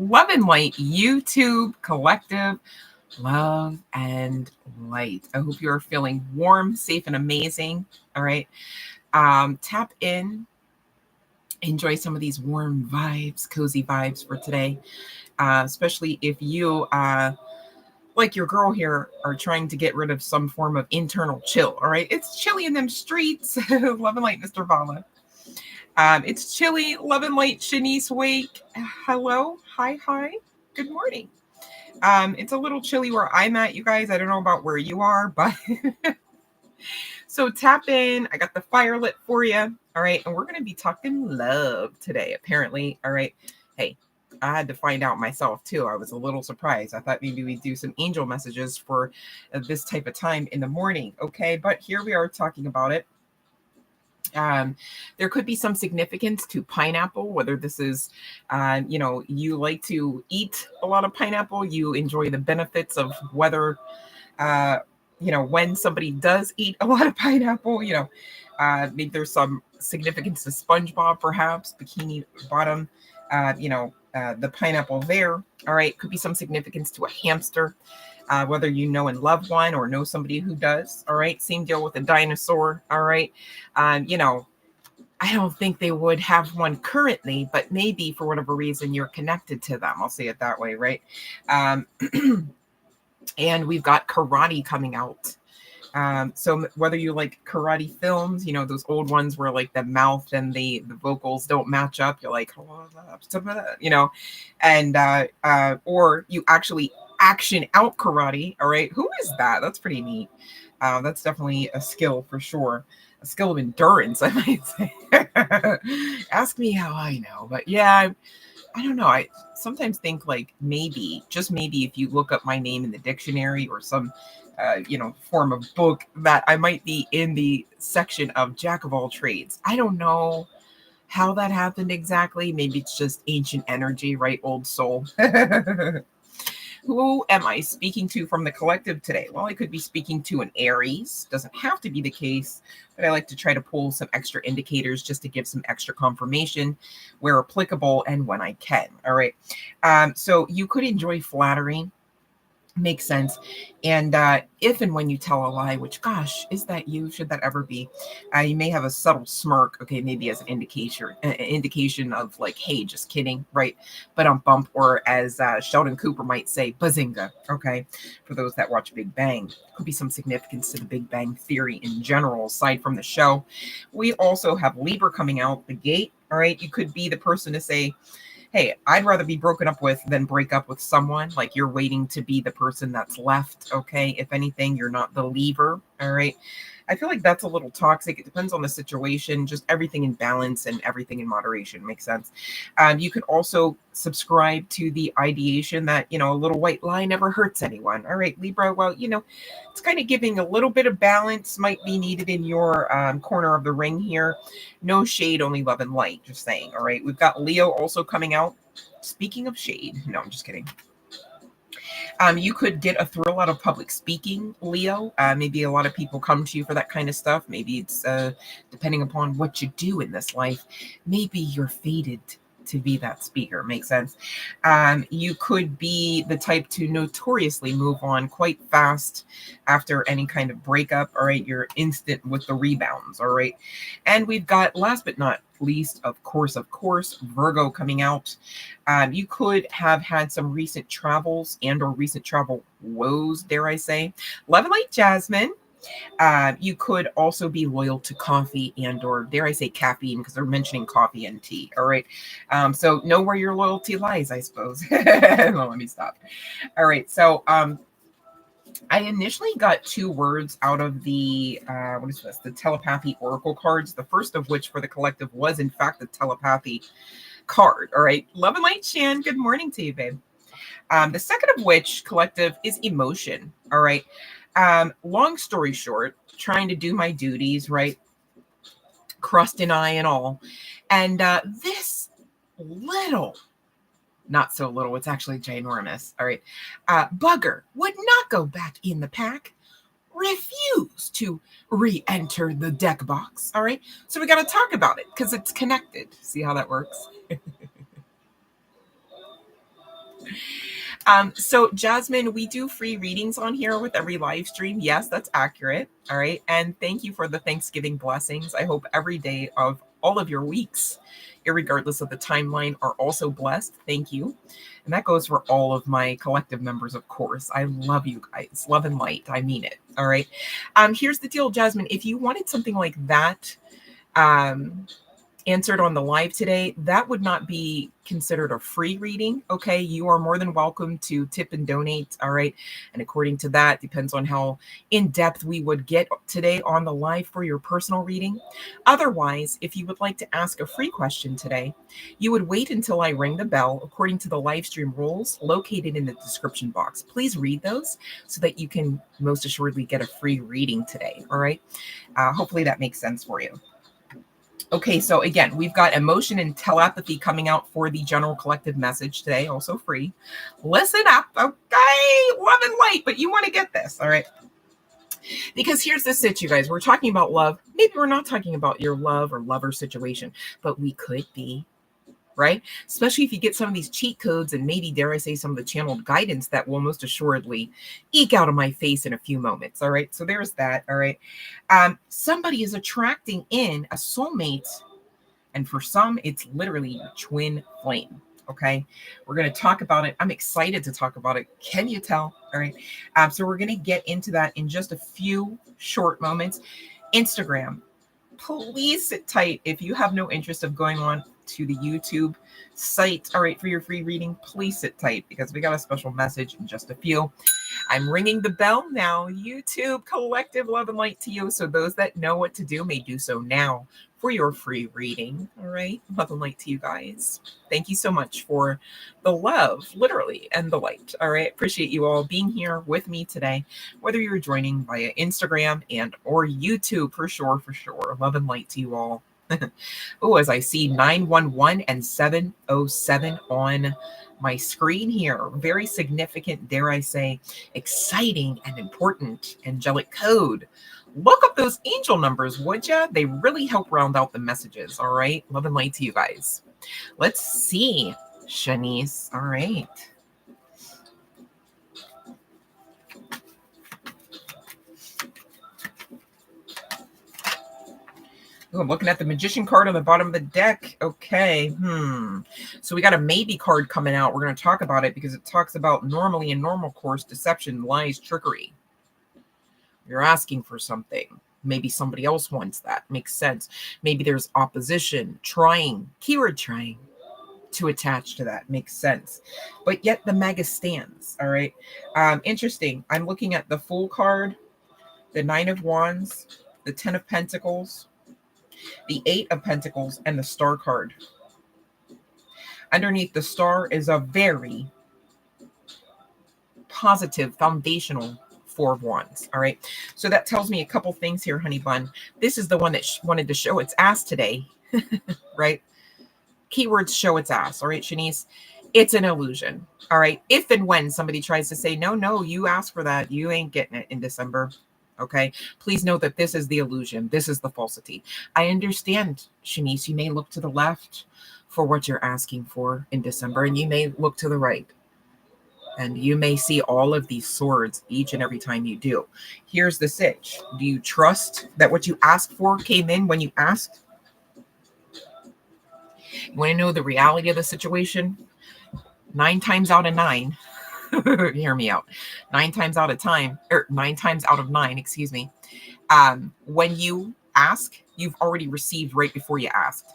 Love and Light YouTube collective. Love and light. I hope you're feeling warm, safe, and amazing. All right. Tap in, enjoy some of these warm vibes, cozy vibes for today, especially if you, like your girl here, are trying to get rid of some form of internal chill. All right. It's chilly in them streets. Love and light, Mr. Vala. It's chilly. Love and light, Shanice Wake. Hello. Hi. Good morning. It's a little chilly where I'm at, you guys. I don't know about where you are, but so tap in. I got the fire lit for you. All right. And we're going to be talking love today, apparently. All right. Hey, I had to find out myself too. I was a little surprised. I thought maybe we'd do some angel messages for this type of time in the morning. Okay. But here we are talking about it. There could be some significance to pineapple, whether this is, you like to eat a lot of pineapple, you enjoy the benefits of whether, when somebody does eat a lot of pineapple, maybe there's some significance to SpongeBob, perhaps, Bikini Bottom, the pineapple there. All right. Could be some significance to a hamster. Whether you know and love one or know somebody who does. All right. Same deal with a dinosaur. All right. I don't think they would have one currently, but maybe for whatever reason you're connected to them. I'll say it that way. Right. And we've got karate coming out. So whether you like karate films, those old ones where like the mouth and the vocals don't match up, you're like, and or you actually action out karate. All right. Who is that? That's pretty neat. That's definitely a skill for sure. A skill of endurance, I might say. Ask me how I know. But yeah, I don't know. I sometimes think like maybe, just maybe, if you look up my name in the dictionary or some, form of book, that I might be in the section of jack of all trades. I don't know how that happened exactly. Maybe it's just ancient energy, right? Old soul. Who am I speaking to from the collective today? Well, I could be speaking to an Aries. Doesn't have to be the case, but I like to try to pull some extra indicators just to give some extra confirmation where applicable and when I can. All right. So you could enjoy flattery. Makes sense. And if and when you tell a lie, which, gosh, is that you? Should that ever be? You may have a subtle smirk, okay, maybe as an indication of like, hey, just kidding, right? But on bump, or as Sheldon Cooper might say, bazinga, okay? For those that watch Big Bang, could be some significance to the Big Bang Theory in general, aside from the show. We also have Libra coming out the gate, all right? You could be the person to say, hey, I'd rather be broken up with than break up with someone. Like you're waiting to be the person that's left. Okay. If anything, you're not the leaver. All right. I feel like that's a little toxic. It depends on the situation, just everything in balance and everything in moderation. Makes sense. You could also subscribe to the ideation that, a little white lie never hurts anyone. All right, Libra. Well, it's kind of giving a little bit of balance might be needed in your corner of the ring here. No shade, only love and light. Just saying. All right. We've got Leo also coming out. Speaking of shade. No, I'm just kidding. You could get a thrill out of public speaking, Leo. Maybe a lot of people come to you for that kind of stuff. Maybe it's depending upon what you do in this life. Maybe you're fated to be that speaker. Makes sense. You could be the type to notoriously move on quite fast after any kind of breakup. All right. You're instant with the rebounds. All right. And we've got, last but not least, of course, Virgo coming out. You could have had some recent travels and or recent travel woes, dare I say. Love and light, Jasmine. You could also be loyal to coffee and or, dare I say, caffeine, because they're mentioning coffee and tea. All right. So know where your loyalty lies, I suppose. Well, let me stop. All right. So I initially got 2 words out of the, what is this? The telepathy oracle cards. The first of which for the collective was, in fact, the telepathy card. All right. Love and light, Shan. Good morning to you, babe. The second of which, collective, is emotion. All right. Long story short, trying to do my duties, right? Crust and I and all. And this little, not so little, it's actually ginormous. All right. Bugger would not go back in the pack. Refuse to re-enter the deck box. All right. So we got to talk about it because it's connected. See how that works? So Jasmine, we do free readings on here with every live stream. Yes, that's accurate. All right. And thank you for the Thanksgiving blessings. I hope every day of all of your weeks, irregardless of the timeline, are also blessed. Thank you. And that goes for all of my collective members, of course. I love you guys. Love and light. I mean it. All right. Here's the deal, Jasmine. If you wanted something like that, answered on the live today, that would not be considered a free reading. Okay. You are more than welcome to tip and donate. All right. And according to that, depends on how in depth we would get today on the live for your personal reading. Otherwise, if you would like to ask a free question today, you would wait until I ring the bell according to the live stream rules located in the description box. Please read those so that you can most assuredly get a free reading today. All right. Hopefully that makes sense for you. Okay, so again, we've got emotion and telepathy coming out for the general collective message today, also free. Listen up, okay? Love and light, but you want to get this, all right? Because here's the sit, you guys. We're talking about love. Maybe we're not talking about your love or lover situation, but we could be, right? Especially if you get some of these cheat codes and maybe, dare I say, some of the channeled guidance that will most assuredly eke out of my face in a few moments. All right. So there's that. All right. Somebody is attracting in a soulmate. And for some, it's literally a twin flame. Okay. We're going to talk about it. I'm excited to talk about it. Can you tell? All right. So we're going to get into that in just a few short moments. Instagram. Please sit tight if you have no interest of going on to the YouTube site. All right, for your free reading, please sit tight because we got a special message in just a few. I'm ringing the bell now. YouTube collective love and light to you. So those that know what to do may do so now for your free reading. All right, love and light to you guys. Thank you so much for the love, literally, and the light. All right, appreciate you all being here with me today, whether you're joining via Instagram and or YouTube, for sure, for sure. Love and light to you all. Oh, as I see 911 and 707 on my screen here. Very significant, dare I say, exciting and important angelic code. Look up those angel numbers, would ya? They really help round out the messages. All right. Love and light to you guys. Let's see, Shanice. All right. Ooh, I'm looking at the magician card on the bottom of the deck. Okay. So we got a maybe card coming out. We're going to talk about it because it talks about normally in normal course, deception, lies, trickery. You're asking for something. Maybe somebody else wants that. Makes sense. Maybe there's opposition, trying, keyword trying to attach to that. Makes sense. But yet the mega stands. All right. Interesting. I'm looking at the Fool card, the Nine of Wands, the Ten of Pentacles, the Eight of Pentacles, and the Star card. Underneath the Star is a very positive, foundational Four of Wands. All right. So that tells me a couple things here, honey bun. This is the one that wanted to show its ass today, right? Keywords show its ass. All right, Shanice. It's an illusion. All right. If and when somebody tries to say, no, you asked for that, you ain't getting it in December. Okay. Please know that this is the illusion. This is the falsity. I understand, Shanice, you may look to the left for what you're asking for in December, and you may look to the right. And you may see all of these swords each and every time you do. Here's the sitch. Do you trust that what you asked for came in when you asked? You want to know the reality of the situation? 9 times out of 9, hear me out. 9 times out of 9, excuse me. When you ask, you've already received right before you asked.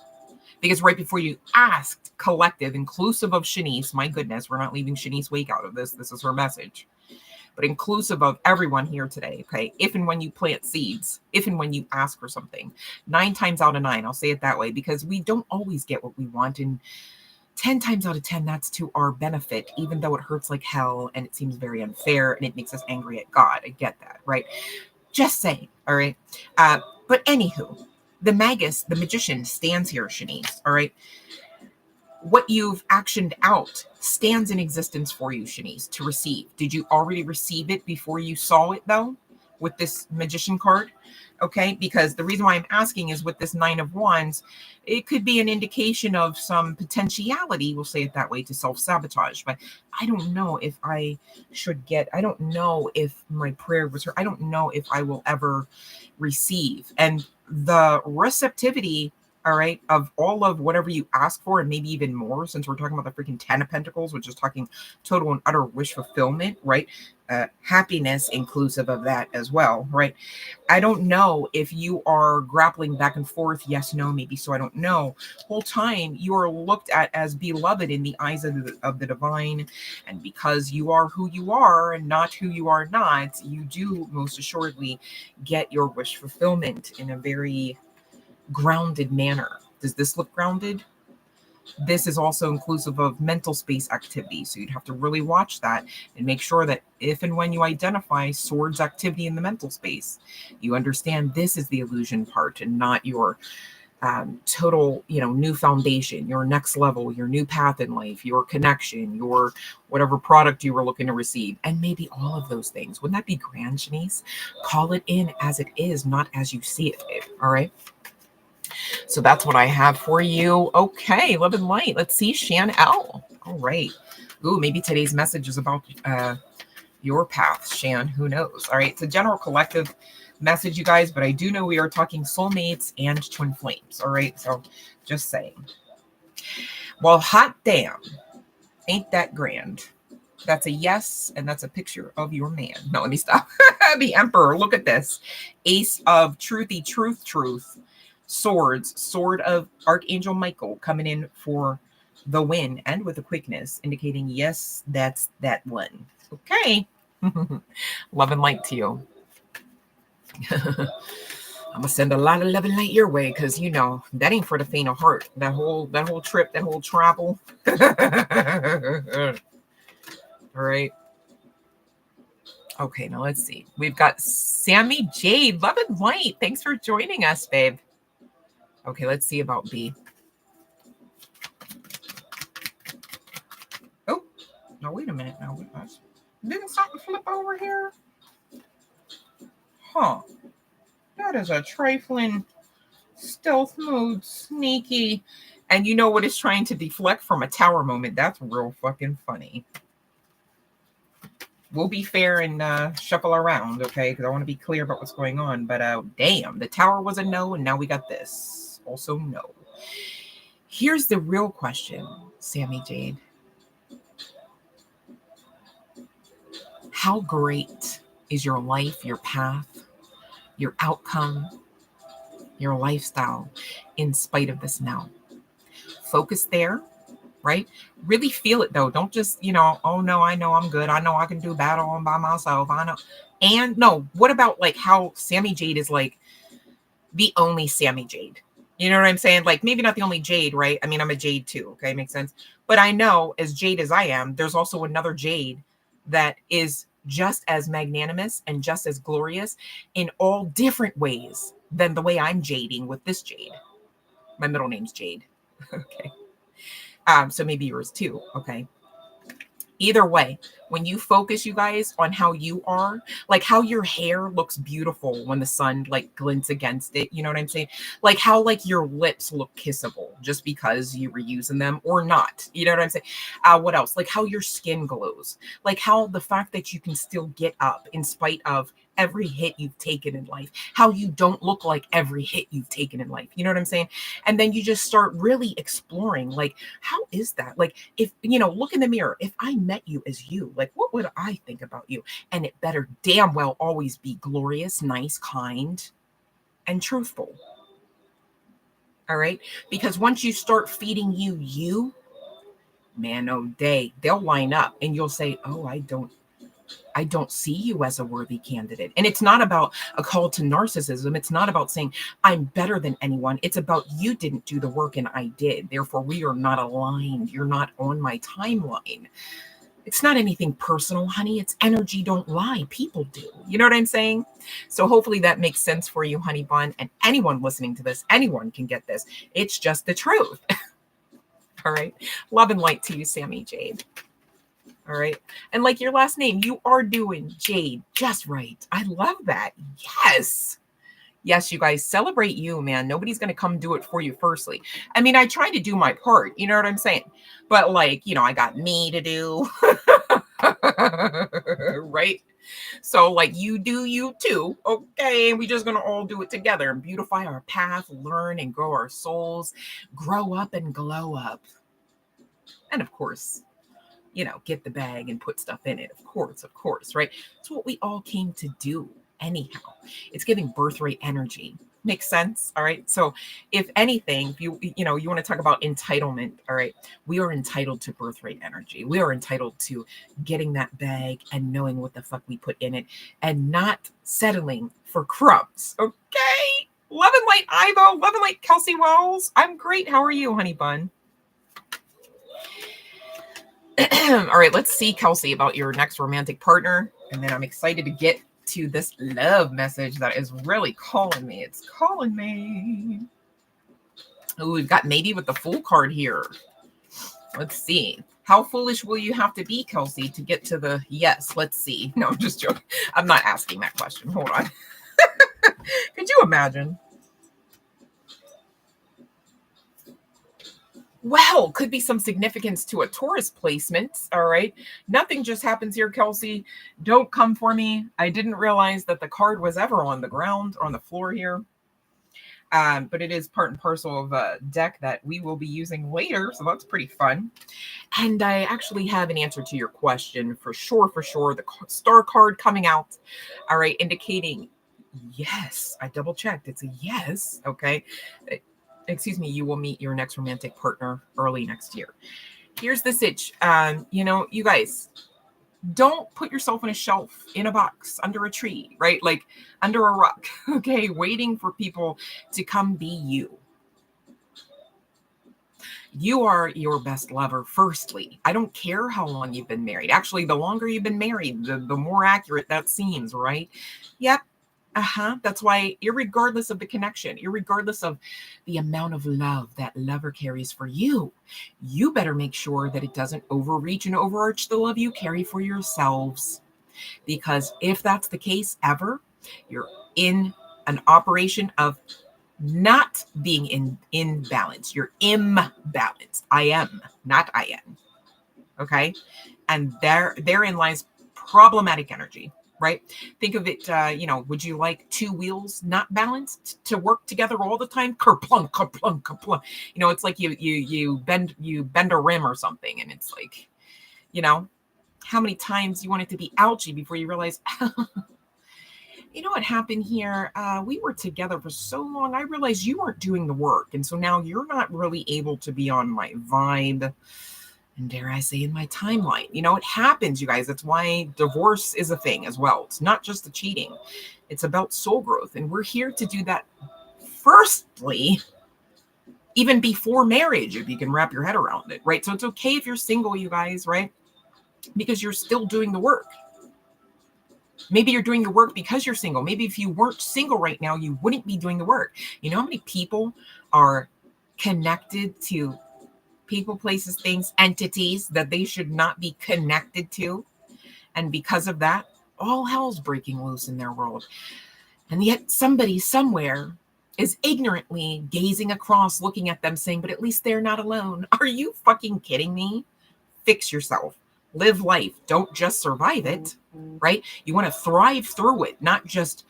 Because right before you asked, collective, inclusive of Shanice, my goodness, we're not leaving Shanice Wake out of this. This is her message. But inclusive of everyone here today, okay? If and when you plant seeds, if and when you ask for something, 9 times out of 9, I'll say it that way, because we don't always get what we want. And 10 times out of 10, that's to our benefit, even though it hurts like hell and it seems very unfair and it makes us angry at God. I get that, right? Just saying, all right? But anywho, the magus, the magician, stands here, Shanice, all right? What you've actioned out stands in existence for you, Shanice, to receive. Did you already receive it before you saw it, though? with this Magician card. Okay, because the reason why I'm asking is with this Nine of Wands, it could be an indication of some potentiality, we'll say it that way, to self-sabotage. But I don't know if I should get, I don't know if my prayer was heard. I don't know if I will ever receive. And the receptivity, all right, of all of whatever you ask for, and maybe even more, since we're talking about the freaking 10 of Pentacles, which is talking total and utter wish fulfillment, right? Happiness inclusive of that as well, right? I don't know if you are grappling back and forth, yes, no, maybe so, I don't know. Whole time you are looked at as beloved in the eyes of the divine, and because you are who you are and not who you are not, you do most assuredly get your wish fulfillment in a very grounded manner. Does this look grounded? This is also inclusive of mental space activity. So you'd have to really watch that and make sure that if and when you identify swords activity in the mental space, you understand this is the illusion part and not your total, new foundation, your next level, your new path in life, your connection, your whatever product you were looking to receive, and maybe all of those things. Wouldn't that be grand, Shanice? Call it in as it is, not as you see it, babe. All right. So that's what I have for you. Okay, love and light. Let's see, Shan L. All right. Ooh, maybe today's message is about your path, Shan. Who knows? All right, it's a general collective message, you guys, but I do know we are talking soulmates and twin flames. All right, so just saying. Well, hot damn, ain't that grand? That's a yes, and that's a picture of your man. No, let me stop. The Emperor, look at this. Ace of truthy, truth. Swords, sword of Archangel Michael coming in for the win and with a quickness, indicating yes, that's that one. Okay. Love and light to you. I'm gonna send a lot of love and light your way, because that ain't for the faint of heart. That whole trip, that whole travel. All right. Okay, now let's see. We've got Sammy Jade. Love and light. Thanks for joining us, babe. Okay, let's see about B. Oh, no, wait a minute. Now, didn't something flip over here? Huh. That is a trifling stealth mode, sneaky. And you know what it's trying to deflect from a tower moment. That's real fucking funny. We'll be fair and shuffle around, okay? Because I want to be clear about what's going on. But damn, the tower was a no, and now we got this. Also no. Here's the real question, Sammy Jade. How great is your life, your path, your outcome, your lifestyle in spite of this now? Focus there, right? Really feel it though. Don't just, oh no, I know I'm good. I know I can do battle all by myself. I know. And no, what about like how Sammy Jade is like the only Sammy Jade? You know what I'm saying? Like maybe not the only Jade, right? I mean, I'm a Jade too. Okay. Makes sense. But I know as Jade as I am, there's also another Jade that is just as magnanimous and just as glorious in all different ways than the way I'm jading with this Jade. My middle name's Jade. Okay. So maybe yours too. Okay. Either way, when you focus, you guys, on how you are, like how your hair looks beautiful when the sun like glints against it, you know what I'm saying? Like how like your lips look kissable just because you were using them or not, you know what I'm saying? What else? Like how your skin glows, like how the fact that you can still get up in spite of every hit you've taken in life, how you don't look like every hit you've taken in life, you know what I'm saying? And then you just start really exploring, like, how is that? Like, if, look in the mirror, if I met you as you, like, what would I think about you? And it better damn well always be glorious, nice, kind, and truthful. All right? Because once you start feeding you, man, oh day, they'll line up and you'll say, oh, I don't see you as a worthy candidate. And it's not about a call to narcissism. It's not about saying I'm better than anyone. It's about you didn't do the work and I did. Therefore, we are not aligned. You're not on my timeline. It's not anything personal, honey. It's energy don't lie. People do. You know what I'm saying? So hopefully that makes sense for you, honey bun. And anyone listening to this, anyone can get this. It's just the truth. All right. Love and light to you, Sammy Jade. All right. And like your last name, you are doing Jade just right. I love that. Yes. Yes, you guys, celebrate you, man. Nobody's going to come do it for you firstly. I mean, I try to do my part. You know what I'm saying? But like, I got me to do. Right? So like you do you too. Okay. And we're just going to all do it together and beautify our path, learn and grow our souls, grow up and glow up. And of course, get the bag and put stuff in it. Of course, right? It's what we all came to do anyhow. It's giving birthright energy. Makes sense. All right. So if anything, if you want to talk about entitlement, all right, we are entitled to birthright energy. We are entitled to getting that bag and knowing what the fuck we put in it and not settling for crumbs. Okay. Love and light, Ivo. Love and light, Kelsey Wells. I'm great. How are you, honey bun? All right, let's see, Kelsey, about your next romantic partner. And then I'm excited to get to this love message that is really calling me. It's calling me. Oh, we've got maybe with the Fool card here. Let's see. How foolish will you have to be, Kelsey, to get to the yes? Let's see. No, I'm just joking. I'm not asking that question. Hold on. Could you imagine? Well, could be some significance to a Taurus placement. All right. Nothing just happens here, Kelsey. Don't come for me. I didn't realize that the card was ever on the ground or on the floor here. But it is part and parcel of a deck that we will be using later. So that's pretty fun. And I actually have an answer to your question for sure. The star card coming out. All right. Indicating yes. I double checked. It's a yes. Okay. Excuse me, you will meet your next romantic partner early next year. Here's the sitch. You guys, don't put yourself on a shelf, in a box, under a tree, right? Like under a rock, okay? Waiting for people to come be you. You are your best lover, firstly. I don't care how long you've been married. Actually, the longer you've been married, the more accurate that seems, right? Yep. That's why, irregardless of the connection, irregardless of the amount of love that lover carries for you, you better make sure that it doesn't overreach and overarch the love you carry for yourselves. Because if that's the case ever, you're in an operation of not being in balance. You're imbalanced. I am, not I am. Okay? And therein lies problematic energy. Right? Think of it, would you like two wheels not balanced to work together all the time? Kerplunk, kerplunk, kerplunk. It's like you bend a rim or something, and it's like, how many times you want it to be ouchy before you realize, what happened here? We were together for so long. I realized you weren't doing the work, and so now you're not really able to be on my vibe. And dare I say, in my timeline, it happens, you guys. That's why divorce is a thing as well. It's not just the cheating. It's about soul growth. And we're here to do that firstly, even before marriage, if you can wrap your head around it, right? So it's okay if you're single, you guys, right? Because you're still doing the work. Maybe you're doing the work because you're single. Maybe if you weren't single right now, you wouldn't be doing the work. You know how many people are connected to people, places, things, entities that they should not be connected to? And because of that, all hell's breaking loose in their world. And yet somebody somewhere is ignorantly gazing across, looking at them saying, but at least they're not alone. Are you fucking kidding me? Fix yourself. Live life. Don't just survive it, right? You want to thrive through it, not just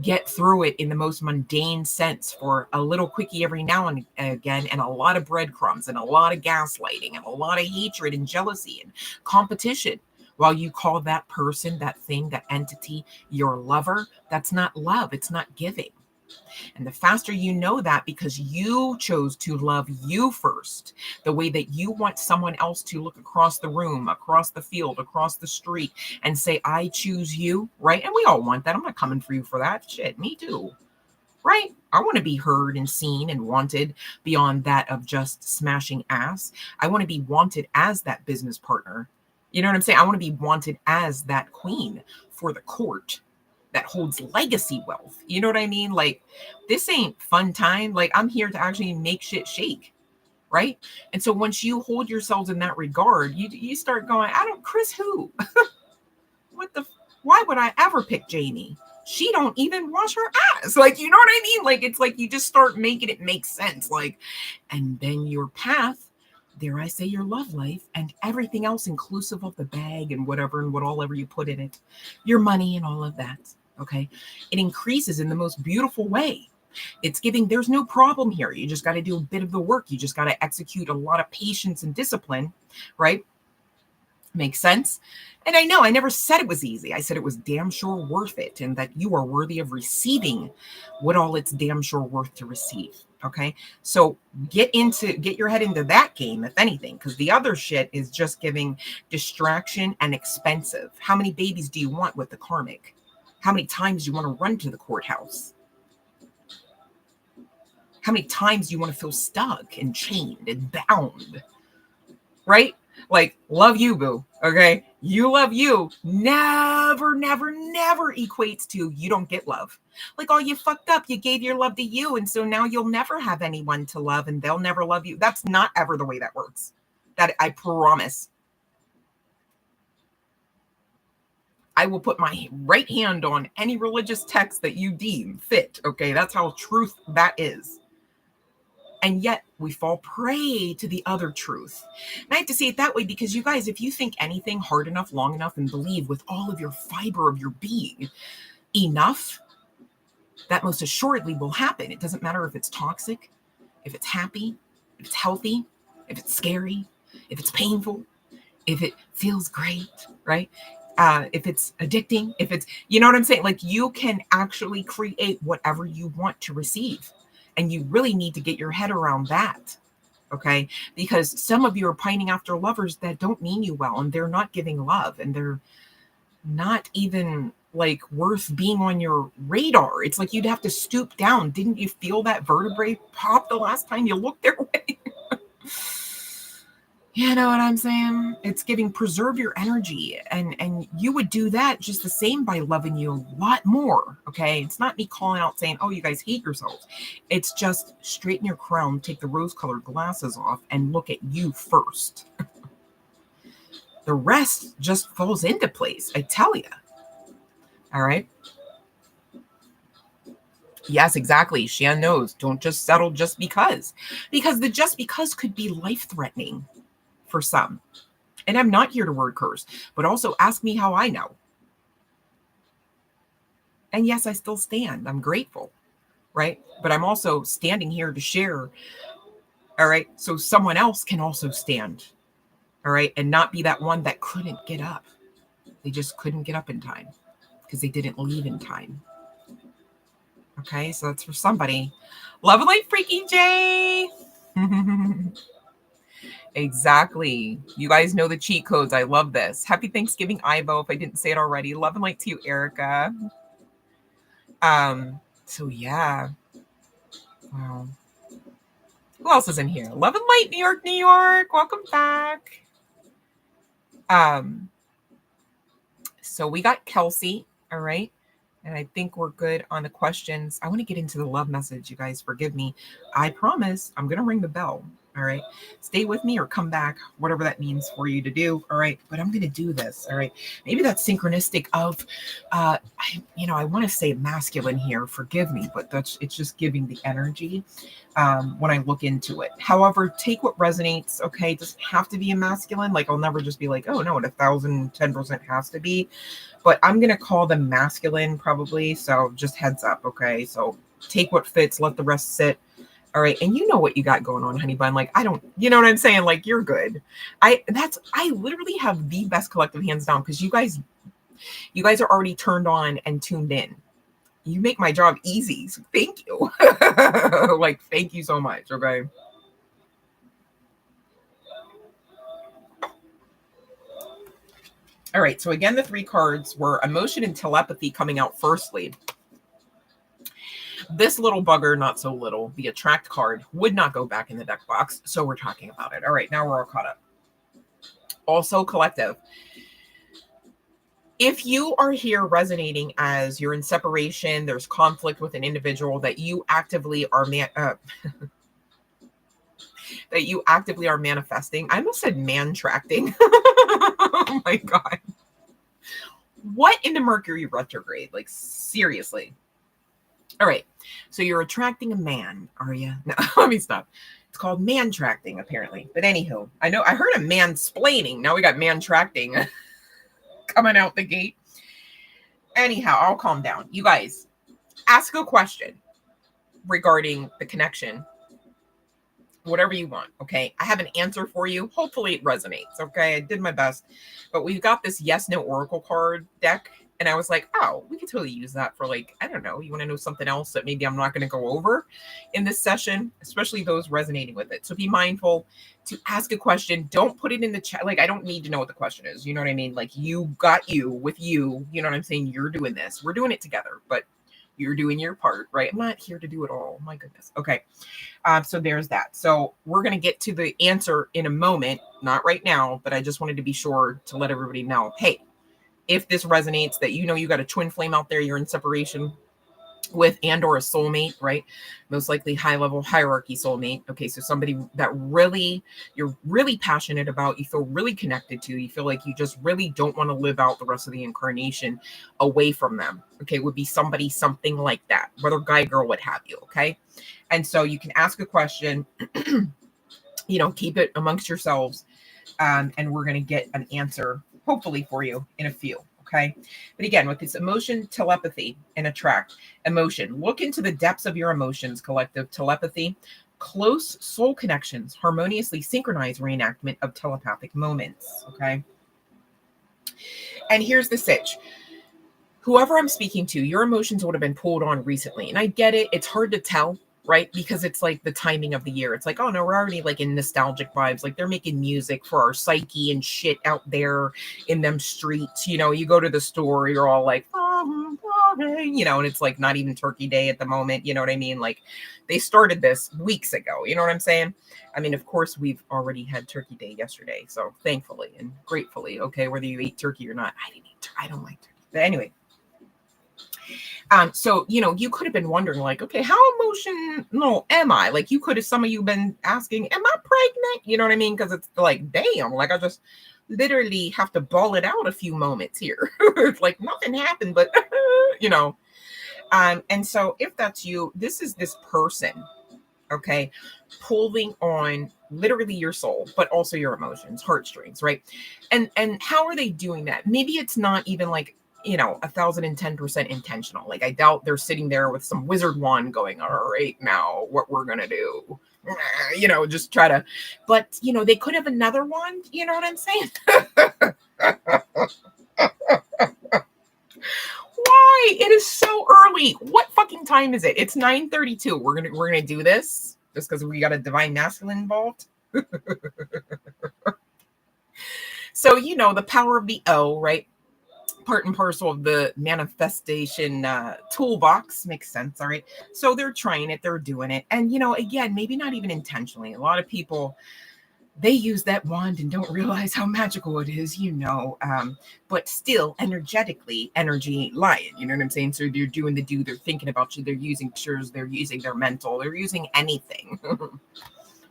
get through it in the most mundane sense for a little quickie every now and again, and a lot of breadcrumbs and a lot of gaslighting and a lot of hatred and jealousy and competition. While you call that person, that thing, that entity, your lover, that's not love. It's not giving. And the faster you know that, because you chose to love you first, the way that you want someone else to look across the room, across the field, across the street, and say, I choose you, right? And we all want that. I'm not coming for you for that. Shit, me too, right? I want to be heard and seen and wanted beyond that of just smashing ass. I want to be wanted as that business partner. You know what I'm saying? I want to be wanted as that queen for the court that holds legacy wealth. You know what I mean? Like, this ain't fun time. Like, I'm here to actually make shit shake, right? And so once you hold yourselves in that regard, you start going, I don't, Chris who? Why would I ever pick Jamie? She don't even wash her ass. Like, you know what I mean? Like, it's like you just start making it make sense. Like, and then your path, dare I say your love life, and everything else inclusive of the bag and whatever and what all ever you put in it, your money and all of that, okay? It increases in the most beautiful way. It's giving, there's no problem here. You just got to do a bit of the work. You just got to execute a lot of patience and discipline, right? Makes sense? And I know I never said it was easy. I said it was damn sure worth it, and that you are worthy of receiving what all it's damn sure worth to receive. Okay. So get your head into that game, if anything, because the other shit is just giving distraction and expensive. How many babies do you want with the karmic? How many times do you want to run to the courthouse? How many times do you want to feel stuck and chained and bound? Right? Like, love you, boo. Okay. You love you. Never, never, never equates to you don't get love. Like, oh, you fucked up. You gave your love to you. And so now you'll never have anyone to love and they'll never love you. That's not ever the way that works. That I promise. I will put my right hand on any religious text that you deem fit. Okay. That's how truth that is. And yet we fall prey to the other truth. And I have to say it that way because you guys, if you think anything hard enough, long enough, and believe with all of your fiber of your being enough, that most assuredly will happen. It doesn't matter if it's toxic, if it's happy, if it's healthy, if it's scary, if it's painful, if it feels great, right? If it's addicting, if it's, you know what I'm saying? Like, you can actually create whatever you want to receive. And you really need to get your head around that, okay? Because some of you are pining after lovers that don't mean you well, and they're not giving love, and they're not even like worth being on your radar. It's like you'd have to stoop down. Didn't you feel that vertebrae pop the last time you looked their way? You know what I'm saying? It's giving, preserve your energy. And you would do that just the same by loving you a lot more. Okay. It's not me calling out saying, oh, you guys hate yourselves. It's just straighten your crown, take the rose-colored glasses off, and look at you first. The rest just falls into place. I tell you. All right. Yes, exactly. Shan knows. Don't just settle just because the just because could be life-threatening for some. And I'm not here to word curse, but also ask me how I know. And yes, I still stand. I'm grateful, right? But I'm also standing here to share, all right? So someone else can also stand, all right? And not be that one that couldn't get up. They just couldn't get up in time because they didn't leave in time. Okay, so that's for somebody. Love and light, Freaky J. Exactly. You guys know the cheat codes. I love this. Happy Thanksgiving, Ivo, if I didn't say it already. Love and light to you, Erica. So yeah. Wow. Who else is in here? Love and light, New York, New York. Welcome back. So we got Kelsey, all right. And I think we're good on the questions. I want to get into the love message. You guys forgive me. I promise I'm going to ring the bell. All right. Stay with me or come back, whatever that means for you to do. All right. But I'm going to do this. All right. Maybe that's synchronistic of, I want to say masculine here. Forgive me, but it's just giving the energy when I look into it. However, take what resonates. Okay. It doesn't have to be a masculine. Like, I'll never just be like, oh no, 1,010% has to be. But I'm going to call them masculine probably. So just heads up. Okay. So take what fits, let the rest sit. All right. And you know what you got going on, honey bun. Like, I don't, you know what I'm saying? Like, you're good. I literally have the best collective hands down because you guys are already turned on and tuned in. You make my job easy. So thank you. Like, thank you so much. Okay. All right. So again, the 3 cards were emotion and telepathy coming out firstly. This little bugger, not so little, the attract card would not go back in the deck box. So we're talking about it. All right. Now we're all caught up. Also collective. If you are here resonating as you're in separation, there's conflict with an individual that you actively are that you actively are manifesting. I almost said man-tracting. Oh my God. What in the Mercury retrograde? Like, seriously. All right. So you're attracting a man, are you? No, let me stop. It's called man-tracting, apparently. But anywho, I heard a mansplaining. Now we got man-tracting coming out the gate. Anyhow, I'll calm down. You guys, ask a question regarding the connection. Whatever you want, okay? I have an answer for you. Hopefully it resonates, okay? I did my best. But we've got this yes-no oracle card deck, and I was like, oh, we could totally use that for, like, I don't know, you want to know something else that maybe I'm not going to go over in this session, especially those resonating with it. So be mindful to ask a question. Don't put it in the chat. Like, I don't need to know what the question is. You know what I mean? Like, you got you with you. You know what I'm saying? You're doing this. We're doing it together, but you're doing your part, right? I'm not here to do it all. My goodness. Okay. So there's that. So we're going to get to the answer in a moment, not right now, but I just wanted to be sure to let everybody know, hey, if this resonates, that you know you got a twin flame out there, you're in separation with and or a soulmate, right? Most likely high level hierarchy soulmate. Okay, so somebody that really you're really passionate about, you feel really connected to, you feel like you just really don't want to live out the rest of the incarnation away from them. Okay, would be somebody, something like that, whether guy, girl, what have you. Okay, and so you can ask a question, you know, keep it amongst yourselves, and we're going to get an answer hopefully for you in a few. Okay. But again, with this emotion, telepathy, and attract emotion, look into the depths of your emotions, collective telepathy, close soul connections, harmoniously synchronized reenactment of telepathic moments. Okay. And here's the sitch. Whoever I'm speaking to, your emotions would have been pulled on recently. And I get it. It's hard to tell, right? Because it's like the timing of the year. It's like, oh no, we're already like in nostalgic vibes. Like they're making music for our psyche and shit out there in them streets. You know, you go to the store, you're all like, you know, and it's like not even Turkey Day at the moment. You know what I mean? Like they started this weeks ago. You know what I'm saying? I mean, of course, we've already had Turkey Day yesterday. So thankfully and gratefully, okay, whether you eat turkey or not, I don't like turkey. But anyway. So, you know, you could have been wondering like, okay, how emotional am I? Like you could have, some of you been asking, am I pregnant? You know what I mean? Because it's like, damn, like I just literally have to ball it out a few moments here. It's like nothing happened, but you know, and so if that's you, this is this person, okay, pulling on literally your soul, but also your emotions, heartstrings, right? And how are they doing that? Maybe it's not even like, you know, 1,010% intentional. Like I doubt they're sitting there with some wizard wand going, all right, now what we're going to do, you know, just try to, but you know, they could have another wand. You know what I'm saying? Why? It is so early. What fucking time is it? It's 9:32. We're going to do this just because we got a divine masculine involved. So, you know, the power of the O, right? Part and parcel of the manifestation toolbox. Makes sense. All right. So they're trying it. They're doing it. And, you know, again, maybe not even intentionally. A lot of people, they use that wand and don't realize how magical it is, you know. But still, energetically, energy ain't lying. You know what I'm saying? So they're doing the do. They're thinking about you. They're using pictures. They're using their mental. They're using anything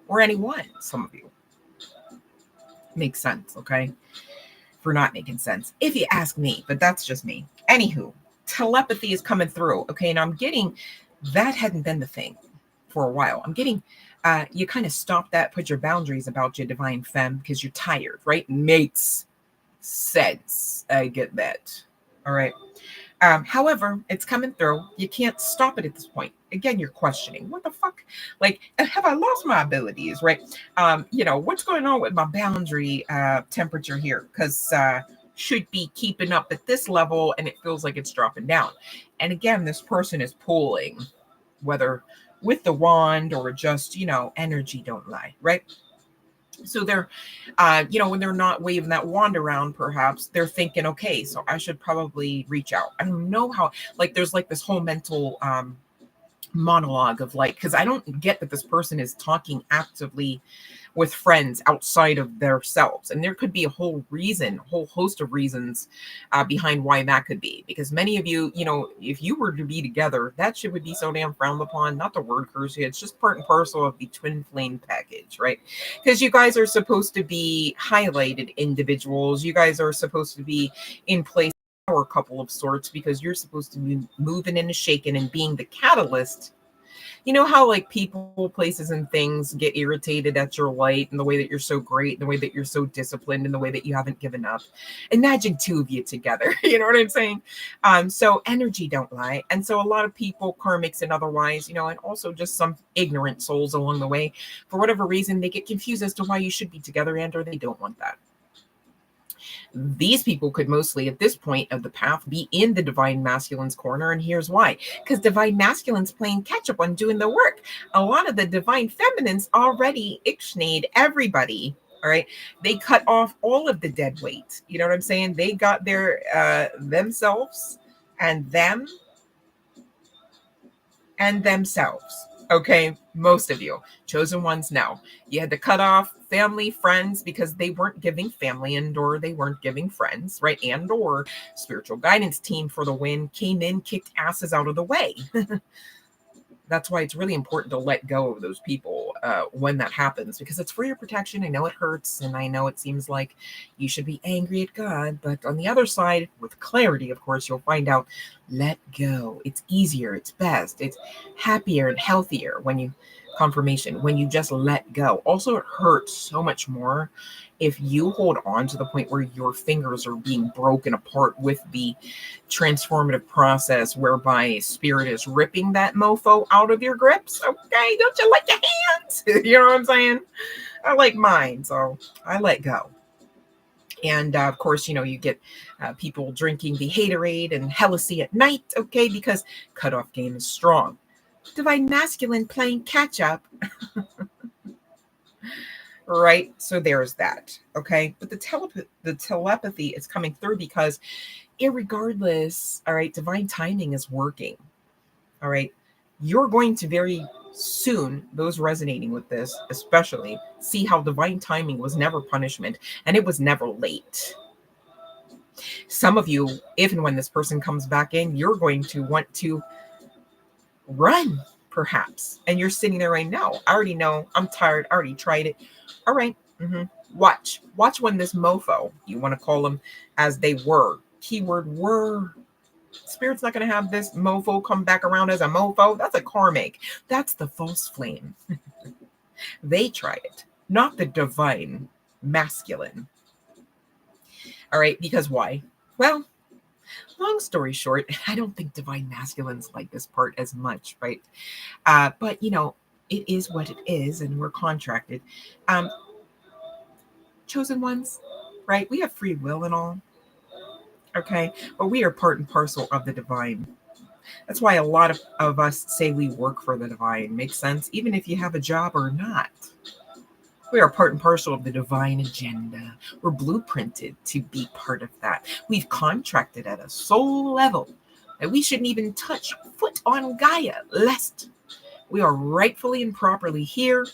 or anyone. Some of you. Makes sense. Okay. For not making sense, if you ask me, but that's just me. Anywho, telepathy is coming through. Okay. And I'm getting that hadn't been the thing for a while. I'm getting you kind of stop that, put your boundaries about your divine femme because you're tired, right? Makes sense. I get that. All right. However, it's coming through. You can't stop it at this point. Again, you're questioning, what the fuck? Like, have I lost my abilities, right? You know, what's going on with my boundary temperature here? Because should be keeping up at this level and it feels like it's dropping down. And again, this person is pulling, whether with the wand or just, you know, energy don't lie, right? So they're, you know, when they're not waving that wand around, perhaps they're thinking, okay, so I should probably reach out. I don't know how, like, there's like this whole mental monologue of like, because I don't get that this person is talking actively with friends outside of themselves. And there could be a whole reason, a whole host of reasons behind why that could be. Because many of you, if you were to be together, that shit would be so damn frowned upon. Not the word curse, it's just part and parcel of the twin flame package, right? Because you guys are supposed to be highlighted individuals. You guys are supposed to be in place power couple of sorts, because you're supposed to be moving and shaking and being the catalyst. You know how like people, places, and things get irritated at your light and the way that you're so great, and the way that you're so disciplined, and the way that you haven't given up. Imagine two of you together. You know what I'm saying? So energy don't lie. And so a lot of people, karmics and otherwise, and also just some ignorant souls along the way, for whatever reason, they get confused as to why you should be together, and or they don't want that. These people could mostly at this point of the path be in the divine masculine's corner. And here's why. Because divine masculine's playing catch up on doing the work. A lot of the divine feminines already ixnayed everybody. All right. They cut off all of the dead weight. You know what I'm saying? They got their themselves and them and themselves. Okay, most of you chosen ones, no. You had to cut off family, friends, because they weren't giving family, and or they weren't giving friends, right? And or spiritual guidance team for the win came in, kicked asses out of the way. That's why it's really important to let go of those people when that happens, because it's for your protection. I know it hurts, and I know it seems like you should be angry at God, but on the other side, with clarity, of course, you'll find out, let go. It's easier, it's best, it's happier and healthier when you just let go. Also, it hurts so much more if you hold on to the point where your fingers are being broken apart with the transformative process whereby spirit is ripping that mofo out of your grips. Okay, don't you like your hands? You know what I'm saying? I like mine, so I let go. And of course, you get people drinking the haterade and Hennessy at night, okay, because cutoff game is strong. Divine masculine playing catch up. Right, so there's that. Okay, but the telepathy is coming through because irregardless, all right, divine timing is working. All right, you're going to very soon, those resonating with this especially, see how divine timing was never punishment, and it was never late. Some of you, if and when this person comes back in, you're going to want to run, perhaps, and you're sitting there right now. I already know, I'm tired, I already tried it. All right. Watch when this mofo, you want to call them as they were, keyword were. Spirit's not going to have this mofo come back around as a mofo. That's a karmic. That's the false flame. They tried it, not the divine masculine. All right. Because why? Well, long story short, I don't think divine masculines like this part as much, right? But it is what it is, and we're contracted. Chosen ones, right? We have free will and all, okay? But we are part and parcel of the divine. That's why a lot of us say we work for the divine. Makes sense? Even if you have a job or not. We are part and parcel of the divine agenda. We're blueprinted to be part of that. We've contracted at a soul level that we shouldn't even touch foot on Gaia, lest we are rightfully and properly here.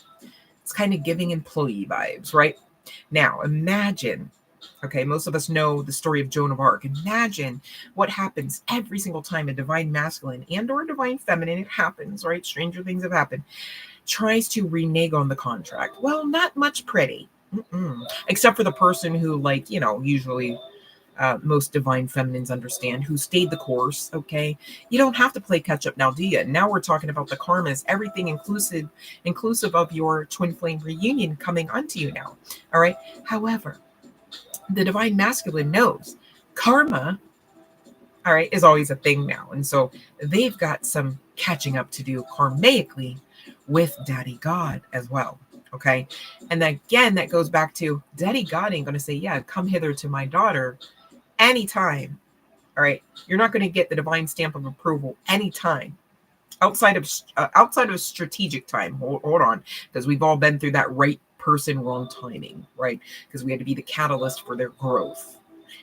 It's kind of giving employee vibes, right? Now, imagine, okay, most of us know the story of Joan of Arc. Imagine what happens every single time a divine masculine and or divine feminine, it happens, right? Stranger things have happened, tries to renege on the contract. Well, not much pretty. Except for the person who, usually most divine feminines understand, who stayed the course, okay? You don't have to play catch up now, do you? Now we're talking about the karmas, everything inclusive of your twin flame reunion coming onto you now, all right? However, the divine masculine knows karma, all right, is always a thing now. And so they've got some catching up to do karmically with Daddy God as well, okay? And again, that goes back to Daddy God ain't going to say, yeah, come hither to my daughter anytime. All right, you're not going to get the divine stamp of approval anytime outside of strategic time. Hold on, because we've all been through that right person, wrong timing, right? Because we had to be the catalyst for their growth.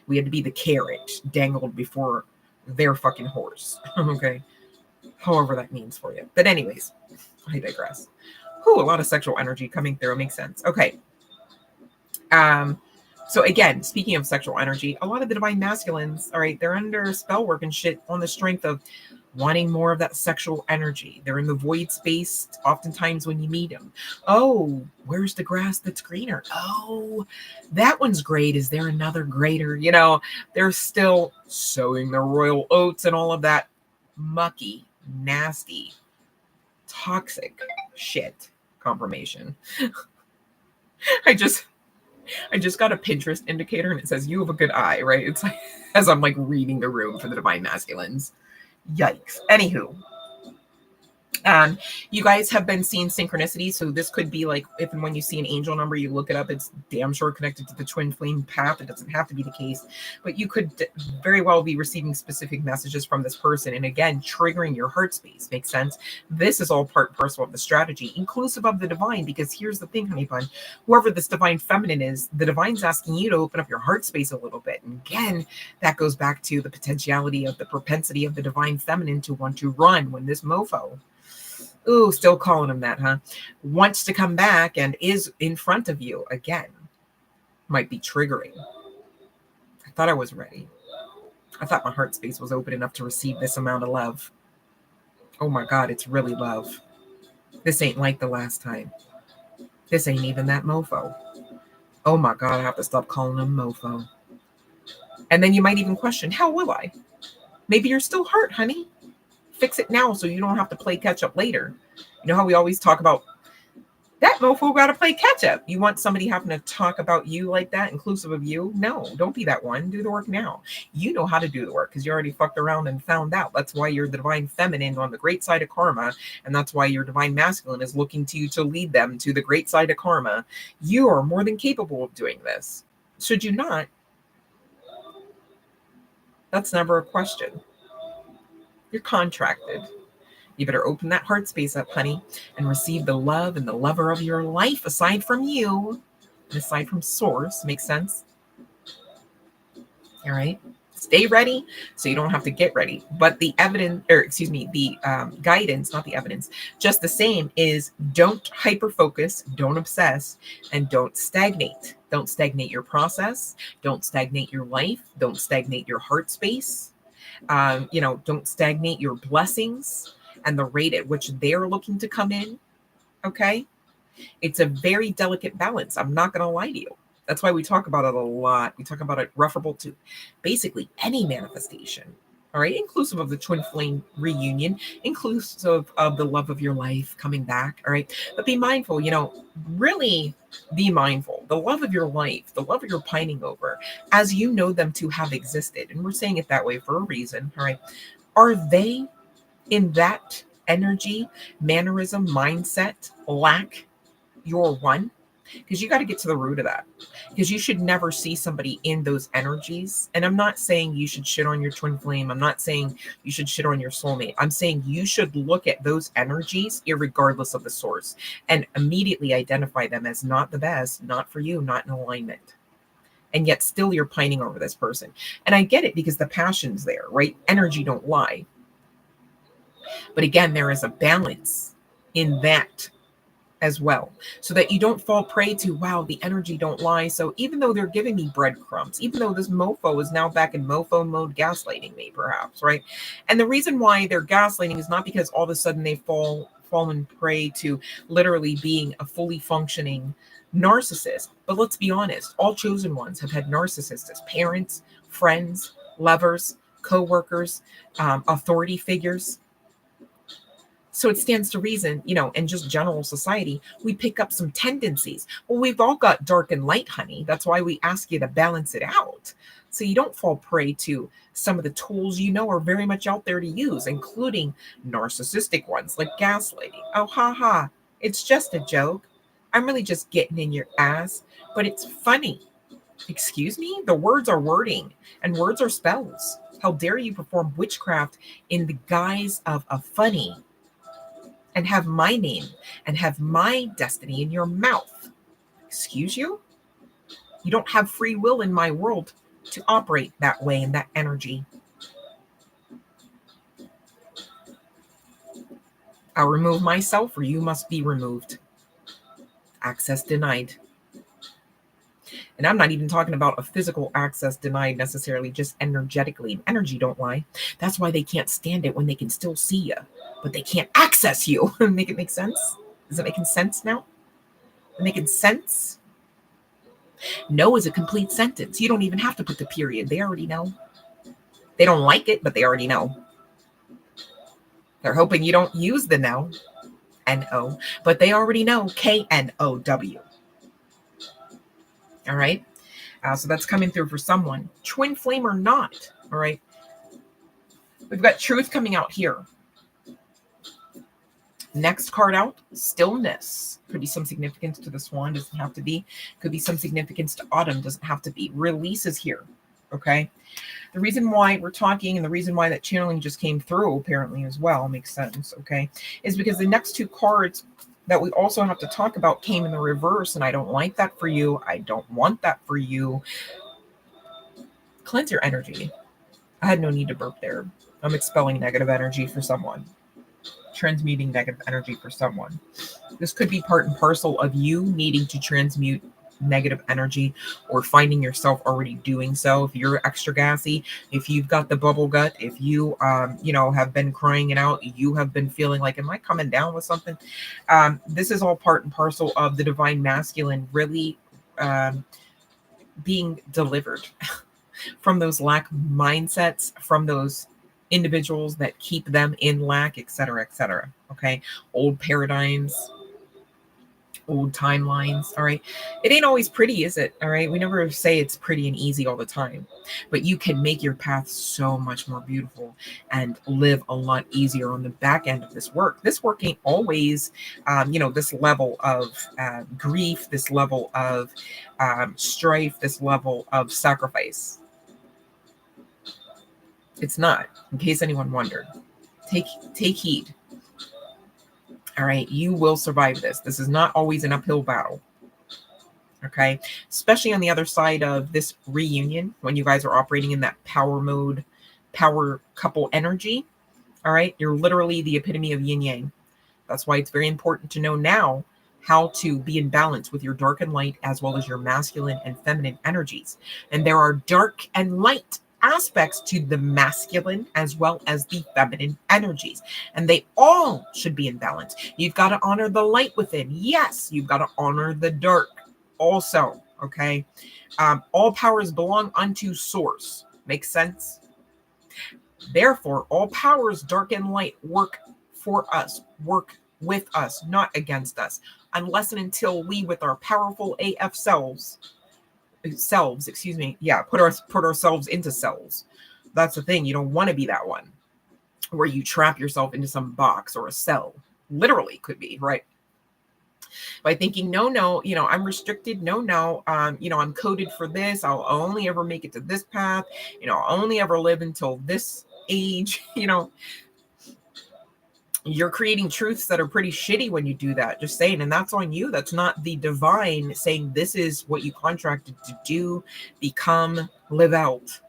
We had to be the carrot dangled before their fucking horse. Okay, however that means for you. But anyways, I digress. Ooh, a lot of sexual energy coming through. Makes sense. Okay. So again, speaking of sexual energy, a lot of the divine masculines, all right, they're under spell work and shit on the strength of wanting more of that sexual energy. They're in the void space oftentimes when you meet them. Oh, where's the grass that's greener? Oh, that one's great. Is there another greater? You know, they're still sowing their royal oats and all of that mucky, nasty, toxic shit confirmation. I just got a Pinterest indicator and it says you have a good eye, right? It's like as I'm like reading the room for the divine masculines. Yikes. Anywho, you guys have been seeing synchronicity. So this could be like if and when you see an angel number, you look it up. It's damn sure connected to the twin flame path. It doesn't have to be the case, but you could very well be receiving specific messages from this person. And again, triggering your heart space. Makes sense. This is all part and parcel of the strategy, inclusive of the divine, because here's the thing, honey bun, whoever this divine feminine is, the divine's asking you to open up your heart space a little bit. And again, that goes back to the potentiality of the propensity of the divine feminine to want to run when this mofo, ooh, still calling him that, huh? Wants to come back and is in front of you again. Might be triggering. I thought I was ready. I thought my heart space was open enough to receive this amount of love. Oh my God, it's really love. This ain't like the last time. This ain't even that mofo. Oh my God, I have to stop calling him mofo. And then you might even question, how will I? Maybe you're still hurt, honey. Fix it now so you don't have to play catch up later. You know how we always talk about that mofo got to play catch up. You want somebody having to talk about you like that, inclusive of you? No, don't be that one. Do the work now. You know how to do the work because you already fucked around and found out. That's why you're the divine feminine on the great side of karma. And that's why your divine masculine is looking to you to lead them to the great side of karma. You are more than capable of doing this. Should you not? That's never a question. You're contracted. You better open that heart space up, honey, and receive the love and the lover of your life aside from you, and aside from source. Makes sense? All right. Stay ready so you don't have to get ready. But the evidence, or excuse me, the guidance, not the evidence, just the same is don't hyper focus, don't obsess, and don't stagnate. Don't stagnate your process. Don't stagnate your life. Don't stagnate your heart space. Don't stagnate your blessings and the rate at which they're looking to come in. Okay. It's a very delicate balance. I'm not going to lie to you. That's why we talk about it a lot. We talk about it referable to basically any manifestation. All right. Inclusive of the twin flame reunion, inclusive of the love of your life coming back. All right. But be mindful, really be mindful. The love of your life, the love you're pining over, as you know them to have existed. And we're saying it that way for a reason. All right. Are they in that energy, mannerism, mindset, lack your one? Because you got to get to the root of that. Because you should never see somebody in those energies. And I'm not saying you should shit on your twin flame. I'm not saying you should shit on your soulmate. I'm saying you should look at those energies irregardless of the source and immediately identify them as not the best, not for you, not in alignment. And yet still you're pining over this person. And I get it because the passion's there, right? Energy don't lie. But again, there is a balance in that as well, so that you don't fall prey to, wow, the energy don't lie. So even though they're giving me breadcrumbs, even though this mofo is now back in mofo mode, gaslighting me perhaps, right? And the reason why they're gaslighting is not because all of a sudden they fallen prey to literally being a fully functioning narcissist. But let's be honest, all chosen ones have had narcissists as parents, friends, lovers, co-workers, authority figures. So it stands to reason, in just general society, we pick up some tendencies. Well, we've all got dark and light, honey. That's why we ask you to balance it out. So you don't fall prey to some of the tools are very much out there to use, including narcissistic ones like gaslighting. Oh, ha. It's just a joke. I'm really just getting in your ass, but it's funny. Excuse me? The words are wording and words are spells. How dare you perform witchcraft in the guise of a funny and have my name and have my destiny in your mouth? Excuse you? You don't have free will in my world to operate that way in that energy. I'll remove myself or you must be removed. access denied. And I'm not even talking about a physical access denied necessarily, just energetically. Energy don't lie. That's why they can't stand it when they can still see you, but they can't access you. Make it make sense? Is it making sense now? Making sense? No is a complete sentence. You don't even have to put the period. They already know. They don't like it, but they already know. They're hoping you don't use the no, N-O, but they already know, K-N-O-W. All right? So that's coming through for someone. Twin flame or not, all right? We've got truth coming out here. Next card out, stillness. Could be some significance to the swan, doesn't have to be. Could be some significance to autumn, doesn't have to be. Release is here, okay? The reason why we're talking and the reason why that channeling just came through apparently as well, makes sense, okay, is because the next two cards that we also have to talk about came in the reverse, and I don't like that for you. I don't want that for you. Cleanse your energy. I had no need to burp there. I'm expelling negative energy for someone. Transmuting negative energy for someone. This could be part and parcel of you needing to transmute negative energy or finding yourself already doing so. If you're extra gassy, if you've got the bubble gut, if you have been crying it out, you have been feeling like, am I coming down with something? This is all part and parcel of the divine masculine really being delivered from those lack mindsets, from those individuals that keep them in lack, etc., etc. Okay, old paradigms, old timelines. All right, it ain't always pretty, is it? All right, we never say it's pretty and easy all the time, but you can make your path so much more beautiful and live a lot easier on the back end of this work. This work ain't always this level of grief, this level of strife, this level of sacrifice. It's not, in case anyone wondered. Take heed. All right, you will survive this. This is not always an uphill battle. Okay, especially on the other side of this reunion, when you guys are operating in that power mode, power couple energy. All right, you're literally the epitome of yin yang. That's why it's very important to know now how to be in balance with your dark and light, as well as your masculine and feminine energies. And there are dark and light aspects to the masculine as well as the feminine energies, and they all should be in balance. You've got to honor the light within. Yes, you've got to honor the dark also. Okay, all powers belong unto source. Makes sense? Therefore, all powers, dark and light, work for us, work with us, not against us, unless and until we, with our powerful AF selves, put ourselves into cells. That's the thing. You don't want to be that one where you trap yourself into some box or a cell. Literally could be, right? By thinking, no, I'm restricted. No, I'm coded for this. I'll only ever make it to this path. I'll only ever live until this age. You're creating truths that are pretty shitty when you do that. Just saying, and that's on you. That's not the divine saying this is what you contracted to do, become, live out.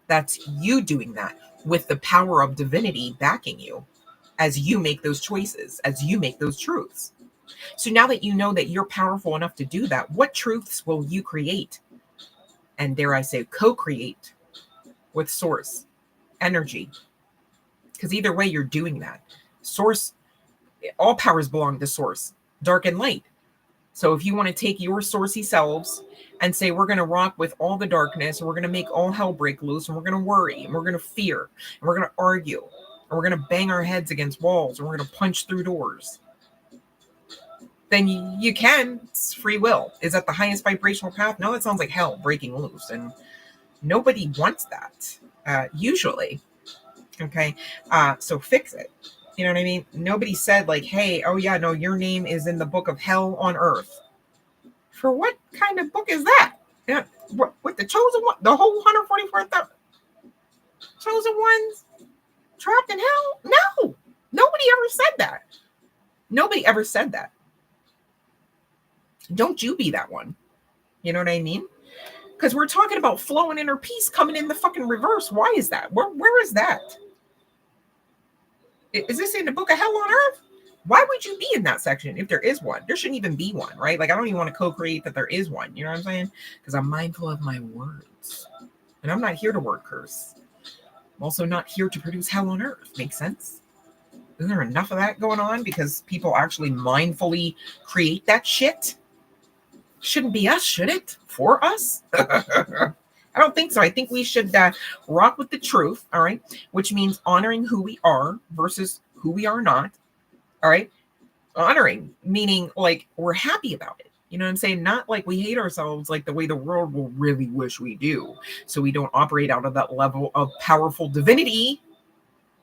That's you doing that with the power of divinity backing you as you make those choices, as you make those truths. So now that you know that you're powerful enough to do that, what truths will you create? And dare I say, co-create with source energy? Because either way, you're doing that. Source, all powers belong to source, dark and light. So if you want to take your sourcey selves and say, we're going to rock with all the darkness, and we're going to make all hell break loose, and we're going to worry, and we're going to fear, and we're going to argue, and we're going to bang our heads against walls, and we're going to punch through doors, then you can. It's free will. Is that the highest vibrational path? No, it sounds like hell breaking loose, and nobody wants that, usually. Okay, so fix it. You know what I mean? Nobody said like, hey, oh yeah, no, your name is in the book of hell on earth. For what kind of book is that? Yeah, what the chosen one, the whole 144,000 chosen ones trapped in hell? No, nobody ever said that. Nobody ever said that. Don't you be that one. You know what I mean? Because we're talking about flow and inner peace coming in the fucking reverse. Why is that? Where is that? Is this in the book of hell on earth? Why would you be in that section if there is one? There shouldn't even be one, right? Like, I don't even want to co-create that there is one. You know what I'm saying? Because I'm mindful of my words. And I'm not here to word curse. I'm also not here to produce hell on earth. Makes sense? Isn't there enough of that going on because people actually mindfully create that shit? Shouldn't be us, should it? For us? I don't think so. I think we should rock with the truth, all right? Which means honoring who we are versus who we are not, all right? Honoring, meaning like we're happy about it. You know what I'm saying? Not like we hate ourselves like the way the world will really wish we do. So we don't operate out of that level of powerful divinity,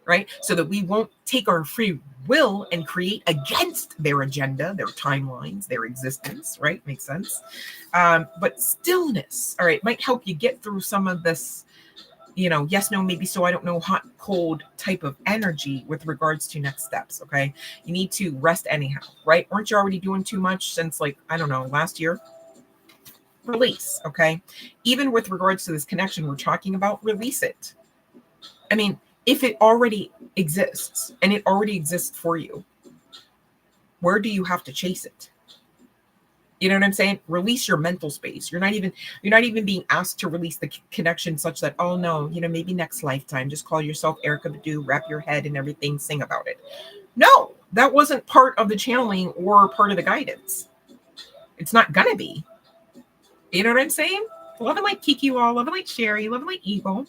right? So that we won't take our free will and create against their agenda, their timelines, their existence, right? Makes sense. But stillness, all right, might help you get through some of this, you know, yes, no, maybe so, I don't know, hot, cold type of energy with regards to next steps, okay? You need to rest anyhow, right? Weren't you already doing too much since, like, I don't know, last year? Release, okay? Even with regards to this connection we're talking about, release it. I mean, if it already exists and it already exists for you, where do you have to chase it? You know what I'm saying? Release your mental space. You're not even being asked to release the connection such that, oh no, you know, maybe next lifetime, just call yourself Erica Badu, wrap your head and everything, sing about it. No, that wasn't part of the channeling or part of the guidance. It's not gonna be. You know what I'm saying? Love and light Kiki Wall, love and light Sherry, love and light Eagle.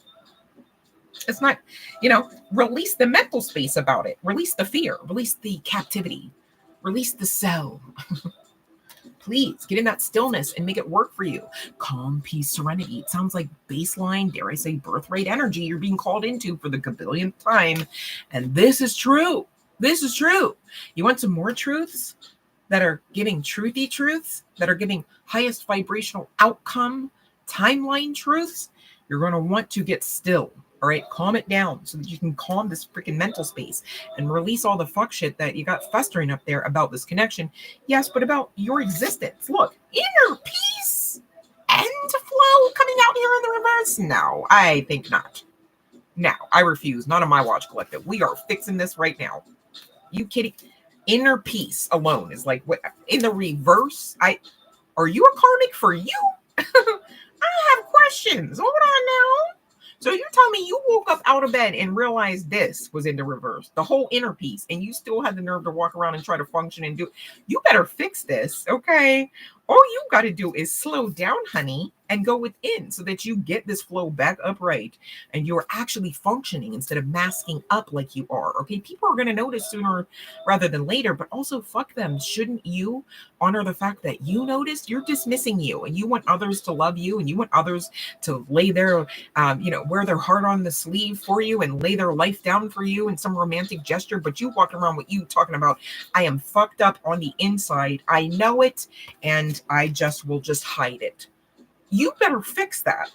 It's not, you know, release the mental space about it. Release the fear, release the captivity, release the cell. Please get in that stillness and make it work for you. Calm, peace, serenity. It sounds like baseline, dare I say, birthright energy you're being called into for the gabillionth time. And this is true. This is true. You want some more truths that are giving truthy truths, that are giving highest vibrational outcome, timeline truths? You're going to want to get still. All right, calm it down so that you can calm this freaking mental space and release all the fuck shit that you got festering up there about this connection. Yes, but about your existence. Look, inner peace and flow coming out here in the reverse? No, I think not. Now, I refuse. Not on my watch, collective. We are fixing this right now. You kidding? Inner peace alone is like what in the reverse. Are you a karmic for you? I have questions. Hold on now. So you tell me you woke up out of bed and realized this was in the reverse, the whole inner piece, and you still had the nerve to walk around and try to function and do it. You better fix this, okay? All you got to do is slow down, honey, and go within so that you get this flow back upright and you're actually functioning instead of masking up like you are, okay? People are going to notice sooner rather than later, but also fuck them. Shouldn't you honor the fact that you noticed? You're dismissing you and you want others to love you and you want others to lay their, wear their heart on the sleeve for you and lay their life down for you in some romantic gesture, but you walking around with you talking about, I am fucked up on the inside. I know it and I will just hide it. You better fix that.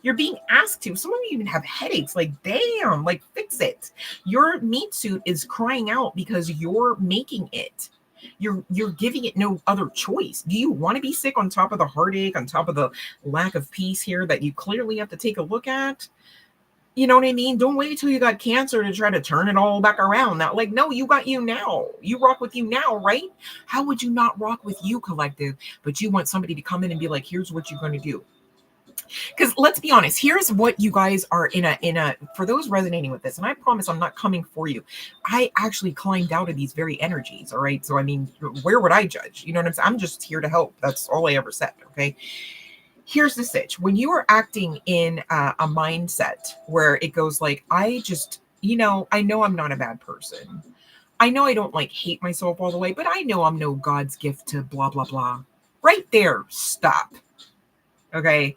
You're being asked to. Some of you even have headaches. Like, damn, like fix it. Your meat suit is crying out because you're making it. You're giving it no other choice. Do you want to be sick on top of the heartache, on top of the lack of peace here that you clearly have to take a look at? You know what I mean? Don't wait till you got cancer to try to turn it all back around. Now, like, no, you got you now. You rock with you now, right? How would you not rock with you, collective? But you want somebody to come in and be like, here's what you're going to do. Because let's be honest, here's what you guys are in a, for those resonating with this, and I promise I'm not coming for you. I actually climbed out of these very energies, all right? So, I mean, where would I judge? You know what I'm saying? I'm just here to help. That's all I ever said, okay? Here's the sitch. When you are acting in a mindset where it goes like, I just, I know I'm not a bad person. I know I don't like hate myself all the way, but I know I'm no God's gift to blah, blah, blah. Right there, stop. Okay?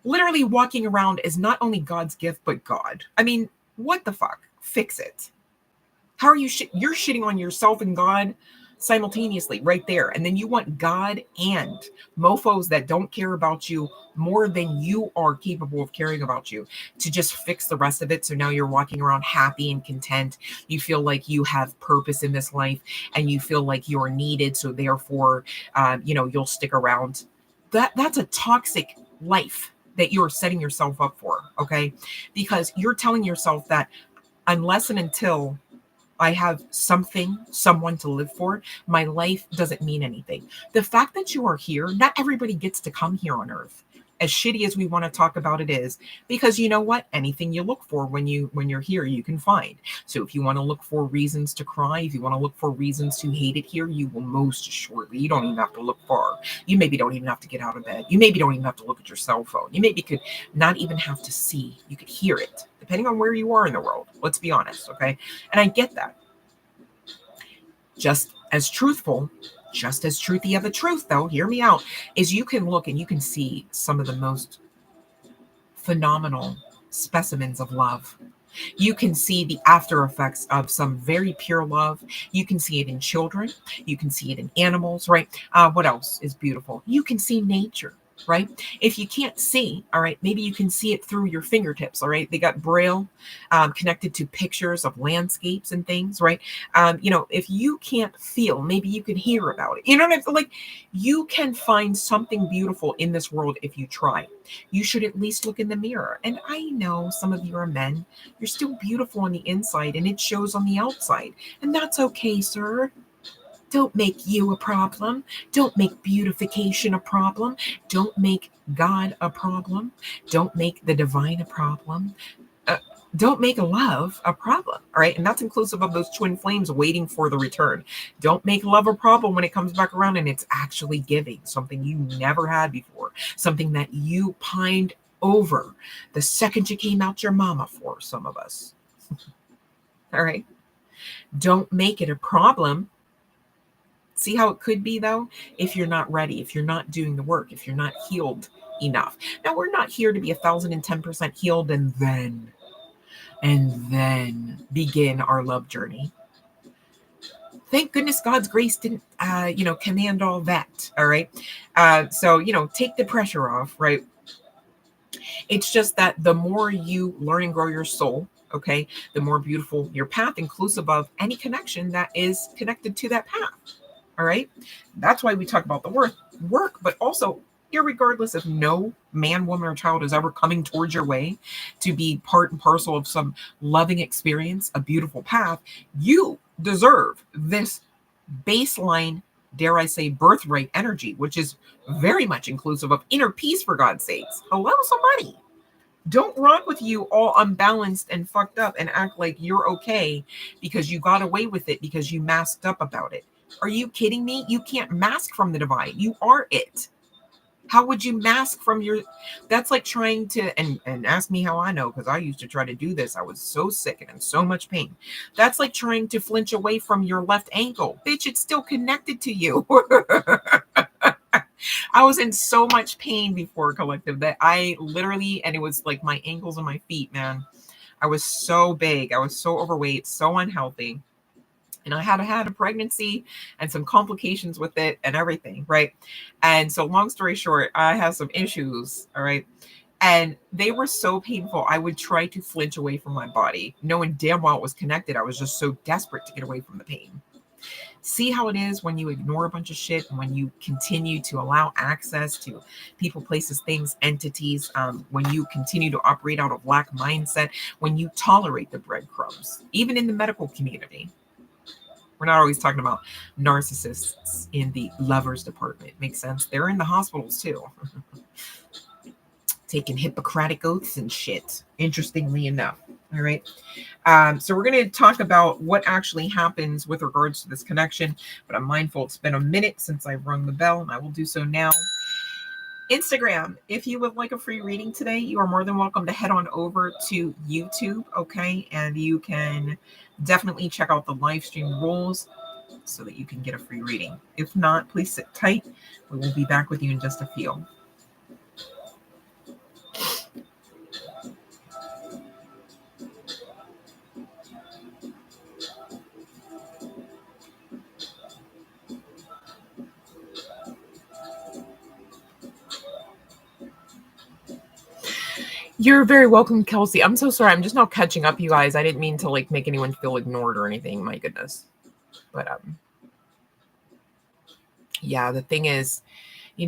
Literally walking around is not only God's gift, but God. I mean, what the fuck? Fix it. How are you? You're shitting on yourself and God simultaneously right there. And then you want God and mofos that don't care about you more than you are capable of caring about you to just fix the rest of it. So now you're walking around happy and content. You feel like you have purpose in this life and you feel like you're needed. So therefore, you'll stick around. That's a toxic life that you're setting yourself up for. Okay. Because you're telling yourself that unless and until I have someone to live for, my life doesn't mean anything. The fact that you are here, not everybody gets to come here on earth. As shitty as we want to talk about it is, because you know what? Anything you look for when you're here, you can find. So if you want to look for reasons to cry, if you want to look for reasons to hate it here, you will most assuredly. You don't even have to look far. You maybe don't even have to get out of bed. You maybe don't even have to look at your cell phone. You maybe could not even have to see. You could hear it, depending on where you are in the world. Let's be honest, okay? And I get that. Just as truthful, just as truthy of the truth, though, hear me out, is you can look and you can see some of the most phenomenal specimens of love. You can see the after effects of some very pure love. You can see it in children. You can see it in animals, right? What else is beautiful? You can see nature, right? If you can't see, all right, maybe you can see it through your fingertips, all right? They got Braille connected to pictures of landscapes and things, right? If you can't feel, maybe you can hear about it. You know what I mean? Like, you can find something beautiful in this world if you try. You should at least look in the mirror. And I know some of you are men. You're still beautiful on the inside and it shows on the outside. And that's okay, sir. Don't make you a problem. Don't make beautification a problem. Don't make God a problem. Don't make the divine a problem. Don't make love a problem, all right? And that's inclusive of those twin flames waiting for the return. Don't make love a problem when it comes back around and it's actually giving something you never had before, something that you pined over the second you came out your mama for, some of us. All right? Don't make it a problem. See how it could be, though, if you're not ready, if you're not doing the work, if you're not healed enough. Now, we're not here to be 1,010% healed and then begin our love journey. Thank goodness God's grace didn't, command all that. All right. So, take the pressure off, right? It's just that the more you learn and grow your soul, okay, the more beautiful your path, inclusive of any connection that is connected to that path. All right. That's why we talk about the work, but also, irregardless if no man, woman, or child is ever coming towards your way to be part and parcel of some loving experience, a beautiful path, you deserve this baseline, dare I say, birthright energy, which is very much inclusive of inner peace, for God's sakes. Hello, somebody. Don't rock with you all unbalanced and fucked up and act like you're okay because you got away with it because you masked up about it. Are you kidding me? You can't mask from the divine. You are it. How would you mask from your... That's like trying to... And ask me how I know, because I used to try to do this. I was so sick and in so much pain. That's like trying to flinch away from your left ankle. Bitch, it's still connected to you. I was in so much pain before, collective, that I literally... And it was like my ankles and my feet, man. I was so big. I was so overweight, so unhealthy. And I had a pregnancy and some complications with it and everything, right? And so long story short, I have some issues, all right? And they were so painful, I would try to flinch away from my body, knowing damn well it was connected. I was just so desperate to get away from the pain. See how it is when you ignore a bunch of shit and when you continue to allow access to people, places, things, entities, when you continue to operate out of lack mindset, when you tolerate the breadcrumbs, even in the medical community. We're not always talking about narcissists in the lovers department. Makes sense? They're in the hospitals too. Taking Hippocratic oaths and shit, interestingly enough. All right. So we're going to talk about what actually happens with regards to this connection, but I'm mindful it's been a minute since I've rung the bell, and I will do so now. Instagram, if you would like a free reading today, you are more than welcome to head on over to YouTube, okay? And you can definitely check out the live stream rules so that you can get a free reading. If not, please sit tight. We will be back with you in just a few. You're very welcome, Kelsey. I'm so sorry. I'm just not catching up, you guys. I didn't mean to make anyone feel ignored or anything. My goodness. But yeah, the thing is,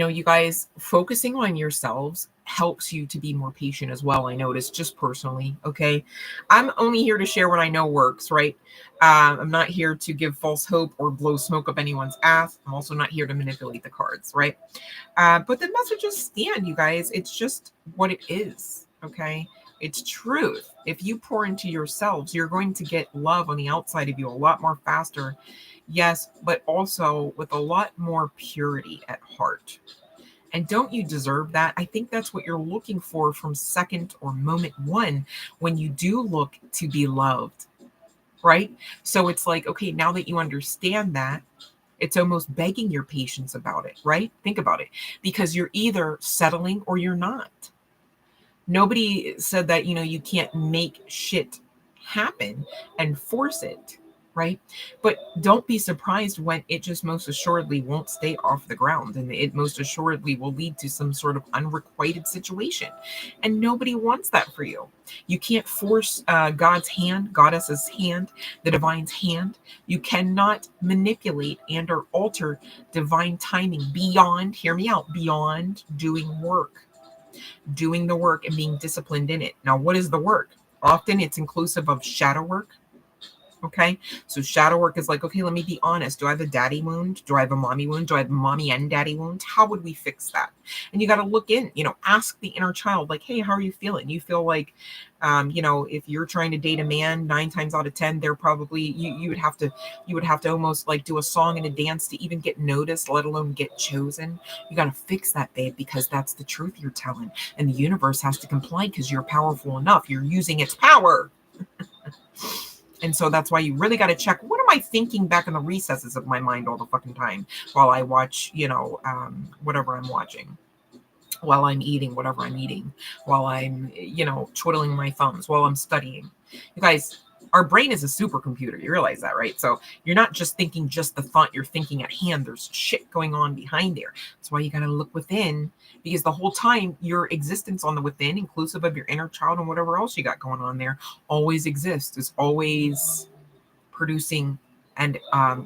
You guys focusing on yourselves helps you to be more patient as well. I notice, just personally. Okay. I'm only here to share what I know works, right? I'm not here to give false hope or blow smoke up anyone's ass. I'm also not here to manipulate the cards, right? But the messages stand, you guys. It's just what it is. Okay. It's truth. If you pour into yourselves, you're going to get love on the outside of you a lot more faster. Yes, but also with a lot more purity at heart. And don't you deserve that? I think that's what you're looking for from second or moment one when you do look to be loved, right? So it's like, okay, now that you understand that, it's almost begging your patience about it, right? Think about it, because you're either settling or you're not. Nobody said that, you can't make shit happen and force it, right? But don't be surprised when it just most assuredly won't stay off the ground, and it most assuredly will lead to some sort of unrequited situation. And nobody wants that for you. You can't force God's hand, Goddess's hand, the divine's hand. You cannot manipulate and or alter divine timing beyond, hear me out, beyond doing the work and being disciplined in it. Now, what is the work? Often it's inclusive of shadow work. Okay. So shadow work is like, okay, let me be honest. Do I have a daddy wound? Do I have a mommy wound? Do I have a mommy and daddy wound? How would we fix that? And you got to look in, ask the inner child, like, hey, how are you feeling? You feel like, if you're trying to date a man, 9 times out of 10, they're probably, you would have to almost like do a song and a dance to even get noticed, let alone get chosen. You got to fix that, babe, because that's the truth you're telling. And the universe has to comply because you're powerful enough. You're using its power. And so that's why you really got to check, what am I thinking back in the recesses of my mind all the fucking time while I watch, whatever I'm watching, while I'm eating, whatever I'm eating, while I'm, twiddling my thumbs, while I'm studying. You guys, our brain is a supercomputer. You realize that, right? So you're not just thinking just the thought, you're thinking at hand. There's shit going on behind there. That's why you got to look within, because the whole time your existence on the within, inclusive of your inner child and whatever else you got going on there, always exists, is always producing and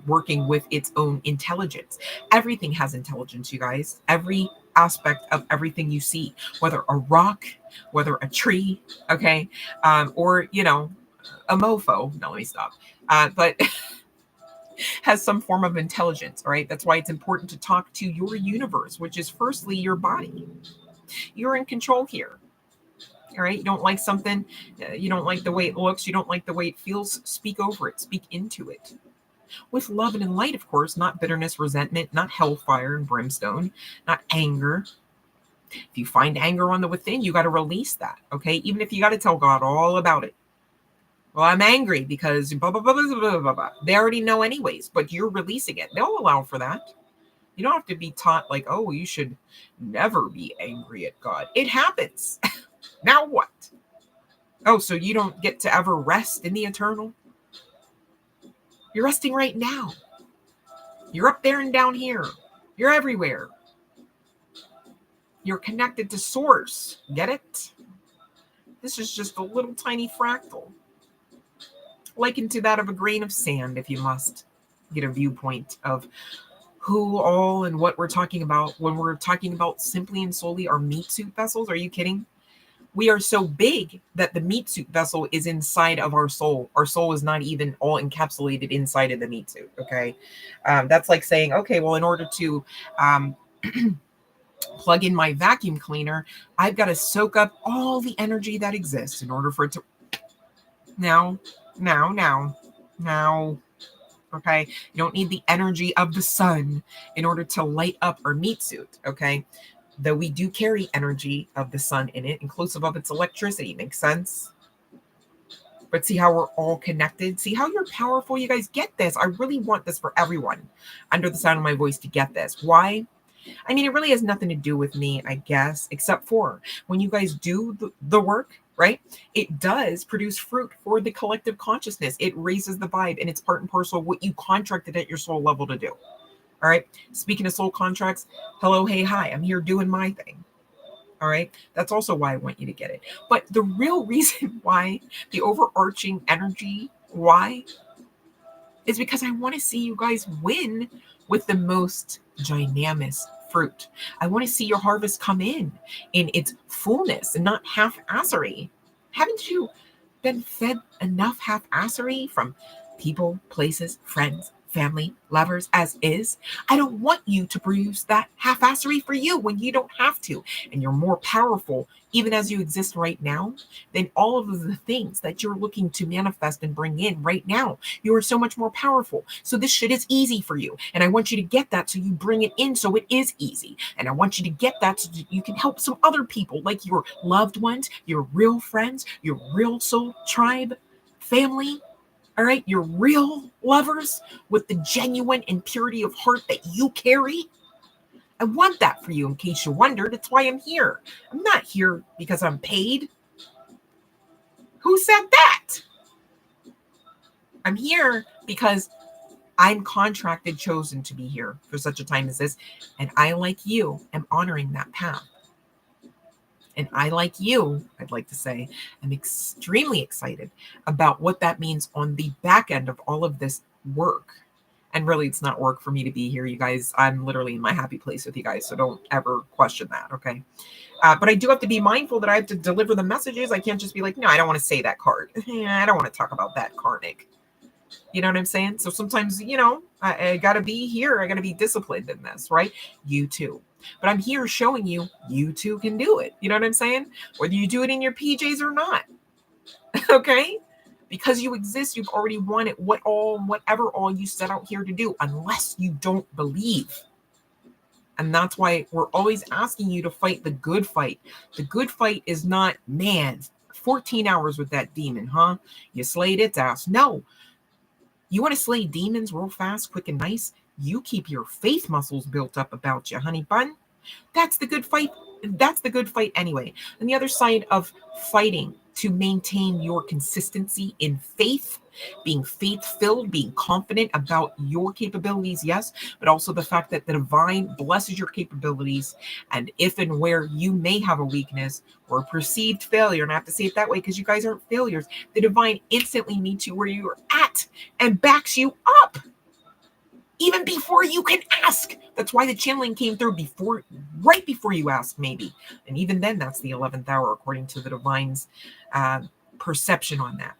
working with its own intelligence. Everything has intelligence, you guys. Every aspect of everything you see, whether a rock, whether a tree, okay, or, a mofo. No, let me stop. But has some form of intelligence, right? That's why it's important to talk to your universe, which is firstly your body. You're in control here. All right. You don't like something. You don't like the way it looks. You don't like the way it feels. Speak over it. Speak into it. With love and in light, of course, not bitterness, resentment, not hellfire and brimstone, not anger. If you find anger on the within, you got to release that. Okay. Even if you got to tell God all about it. Well, I'm angry because blah, blah, blah, blah, blah, blah, blah. They already know anyways, but you're releasing it. They'll allow for that. You don't have to be taught like, oh, you should never be angry at God. It happens. Now what? Oh, so you don't get to ever rest in the eternal? You're resting right now. You're up there and down here. You're everywhere. You're connected to source. Get it? This is just a little tiny fractal, likened to that of a grain of sand, if you must get a viewpoint of who all and what we're talking about when we're talking about simply and solely our meat suit vessels. Are you kidding? We are so big that the meat suit vessel is inside of our soul. Our soul is not even all encapsulated inside of the meat suit. Okay. That's like saying, okay, well, in order to plug in my vacuum cleaner, I've got to soak up all the energy that exists in order for it to now. Okay. You don't need the energy of the sun in order to light up our meat suit. Okay. Though we do carry energy of the sun in it, inclusive of its electricity. Makes sense? But see how we're all connected? See how you're powerful? You guys get this. I really want this for everyone under the sound of my voice to get this. Why? I mean, it really has nothing to do with me, I guess, except for when you guys do the work, right? It does produce fruit for the collective consciousness. It raises the vibe, and it's part and parcel of what you contracted at your soul level to do. All right. Speaking of soul contracts, hello, hey, hi, I'm here doing my thing. All right. That's also why I want you to get it. But the real reason why, the overarching energy, why, is because I want to see you guys win with the most ginormous fruit. I want to see your harvest come in its fullness and not half-assery. Haven't you been fed enough half-assery from people, places, friends, family, lovers, as is? I don't want you to produce that half-assery for you when you don't have to. And you're more powerful, even as you exist right now, than all of the things that you're looking to manifest and bring in right now. You are so much more powerful. So this shit is easy for you. And I want you to get that so you bring it in so it is easy. And I want you to get that so that you can help some other people, like your loved ones, your real friends, your real soul tribe, family, all right, your real lovers with the genuine and purity of heart that you carry. I want that for you, in case you wondered. It's why I'm here. I'm not here because I'm paid. Who said that? I'm here because I'm contracted, chosen to be here for such a time as this. And I, like you, am honoring that path. And I, like you, I'd like to say, am extremely excited about what that means on the back end of all of this work. And really, it's not work for me to be here, you guys. I'm literally in my happy place with you guys, so don't ever question that, okay? But I do have to be mindful that I have to deliver the messages. I can't just be like, no, I don't want to say that card. I don't want to talk about that karmic. You know what I'm saying? So sometimes, I got to be here. I got to be disciplined in this, right? You too. But I'm here showing you too can do it. You know what I'm saying? Whether you do it in your PJs or not. Okay? Because you exist, you've already won it. Whatever all you set out here to do, unless you don't believe. And that's why we're always asking you to fight the good fight. The good fight is not, man, 14 hours with that demon, huh? You slayed its ass. No. You want to slay demons real fast, quick, and nice? You keep your faith muscles built up about you, honey bun. That's the good fight. That's the good fight anyway. And the other side of fighting to maintain your consistency in faith, being faith-filled, being confident about your capabilities, yes, but also the fact that the divine blesses your capabilities. And if and where you may have a weakness or a perceived failure, and I have to say it that way because you guys aren't failures, the divine instantly meets you where you're at and backs you up. Even before you can ask. That's why the channeling came through right before you ask, maybe. And even then, that's the 11th hour, according to the divine's perception on that.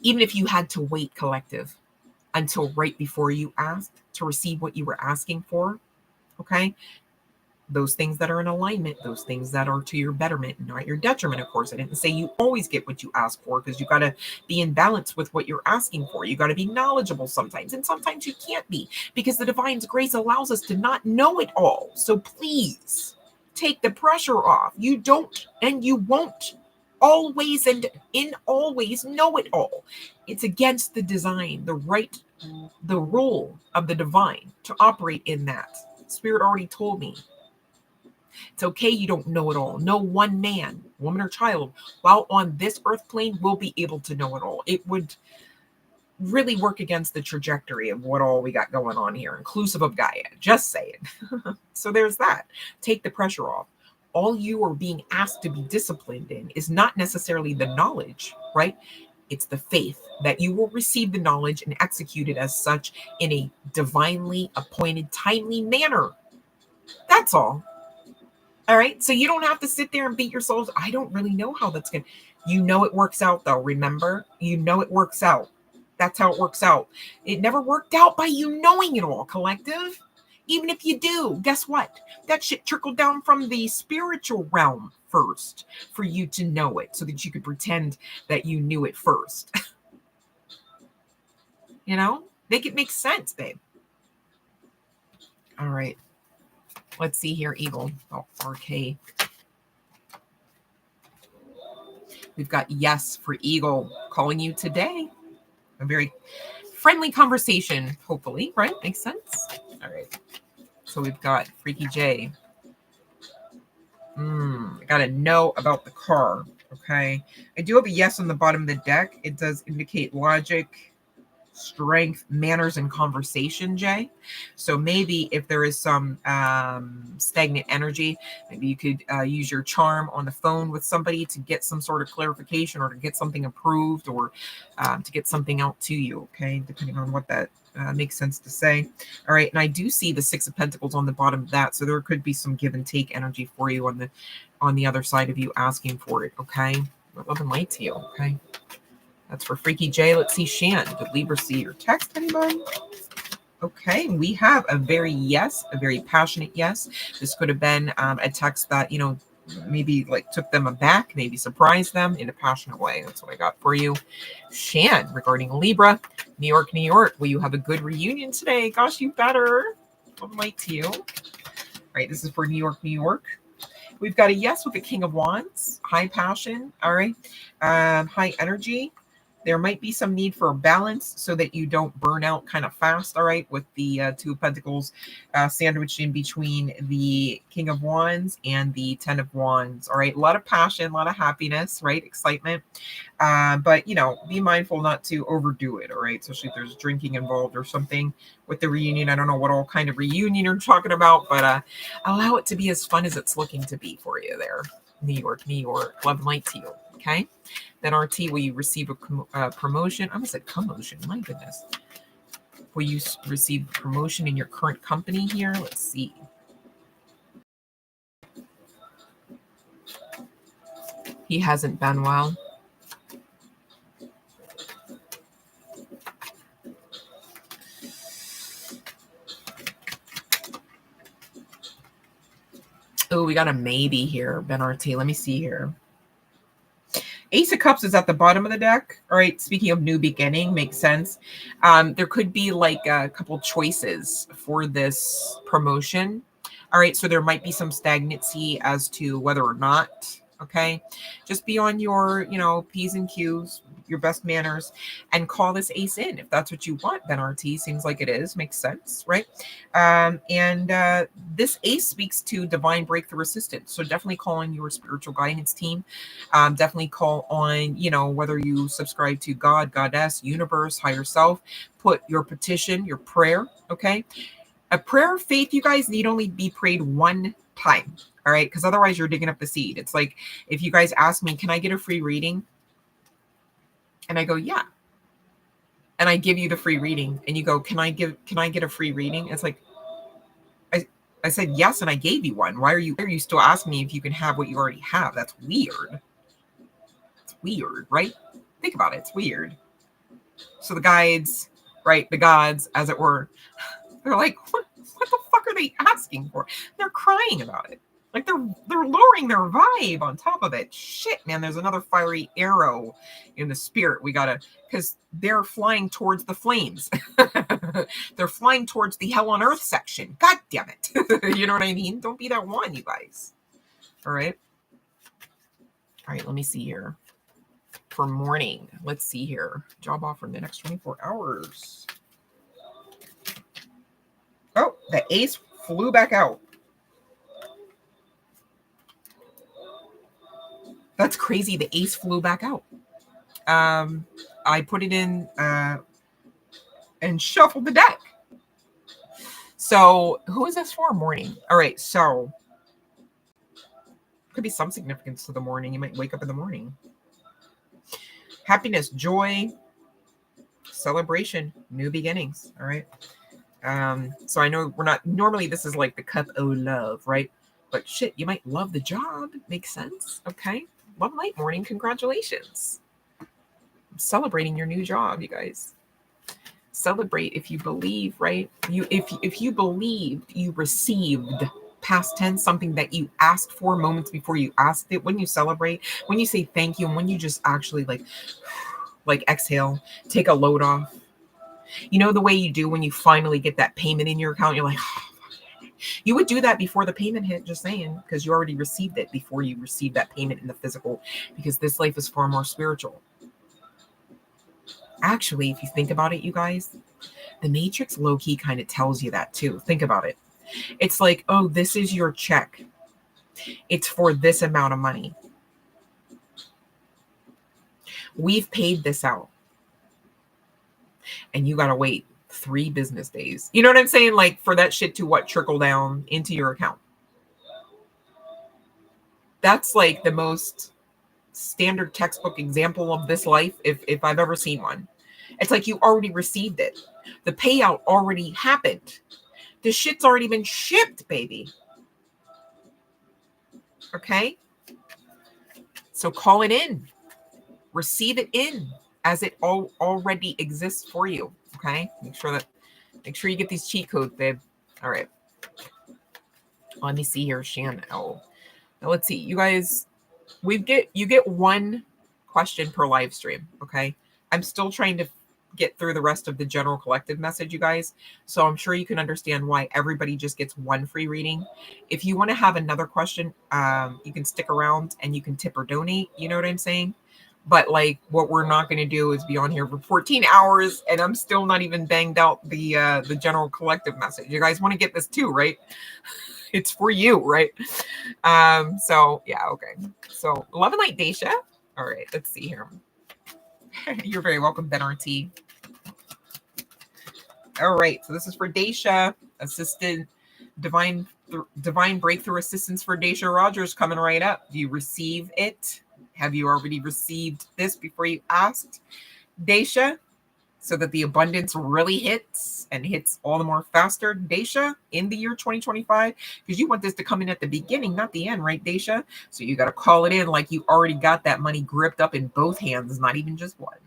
Even if you had to wait, collective, until right before you asked to receive what you were asking for, okay? Those things that are in alignment, those things that are to your betterment, not your detriment, of course. I didn't say you always get what you ask for, because you got to be in balance with what you're asking for. You got to be knowledgeable sometimes, and sometimes you can't be, because the divine's grace allows us to not know it all. So please take the pressure off. You don't and you won't always and in always know it all. It's against the design, the rule of the divine to operate in that. Spirit already told me. It's okay, you don't know it all. No one man, woman, or child, while on this earth plane, will be able to know it all. It would really work against the trajectory of what all we got going on here, inclusive of Gaia. Just saying. So there's that. Take the pressure off. All you are being asked to be disciplined in is not necessarily the knowledge, right? It's the faith that you will receive the knowledge and execute it as such in a divinely appointed, timely manner. That's all. All right. So you don't have to sit there and beat yourselves. I don't really know how that's going to, it works out though. Remember, it works out. That's how it works out. It never worked out by you knowing it all, collective. Even if you do, guess what? That shit trickled down from the spiritual realm first for you to know it so that you could pretend that you knew it first. Make it make sense, babe. All right. Let's see here, Eagle. Oh, RK. We've got yes for Eagle calling you today. A very friendly conversation, hopefully, right? Makes sense. All right. So we've got Freaky J. I got to know about the car. Okay. I do have a yes on the bottom of the deck. It does indicate logic, strength, manners, and conversation, Jay. So maybe if there is some stagnant energy, maybe you could use your charm on the phone with somebody to get some sort of clarification or to get something approved or to get something out to you, okay? Depending on what that Makes sense to say. All right. And I do see the Six of Pentacles on the bottom of that. So there could be some give and take energy for you on the other side of you asking for it. Okay. Love and light to you. Okay. That's for Freaky J. Let's see, Shan. Did Libra see your text, anybody? Okay, we have a very yes, a very passionate yes. This could have been a text that, maybe like took them aback, maybe surprised them in a passionate way. That's what I got for you. Shan, regarding Libra, New York, New York. Will you have a good reunion today? Gosh, you better. Love and light to you. All right, this is for New York, New York. We've got a yes with the King of Wands, high passion. All right, high energy. There might be some need for a balance so that you don't burn out kind of fast, all right, with the Two of Pentacles sandwiched in between the King of Wands and the Ten of Wands, all right? A lot of passion, a lot of happiness, right? Excitement. But, be mindful not to overdo it, all right? Especially if there's drinking involved or something with the reunion. I don't know what all kind of reunion you're talking about, but allow it to be as fun as it's looking to be for you there. New York, New York. Love and light to you, okay? Then RT, will you receive a promotion? I almost said commotion. My goodness. Will you receive a promotion in your current company here? Let's see. He hasn't been well. Oh, we got a maybe here, Ben RT. Let me see here. Ace of Cups is at the bottom of the deck. All right. Speaking of new beginning, makes sense. There could be like a couple choices for this promotion. All right. So there might be some stagnancy as to whether or not. Okay. Just be on your, P's and Q's, your best manners, and call this ace in if that's what you want. Ben RT seems like it is. Makes sense. Right. This ace speaks to divine breakthrough assistance. So definitely call on your spiritual guidance team. Definitely call on, whether you subscribe to God, Goddess, universe, higher self, put your petition, your prayer. Okay. A prayer of faith, you guys, need only be prayed one time. All right. Because otherwise you're digging up the seed. It's like if you guys ask me, can I get a free reading? And I go, yeah. And I give you the free reading and you go, can I get a free reading? It's like, I said yes, and I gave you one. Why are you still asking me if you can have what you already have? That's weird. It's weird, right? Think about it. It's weird. So the guides, right, the gods, as it were, they're like, what the fuck are they asking for? They're crying about it. Like they're lowering their vibe on top of it. Shit, man, there's another fiery arrow in the spirit. We gotta, because they're flying towards the flames. They're flying towards the hell on earth section. God damn it. You know what I mean? Don't be that one, you guys. All right. All right, let me see here. For morning, let's see here. Job offer in the next 24 hours. Oh, the ace flew back out. That's crazy. The ace flew back out. I put it in and shuffled the deck. So who is this for? Morning. All right. So could be some significance to the morning. You might wake up in the morning. Happiness, joy, celebration, new beginnings. All right. So I know we're not normally this is like the cup of love, right? But shit, you might love the job. Makes sense. Okay. Love light morning. Congratulations. I'm celebrating your new job, you guys. Celebrate if you believe, right? If you believed, you received. Past tense, something that you asked for moments before you asked it. When you celebrate, when you say thank you, and when you just actually like exhale, take a load off. You know the way you do when you finally get that payment in your account. You're like, oh, you would do that before the payment hit, just saying, because you already received it before you received that payment in the physical, because this life is far more spiritual. Actually, if you think about it, you guys, the Matrix low-key kind of tells you that too. Think about it. It's like, oh, this is your check. It's for this amount of money. We've paid this out. And you got to wait 3 business days. You know what I'm saying? Like for that shit to trickle down into your account. That's like the most standard textbook example of this life if I've ever seen one. It's like you already received it. The payout already happened. The shit's already been shipped, baby. Okay? So call it in. Receive it in as it already exists for you. Okay? Make sure you get these cheat codes, babe. All right. Let me see here, Shan. Oh. Now let's see. You guys, you get one question per live stream. Okay. I'm still trying to get through the rest of the general collective message, you guys. So I'm sure you can understand why everybody just gets one free reading. If you want to have another question, you can stick around and you can tip or donate. You know what I'm saying? But like, what we're not going to do is be on here for 14 hours, and I'm still not even banged out the general collective message. You guys want to get this too, right? It's for you, right? So yeah, okay. So love and light, Daisha. All right, let's see here. You're very welcome, Ben RT. All right, so this is for Daisha, assistant divine breakthrough assistance for Daisha Rogers coming right up. Do you receive it? Have you already received this before you asked, Daisha? So that the abundance really hits and hits all the more faster, Daisha, in the year 2025, because you want this to come in at the beginning, not the end, right, Daisha? So you got to call it in like you already got that money gripped up in both hands, not even just one.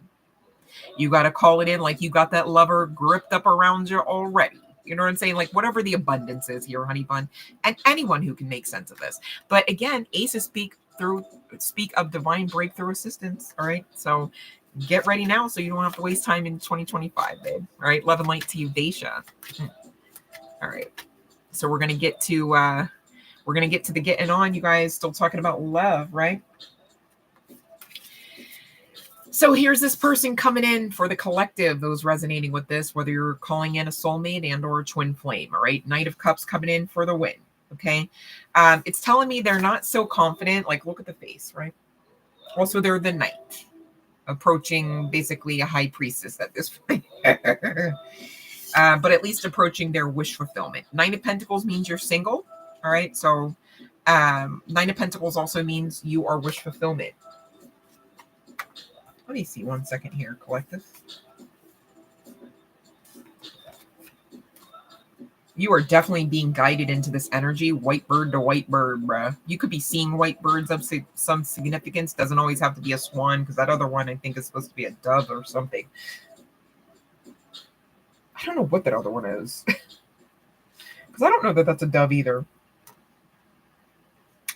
You got to call it in like you got that lover gripped up around you already. You know what I'm saying? Like whatever the abundance is here, honey bun, and anyone who can make sense of this. But again, aces speak of divine breakthrough assistance. All right, so get ready now so you don't have to waste time in 2025, babe. All right, love and light to you, Daisha. All right, so we're gonna get to the getting on, you guys. Still talking about love, right? So here's this person coming in for the collective, those resonating with this, whether you're calling in a soulmate and or a twin flame. All right, Knight of Cups coming in for the win. Okay, it's telling me they're not so confident. Like, look at the face, right? Also, they're the knight, approaching basically a high priestess at this point. But at least approaching their wish fulfillment. Nine of Pentacles means you're single. All right, so Nine of Pentacles also means you are wish fulfillment. Let me see 1 second here, collective. You are definitely being guided into this energy, white bird to white bird, bruh. You could be seeing white birds of some significance. Doesn't always have to be a swan, because that other one I think is supposed to be a dove or something. I don't know what that other one is. Because I don't know that that's a dove either.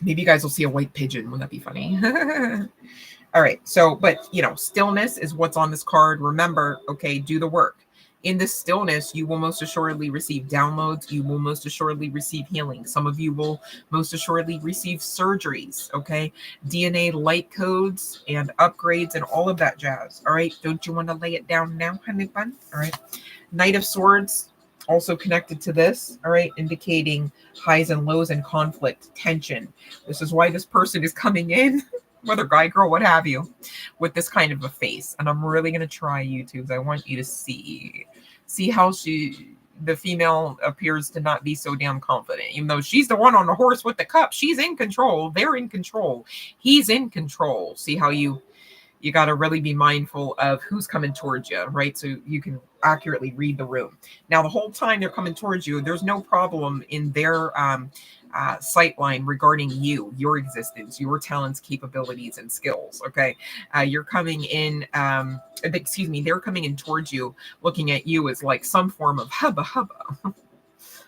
Maybe you guys will see a white pigeon. Wouldn't that be funny? All right. So, but, you know, stillness is what's on this card. Remember, okay, do the work. In this stillness, you will most assuredly receive downloads. You will most assuredly receive healing. Some of you will most assuredly receive surgeries, okay? DNA light codes and upgrades and all of that jazz, all right? Don't you want to lay it down now, honey bun? All right. Knight of Swords, also connected to this, all right? Indicating highs and lows and conflict, tension. This is why this person is coming in. Whether guy, girl, what have you, with this kind of a face. And I'm really going to try YouTube. I want you to see how the female appears to not be so damn confident. Even though she's the one on the horse with the cup. She's in control. They're in control. He's in control. See how you got to really be mindful of who's coming towards you, right? So you can accurately read the room. Now, the whole time they're coming towards you, there's no problem in their sight line regarding you, your existence, your talents, capabilities, and skills. Okay. You're coming in, they're coming in towards you, looking at you as like some form of hubba,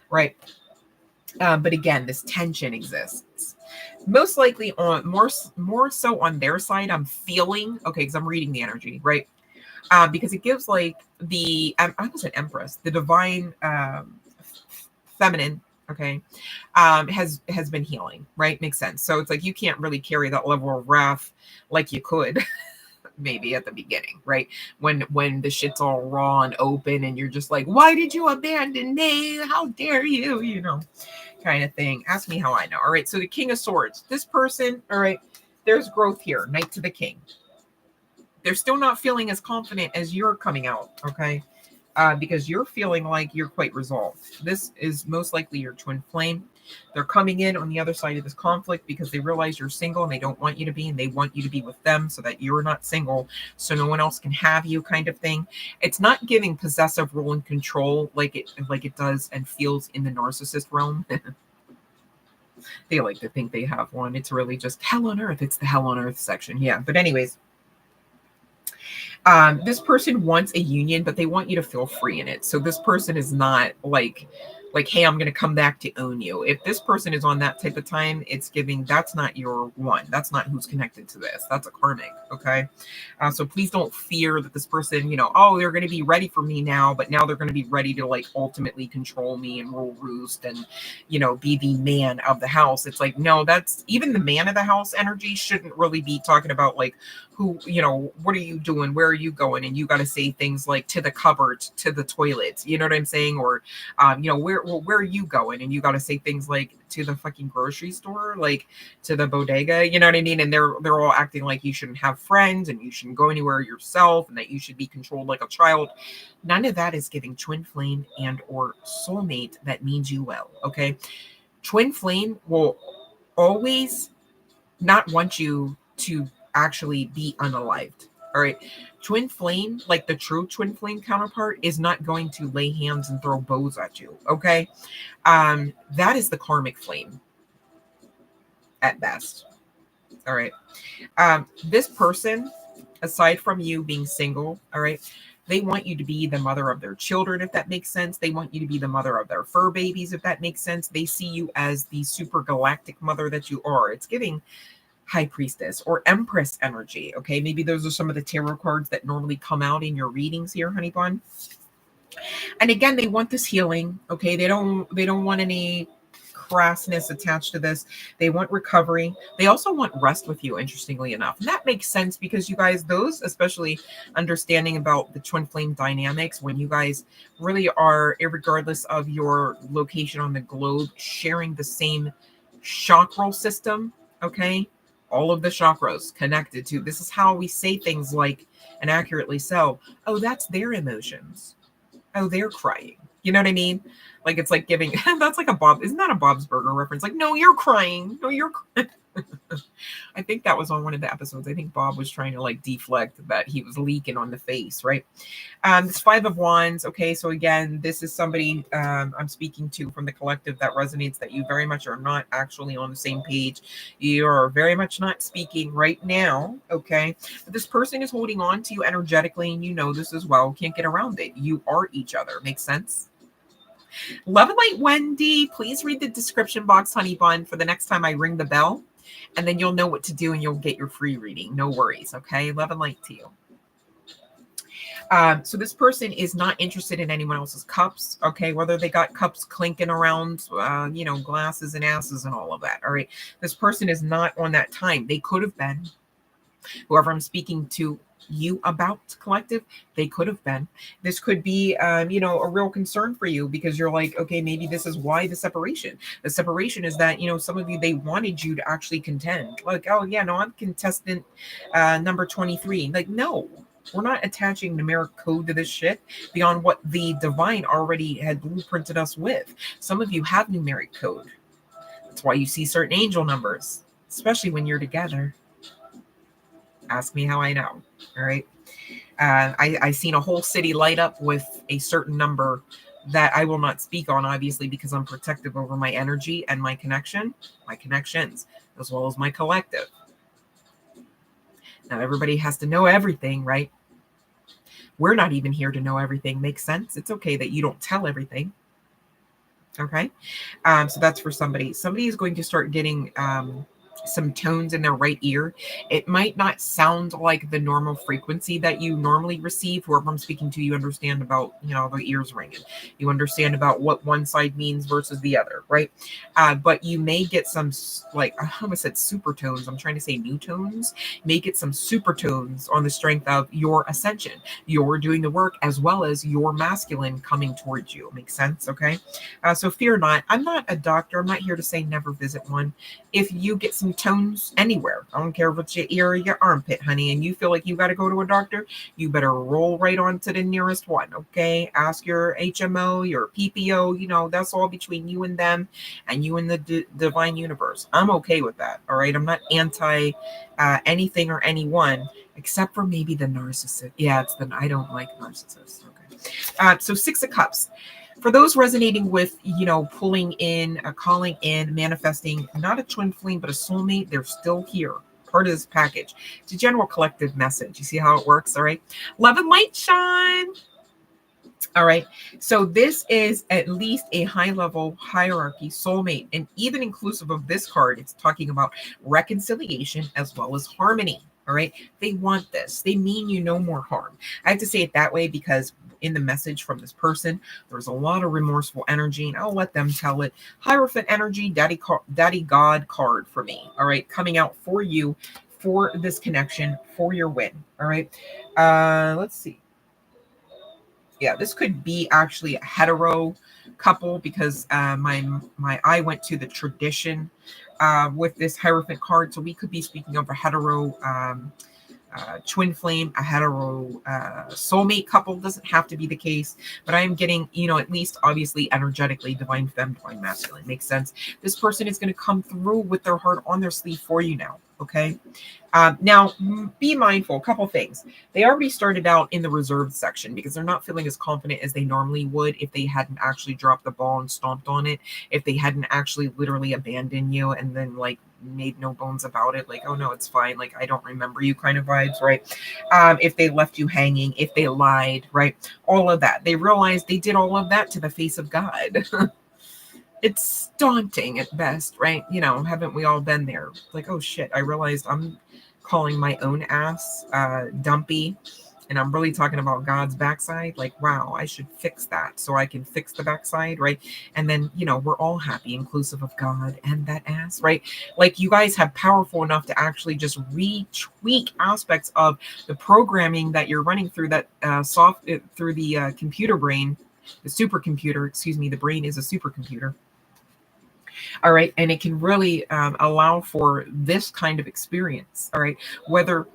right? But again, this tension exists. Most likely on more so on their side, I'm feeling, okay, because I'm reading the energy, right? Because it gives like I was an Empress, the divine feminine, okay, has been healing, right? Makes sense. So it's like you can't really carry that level of wrath like you could maybe at the beginning, right? When the shit's all raw and open and you're just like, why did you abandon me? How dare you? You know, kind of thing. Ask me how I know. All right. So the King of Swords, this person, all right, there's growth here. Knight to the King. They're still not feeling as confident as you're coming out, okay? Because you're feeling like you're quite resolved. This is most likely your twin flame. They're coming in on the other side of this conflict because they realize you're single and they don't want you to be, and they want you to be with them so that you're not single, so no one else can have you, kind of thing. It's not giving possessive rule and control like it does and feels in the narcissist realm. They like to think they have one. It's really just hell on earth. It's the hell on earth section. Yeah. But anyways, this person wants a union, but they want you to feel free in it. So this person is not like, hey, I'm going to come back to own you. If this person is on that type of time, it's giving, that's not your one. That's not who's connected to this. That's a karmic. Okay. So please don't fear that this person, oh, they're going to be ready for me now, but now they're going to be ready to like ultimately control me and rule roost and, be the man of the house. It's like, no, that's even the man of the house energy shouldn't really be talking about like, who, what are you doing? Where are you going? And you got to say things like to the cupboard, to the toilet, you know what I'm saying? Or, where are you going? And you got to say things like to the fucking grocery store, like to the bodega, you know what I mean? And they're all acting like you shouldn't have friends and you shouldn't go anywhere yourself and that you should be controlled like a child. None of that is giving twin flame and or soulmate that means you well. Okay. Twin flame will always not want you to actually be unalived. All right. Twin flame, like the true twin flame counterpart, is not going to lay hands and throw bows at you. Okay. That is the karmic flame at best. All right. This person, aside from you being single, all right, they want you to be the mother of their children, if that makes sense. They want you to be the mother of their fur babies, if that makes sense. They see you as the super galactic mother that you are. It's giving High Priestess or Empress energy. Okay, maybe those are some of the tarot cards that normally come out in your readings here, honey bun. And again, they want this healing. Okay, they don't want any crassness attached to this. They want recovery. They also want rest with you, interestingly enough. And that makes sense because you guys, those especially understanding about the twin flame dynamics, when you guys really are, regardless of your location on the globe, sharing the same chakral system. Okay, all of the chakras connected to. This is how we say things like, and accurately so, oh, that's their emotions. Oh, they're crying. You know what I mean? Like, it's like giving, that's like isn't that a Bob's Burger reference? Like, no, you're crying. No, you're crying. I think that was on one of the episodes. I think Bob was trying to like deflect that he was leaking on the face, right? This Five of Wands. Okay, so again, this is somebody I'm speaking to from the collective that resonates that you very much are not actually on the same page. You are very much not speaking right now. Okay, but this person is holding on to you energetically, and you know this as well. Can't get around it. You are each other. Makes sense? Love and Light Wendy, please read the description box, honey bun, for the next time I ring the bell. And then you'll know what to do and you'll get your free reading. No worries. Okay. Love and light to you. So this person is not interested in anyone else's cups. Okay. Whether they got cups clinking around, glasses and asses and all of that. All right. This person is not on that time. They could have been. Whoever I'm speaking to you about, collective, they could have been. This could be a real concern for you because you're like, okay, maybe this is why the separation is that some of you, they wanted you to actually contend, like, oh yeah, no, I'm contestant number 23. Like, no, we're not attaching numeric code to this shit beyond what the divine already had blueprinted us with. Some of you have numeric code. That's why you see certain angel numbers, especially when you're together. Ask me how I know. All right. I seen a whole city light up with a certain number that I will not speak on, obviously, because I'm protective over my energy and my connections, as well as my collective. Now, everybody has to know everything, right? We're not even here to know everything. Makes sense. It's okay that you don't tell everything. Okay. So that's for somebody. Somebody is going to start getting some tones in their right ear. It might not sound like the normal frequency that you normally receive. Whoever I'm speaking to, you understand about, the ears ringing. You understand about what one side means versus the other, right? But you may get some, like, I almost said super tones. I'm trying to say new tones. You may get some super tones on the strength of your ascension. You're doing the work as well as your masculine coming towards you. Makes sense? Okay. So fear not. I'm not a doctor. I'm not here to say never visit one. If you get some tones anywhere. I don't care if it's your ear or your armpit, honey, and you feel like you got to go to a doctor, you better roll right on to the nearest one, okay? Ask your HMO, your PPO, that's all between you and them and you and the divine universe. I'm okay with that, all right? I'm not anti anything or anyone, except for maybe the narcissist. Yeah, I don't like narcissists, okay? So Six of Cups. For those resonating with, pulling in, calling in, manifesting, not a twin flame, but a soulmate, they're still here. Part of this package. It's a general collective message. You see how it works? All right. Love and light shine. All right. So this is at least a high level hierarchy soulmate. And even inclusive of this card, it's talking about reconciliation as well as harmony. All right. They want this. They mean you no more harm. I have to say it that way because in the message from this person, there's a lot of remorseful energy, and I'll let them tell it. Hierophant energy, daddy God card for me. All right. Coming out for you, for this connection, for your win. All right. Let's see. Yeah, this could be actually a hetero couple because my eye went to the tradition with this Hierophant card. So we could be speaking of a hetero twin flame, a hetero soulmate couple. Doesn't have to be the case, but I am getting, at least obviously energetically, divine femme, divine masculine. Makes sense. This person is going to come through with their heart on their sleeve for you now. Okay. Now, be mindful. A couple things. They already started out in the reserved section because they're not feeling as confident as they normally would if they hadn't actually dropped the ball and stomped on it. If they hadn't actually literally abandoned you and then made no bones about it, oh no, it's fine, I don't remember you kind of vibes, right? If they left you hanging, if they lied, right? All of that. They realized they did all of that to the face of God. It's daunting at best, right? Haven't we all been there? Oh shit, I realized I'm calling my own ass dumpy, and I'm really talking about God's backside. Wow, I should fix that so I can fix the backside, right? And then, we're all happy, inclusive of God and that ass, right? You guys have powerful enough to actually just retweak aspects of the programming that you're running through that through the computer brain, the supercomputer, excuse me, the brain is a supercomputer. All right. And it can really allow for this kind of experience. All right. Whether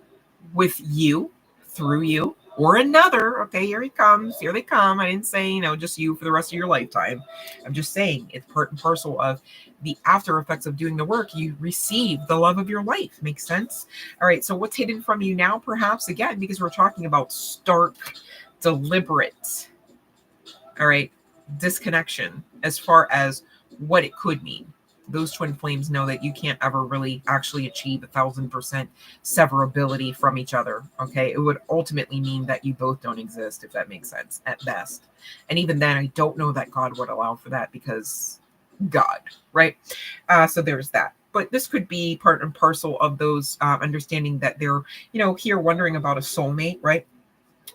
with you, through you, or another. Okay. Here he comes. Here they come. I didn't say, just you for the rest of your lifetime. I'm just saying it's part and parcel of the after effects of doing the work. You receive the love of your life. Makes sense. All right. So what's hidden from you now, perhaps, again, because we're talking about stark, deliberate, all right, disconnection as far as what it could mean. Those twin flames know that you can't ever really actually achieve 1,000% severability from each other. Okay. It would ultimately mean that you both don't exist, if that makes sense, at best. And even then, I don't know that God would allow for that because God, right? So there's that. But this could be part and parcel of those understanding that they're, here wondering about a soulmate, right?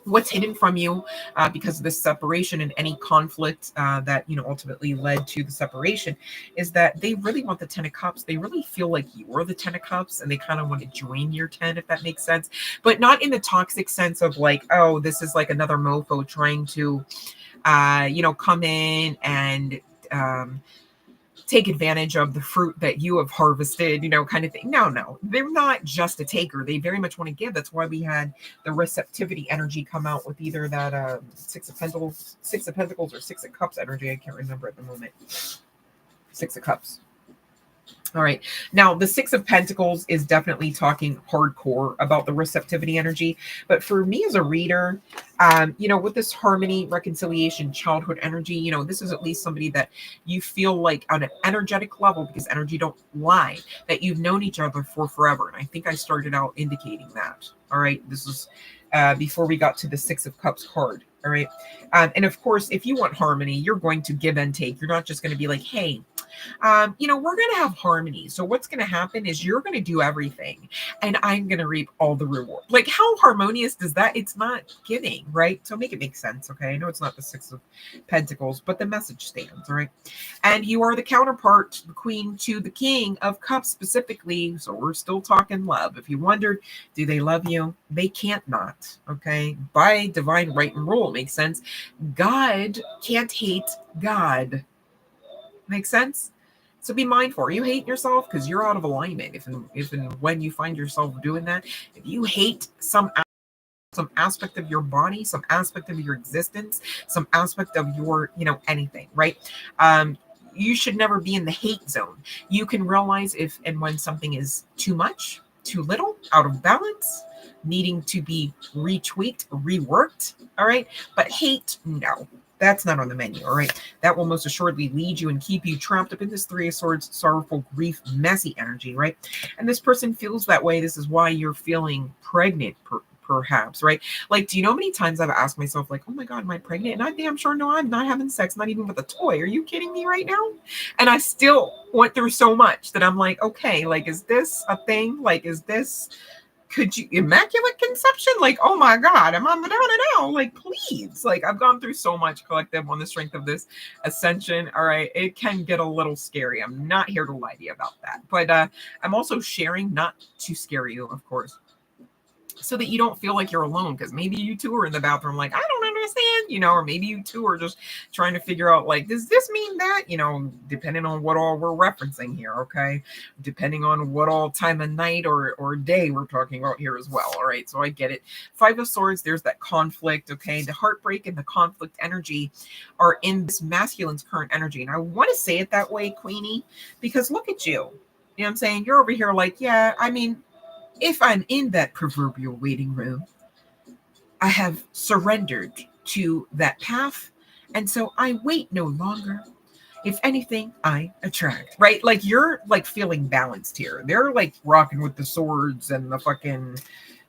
What's hidden from you because of this separation and any conflict that ultimately led to the separation is that they really want the 10 of Cups. They really feel like you're the 10 of Cups and they kind of want to join your 10, if that makes sense, but not in the toxic sense of oh, this is another mofo trying to come in and take advantage of the fruit that you have harvested, kind of thing. No, they're not just a taker. They very much want to give. That's why we had the receptivity energy come out with either that Six of Pentacles or Six of Cups energy. I can't remember at the moment. Six of Cups. All right. Now, the Six of Pentacles is definitely talking hardcore about the receptivity energy. But for me as a reader, with this harmony, reconciliation, childhood energy, this is at least somebody that you feel like on an energetic level, because energy don't lie, that you've known each other for forever. And I think I started out indicating that. All right. This is before we got to the Six of Cups card. All right. And of course, if you want harmony, you're going to give and take. You're not just going to be like, hey, we're going to have harmony. So what's going to happen is you're going to do everything and I'm going to reap all the reward. How harmonious does that? It's not giving, right? So make it make sense. Okay. I know it's not the Six of Pentacles, but the message stands, right? And you are the counterpart, the Queen to the King of Cups specifically. So we're still talking love. If you wondered, do they love you? They can't not. Okay. By divine right and rule. Makes sense. God can't hate God. Makes sense? So be mindful. Are you hating yourself because you're out of alignment? If and when you find yourself doing that, if you hate some aspect of your body, some aspect of your existence, some aspect of your, anything, right? You should never be in the hate zone. You can realize if and when something is too much, too little, out of balance, needing to be retweaked, reworked. All right. But hate, no, that's not on the menu. All right. That will most assuredly lead you and keep you trapped up in this Three of Swords, sorrowful, grief, messy energy. Right. And this person feels that way. This is why you're feeling pregnant, perhaps, right? Like, do you know how many times I've asked myself, like, oh my God, am I pregnant? And I damn sure know I'm not having sex, not even with a toy. Are you kidding me right now? And I still went through so much that I'm like, okay, like, is this a thing? Like, is this, could you, immaculate conception? Like, oh my God, I'm on the down and out. Like, please. Like, I've gone through so much, collective, on the strength of this ascension. All right. It can get a little scary. I'm not here to lie to you about that. But I'm also sharing, not to scare you, of course, so that you don't feel like you're alone, because maybe you two are in the bathroom like, I don't understand, or maybe you two are just trying to figure out, like, does this mean that, depending on what all we're referencing here, okay? Depending on what all time of night or day we're talking about here as well, all right? So I get it. Five of Swords, there's that conflict, okay? The heartbreak and the conflict energy are in this masculine's current energy. And I want to say it that way, Queenie, because look at you. You know what I'm saying? You're over here like, yeah, I mean, if I'm in that proverbial waiting room, I have surrendered to that path. And so I wait no longer. If anything, I attract, right? Like, you're like feeling balanced here. They're like rocking with the swords and the fucking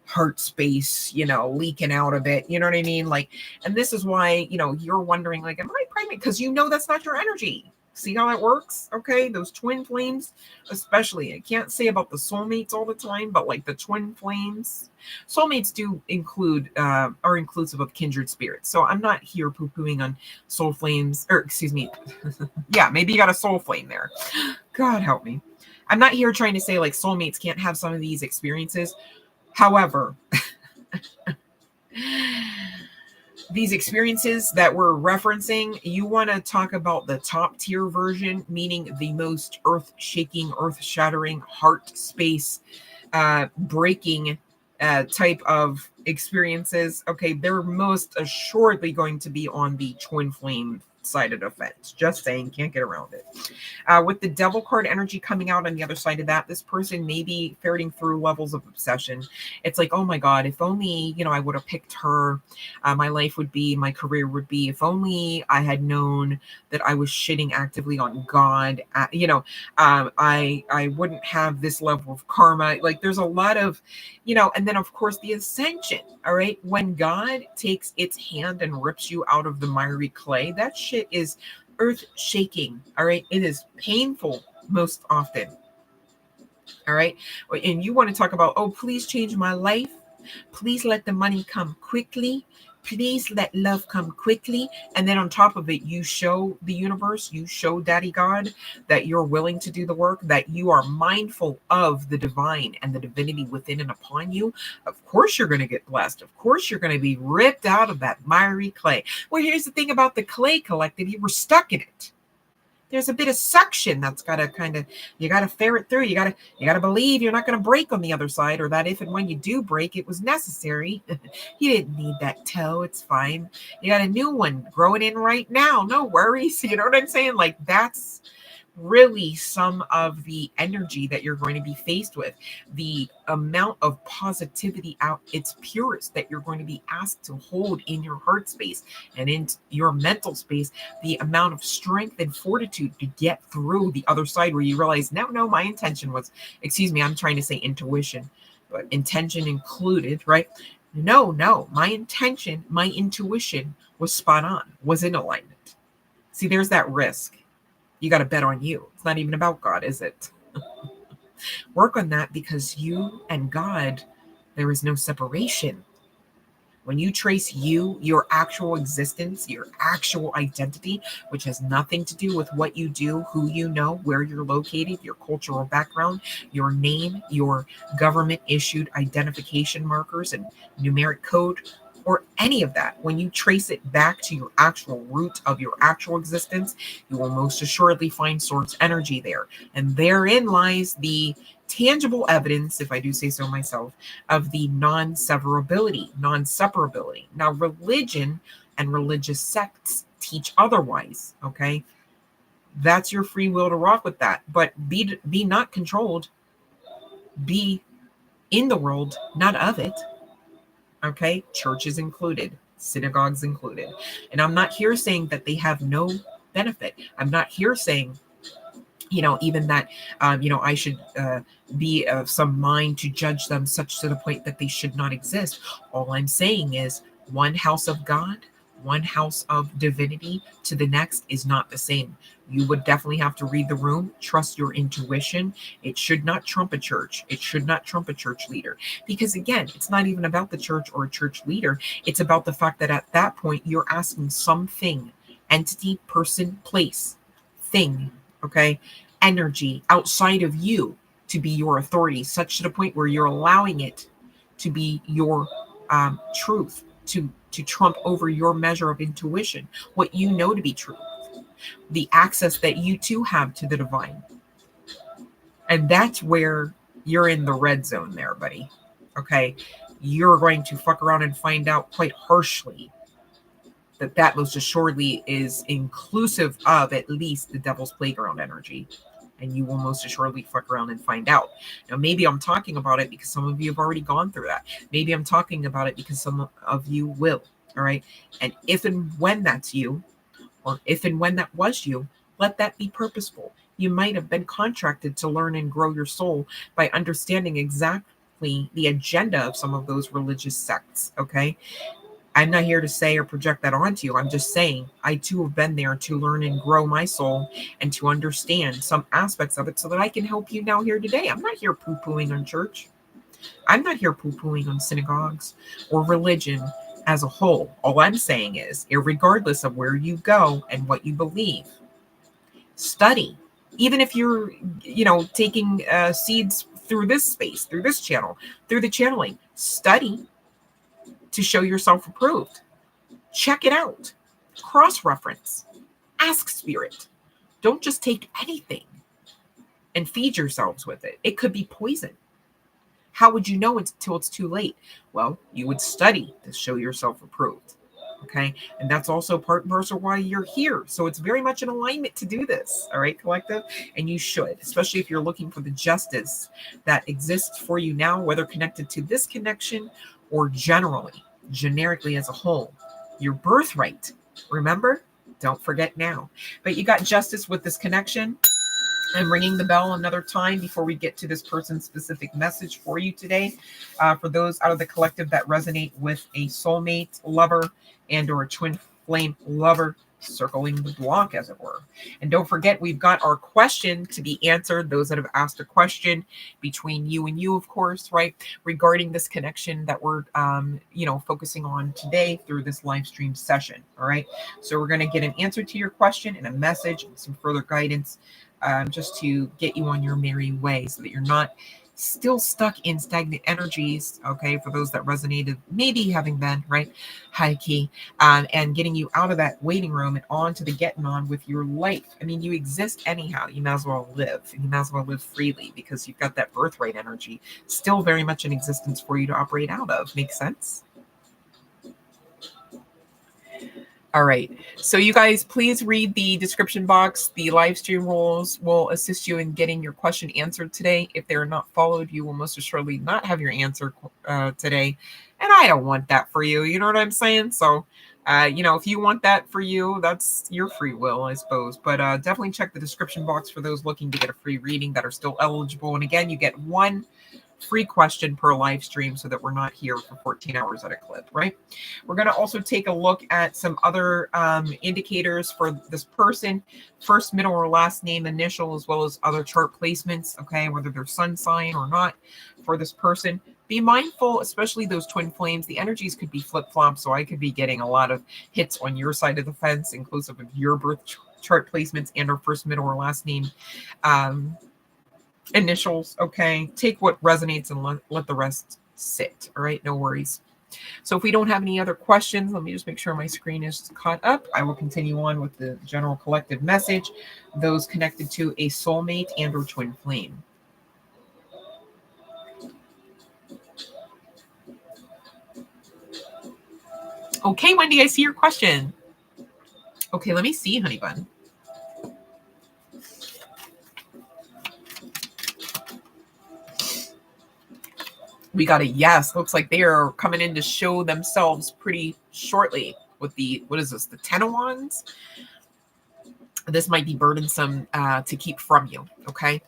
heart space, leaking out of it. You know what I mean? Like, and this is why, you're wondering, like, am I pregnant? Because that's not your energy. See how that works? Okay. Those twin flames, especially, I can't say about the soulmates all the time, but like the twin flames, soulmates do include, are inclusive of kindred spirits. So I'm not here poo-pooing on soul flames, or excuse me. Yeah, maybe you got a soul flame there. God help me. I'm not here trying to say like soulmates can't have some of these experiences. However, these experiences that we're referencing, you want to talk about the top tier version, meaning the most earth-shaking, earth-shattering, heart space breaking type of experiences. Okay, they're most assuredly going to be on the twin flame side of the fence. Just saying, can't get around it. With the Devil card energy coming out on the other side of that, this person may be ferreting through levels of obsession. It's like, oh my God, if only, I would have picked her, my life would be, my career would be, if only I had known that I was shitting actively on God, I wouldn't have this level of karma. Like, there's a lot of, and then of course the ascension. All right. When God takes its hand and rips you out of the miry clay, that shit is earth shaking. All right. It is painful most often. All right. And you want to talk about, oh, please change my life. Please let the money come quickly. Please let love come quickly. And then on top of it, you show the universe, you show Daddy God that you're willing to do the work, that you are mindful of the divine and the divinity within and upon you. Of course, you're going to get blessed. Of course, you're going to be ripped out of that miry clay. Well, here's the thing about the clay collective. You were stuck in it. There's a bit of suction that's got to you got to ferret through. You got to believe you're not going to break on the other side, or that if and when you do break, it was necessary. You didn't need that toe. It's fine. You got a new one growing in right now. No worries. You know what I'm saying? Like, that's really some of the energy that you're going to be faced with. The amount of positivity out its purest that you're going to be asked to hold in your heart space and in your mental space, the amount of strength and fortitude to get through the other side where you realize, no, my intention was, I'm trying to say intuition, but intention included, right? No, my intention, my intuition was spot on, was in alignment. See, there's that risk. You got to bet on you. It's not even about God, is it? Work on that, because you and God, there is no separation. When you trace you, your actual existence, your actual identity, which has nothing to do with what you do, who you know, where you're located, your cultural background, your name, your government issued identification markers and numeric code, or any of that, when you trace it back to your actual root of your actual existence, you will most assuredly find source energy there. And therein lies the tangible evidence, if I do say so myself, of the non-severability. Now, religion and religious sects teach otherwise, okay? That's your free will to rock with that. But be not controlled. Be in the world, not of it. Okay? Churches included, synagogues included. And I'm not here saying that they have no benefit. I'm not here saying, even that, I should be of some mind to judge them such to the point that they should not exist. All I'm saying is one house of God, one house of divinity to the next is not the same. You would definitely have to read the room, trust your intuition. It should not trump a church. It should not trump a church leader. Because again, it's not even about the church or a church leader. It's about the fact that at that point, you're asking something, entity, person, place, thing, okay, energy outside of you to be your authority, such to the point where you're allowing it to be your truth, to trump over your measure of intuition, what you know to be truth, the access that you too have to the divine. And that's where you're in the red zone there, buddy. Okay. You're going to fuck around and find out quite harshly that most assuredly is inclusive of at least the devil's playground energy. And you will most assuredly fuck around and find out. Now, maybe I'm talking about it because some of you have already gone through that. Maybe I'm talking about it because some of you will. All right. And if and when that's you, or if and when that was you, let that be purposeful. You might have been contracted to learn and grow your soul by understanding exactly the agenda of some of those religious sects. Okay. I'm not here to say or project that onto you. I'm just saying I too have been there to learn and grow my soul and to understand some aspects of it so that I can help you now here today. I'm not here poo-pooing on church. I'm not here poo-pooing on synagogues or religion as a whole. All I'm saying is, regardless of where you go and what you believe, study. Even if you're, taking seeds through this space, through this channel, through the channeling, study to show yourself approved. Check it out. Cross-reference. Ask spirit. Don't just take anything and feed yourselves with it. It could be poison. How would you know until it's too late? Well, you would study to show yourself approved. Okay. And that's also part and parcel why you're here. So it's very much in alignment to do this. All right, collective. And you should, especially if you're looking for the justice that exists for you now, whether connected to this connection or generically as a whole. Your birthright. Remember? Don't forget now. But you got justice with this connection. I'm ringing the bell another time before we get to this person's specific message for you today. For those out of the collective that resonate with a soulmate lover and or a twin flame lover, circling the block, as it were. And don't forget, we've got our question to be answered. Those that have asked a question between you and you, of course, right, regarding this connection that we're, focusing on today through this live stream session. All right. So we're going to get an answer to your question and a message and some further guidance, just to get you on your merry way so that you're not still stuck in stagnant energies. Okay. For those that resonated, maybe having been, right, high key, and getting you out of that waiting room and on to the getting on with your life. I mean, you exist anyhow. You might as well live. You might as well live freely because you've got that birthright energy still very much in existence for you to operate out of. Makes sense? All right. So you guys, please read the description box. The live stream rules will assist you in getting your question answered today. If they're not followed, you will most assuredly not have your answer today. And I don't want that for you. You know what I'm saying? So, if you want that for you, that's your free will, I suppose. But definitely check the description box for those looking to get a free reading that are still eligible. And again, you get one free question per live stream so that we're not here for 14 hours at a clip, right? We're going to also take a look at some other indicators for this person, first, middle, or last name, initial, as well as other chart placements, okay, whether they're sun sign or not for this person. Be mindful, especially those twin flames. The energies could be flip-flop, so I could be getting a lot of hits on your side of the fence, inclusive of your birth chart placements and or first, middle, or last name initials. Okay, take what resonates and let the rest sit. All right, no worries. So if we don't have any other questions, let me just make sure my screen is caught up. I will continue on with the general collective message, those connected to a soulmate and or twin flame. Okay, Wendy, I see your question. Okay, let me see, honey bun. We got a yes. Looks like they are coming in to show themselves pretty shortly with the, what is this, the 10 of Wands? This might be burdensome to keep from you, okay?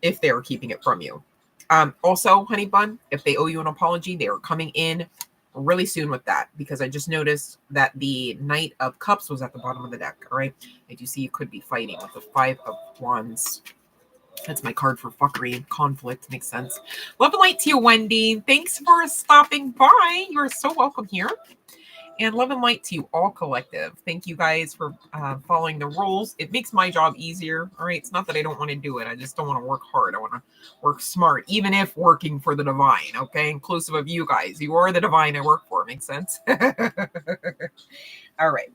If they were keeping it from you. Also, honey bun, if they owe you an apology, they are coming in really soon with that, because I just noticed that the Knight of Cups was at the bottom of the deck, all right? I do see you could be fighting with the 5 of Wands. That's my card for fuckery and conflict. Makes sense. Love and light to you, Wendy. Thanks for stopping by. You're so welcome here. And love and light to you, all collective. Thank you guys for following the rules. It makes my job easier. All right. It's not that I don't want to do it. I just don't want to work hard. I want to work smart, even if working for the divine. Okay. Inclusive of you guys. You are the divine I work for. Makes sense. All right.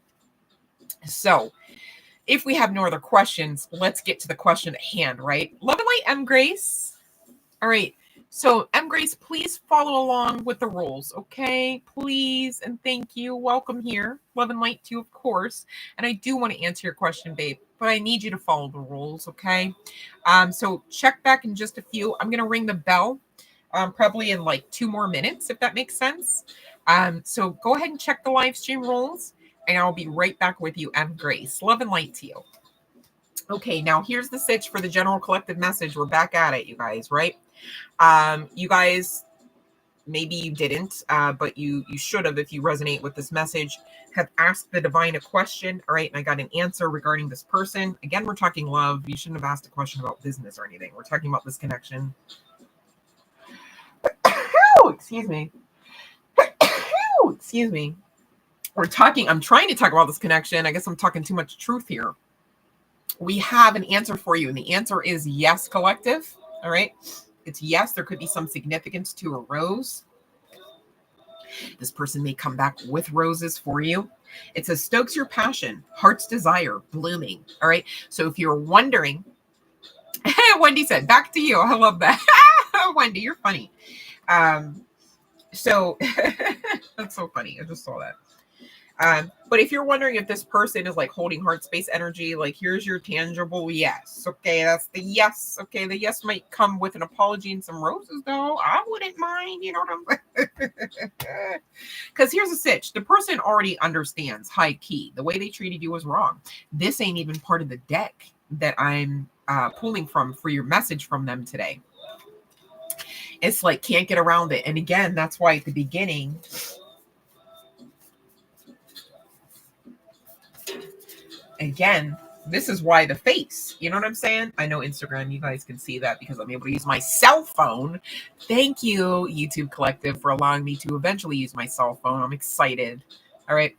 So if we have no other questions, let's get to the question at hand, right? Love and light, M. Grace. All right. So, M. Grace, please follow along with the rules, okay? Please and thank you. Welcome here. Love and light to you, of course. And I do want to answer your question, babe, but I need you to follow the rules, okay? So check back in just a few. I'm going to ring the bell probably in like 2 more minutes, if that makes sense. So go ahead and check the live stream rules, and I'll be right back with you, M. Grace. Love and light to you. Okay, now here's the sitch for the general collective message. We're back at it, you guys, right? You guys, maybe you didn't, but you should have, if you resonate with this message, have asked the divine a question, all right? And I got an answer regarding this person. Again, we're talking love. You shouldn't have asked a question about business or anything. We're talking about this connection. Excuse me. Excuse me. I'm trying to talk about this connection. I guess I'm talking too much truth here. We have an answer for you, and the answer is yes, collective. All right. It's yes. There could be some significance to a rose. This person may come back with roses for you. It says stokes your passion, heart's desire, blooming. All right. So if you're wondering, Wendy said, back to you. I love that. Wendy, you're funny. So that's so funny. I just saw that. But if you're wondering if this person is like holding heart space energy, like here's your tangible yes. Okay, that's the yes. Okay, the yes might come with an apology and some roses, though. I wouldn't mind, you know what I'm saying? Because here's the sitch. The person already understands high key. The way they treated you was wrong. This ain't even part of the deck that I'm pulling from for your message from them today. It's like can't get around it. And again, that's why at the beginning, this is why the face, you know what I'm saying? I know Instagram, you guys can see that because I'm able to use my cell phone. Thank you, YouTube Collective, for allowing me to eventually use my cell phone. I'm excited. All right.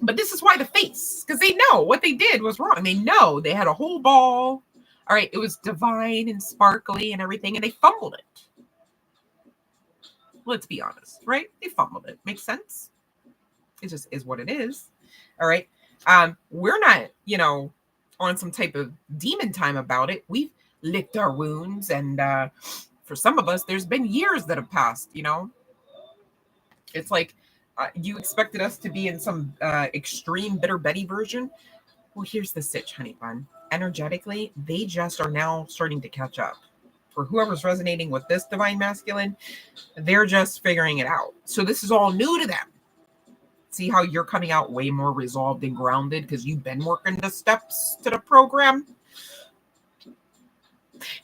But this is why the face, because they know what they did was wrong. They know they had a whole ball. All right. It was divine and sparkly and everything, and they fumbled it. Let's be honest, right? They fumbled it. Makes sense? It just is what it is. All right. We're not, on some type of demon time about it. We've licked our wounds, and for some of us, there's been years that have passed. It's like you expected us to be in some extreme Bitter Betty version. Well, here's the sitch, honey bun. Energetically, they just are now starting to catch up. For whoever's resonating with this divine masculine, they're just figuring it out. So this is all new to them. See how you're coming out way more resolved and grounded because you've been working the steps to the program.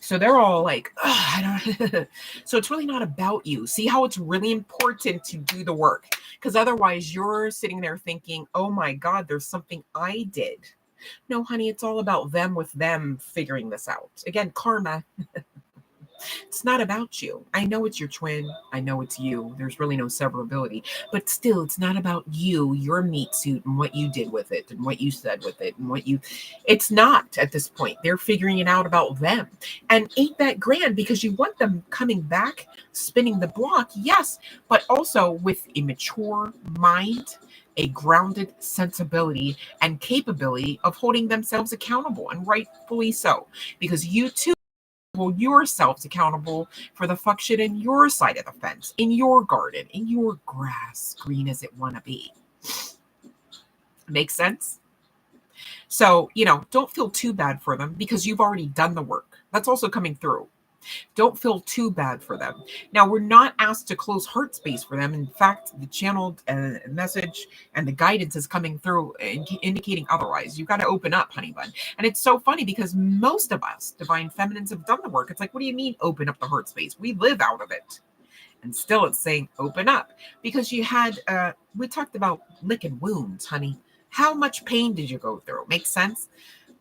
So they're all like, I don't. So it's really not about you. See how it's really important to do the work, because otherwise you're sitting there thinking, oh my God, there's something I did. No, honey, it's all about them with them figuring this out. Again, karma. It's not about you. I know it's your twin. I know it's you. There's really no severability. But still, it's not about you, your meat suit, and what you did with it, and what you said with it, and what you... It's not at this point. They're figuring it out about them. And ain't that grand, because you want them coming back, spinning the block, yes, but also with a mature mind, a grounded sensibility, and capability of holding themselves accountable, and rightfully so, because you too hold yourselves accountable for the fuck shit in your side of the fence, in your garden, in your grass, green as it want to be. Makes sense? So, don't feel too bad for them, because you've already done the work. That's also coming through. Don't feel too bad for them. Now, we're not asked to close heart space for them. In fact, the channeled message and the guidance is coming through, indicating otherwise. You've got to open up, honey bun. And it's so funny, because most of us divine feminines have done the work. It's like, what do you mean open up the heart space? We live out of it. And still it's saying open up, because you had, we talked about licking wounds, honey. How much pain did you go through? Makes sense?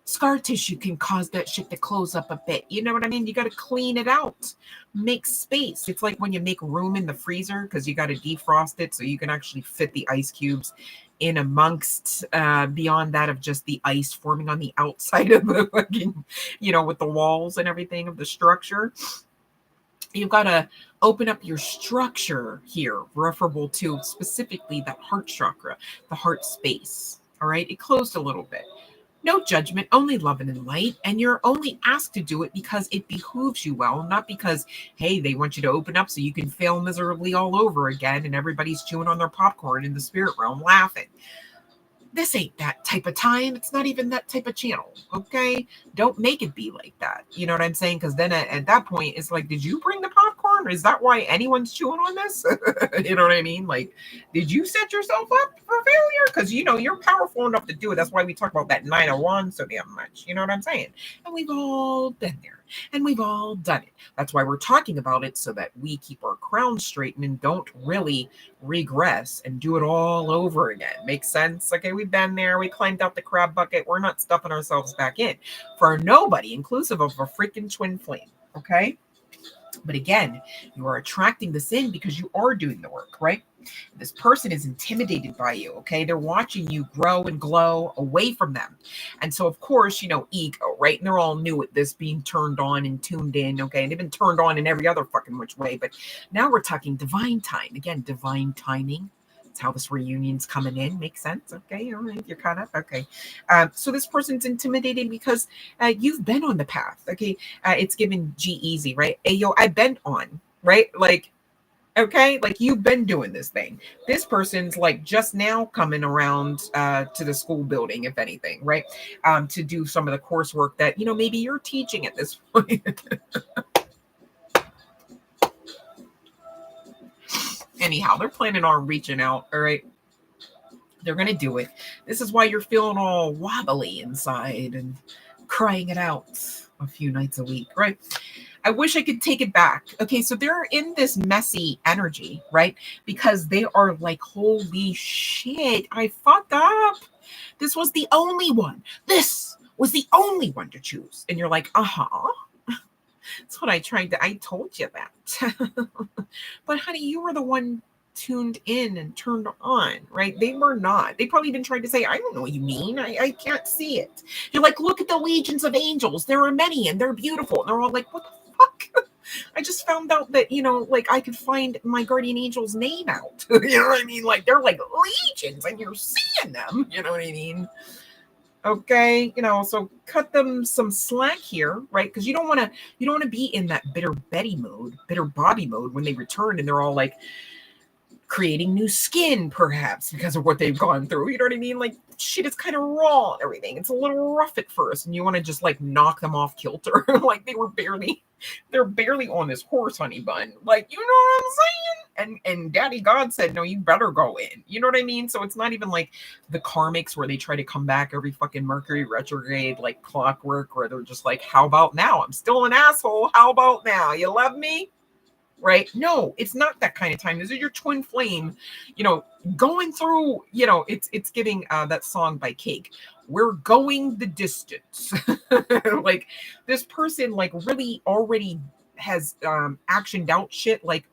Scar tissue can cause that shit to close up a bit. You know what I mean? You got to clean it out. Make space. It's like when you make room in the freezer, because you got to defrost it so you can actually fit the ice cubes in amongst, beyond that of just the ice forming on the outside of the fucking, with the walls and everything of the structure. You've got to open up your structure here, referable to specifically that heart chakra, the heart space. All right. It closed a little bit. No judgment, only love and light. And you're only asked to do it because it behooves you well, not because, hey, they want you to open up so you can fail miserably all over again and everybody's chewing on their popcorn in the spirit realm laughing. This ain't that type of time. It's not even that type of channel, okay? Don't make it be like that. You know what I'm saying? Because then at that point, it's like, did you bring the popcorn? Is that why anyone's chewing on this? You know what I mean? Like, did you set yourself up for failure? Because, you're powerful enough to do it. That's why we talk about that 901 so damn much. You know what I'm saying? And we've all been there. And we've all done it. That's why we're talking about it, so that we keep our crown straight and don't really regress and do it all over again. Makes sense? Okay, we've been there. We climbed out the crab bucket. We're not stuffing ourselves back in for nobody, inclusive of a freaking twin flame. Okay? But again, you are attracting this in because you are doing the work, right? This person is intimidated by you, okay? They're watching you grow and glow away from them. And so, of course, ego, right? And they're all new at this, being turned on and tuned in, okay? And they've been turned on in every other fucking which way. But now we're talking divine time. Again, divine timing. That's how this reunion's coming in. Makes sense? Okay, all right, you're caught up. Okay. So this person's intimidated because you've been on the path, okay? It's given G-Easy, right? Hey, yo, I've been on, right? Like, okay, like you've been doing this thing. This person's like just now coming around to the school building, if anything, right? To do some of the coursework that, maybe you're teaching at this point. Anyhow, they're planning on reaching out, all right? They're going to do it. This is why you're feeling all wobbly inside and crying it out a few nights a week, right? I wish I could take it back. Okay, so they're in this messy energy, right? Because they are like, holy shit, I fucked up. This was the only one. This was the only one to choose. And you're like, uh-huh. That's what I told you that. But honey, you were the one tuned in and turned on, right? They were not. They probably even tried to say, I don't know what you mean. I can't see it. You're like, look at the legions of angels. There are many and they're beautiful. And they're all like, what the fuck? I just found out that, like I could find my guardian angel's name out. You know what I mean? Like they're like legions and you're seeing them. You know what I mean? Okay, so cut them some slack here, right? Because you don't want to be in that bitter Betty mode, bitter Bobby mode when they return and they're all like creating new skin, perhaps because of what they've gone through. You know what I mean? Like shit is kind of raw and everything. It's a little rough at first, and you want to just like knock them off kilter, like they're barely on this horse, honey bun. Like, you know what I'm saying? And Daddy God said, no, you better go in. You know what I mean? So it's not even like the karmics where they try to come back every fucking Mercury retrograde, like clockwork, where they're just like, how about now? I'm still an asshole. How about now? You love me? Right? No, it's not that kind of time. This is your twin flame, going through, it's giving that song by Cake. We're going the distance. Like this person like really already has actioned out shit like,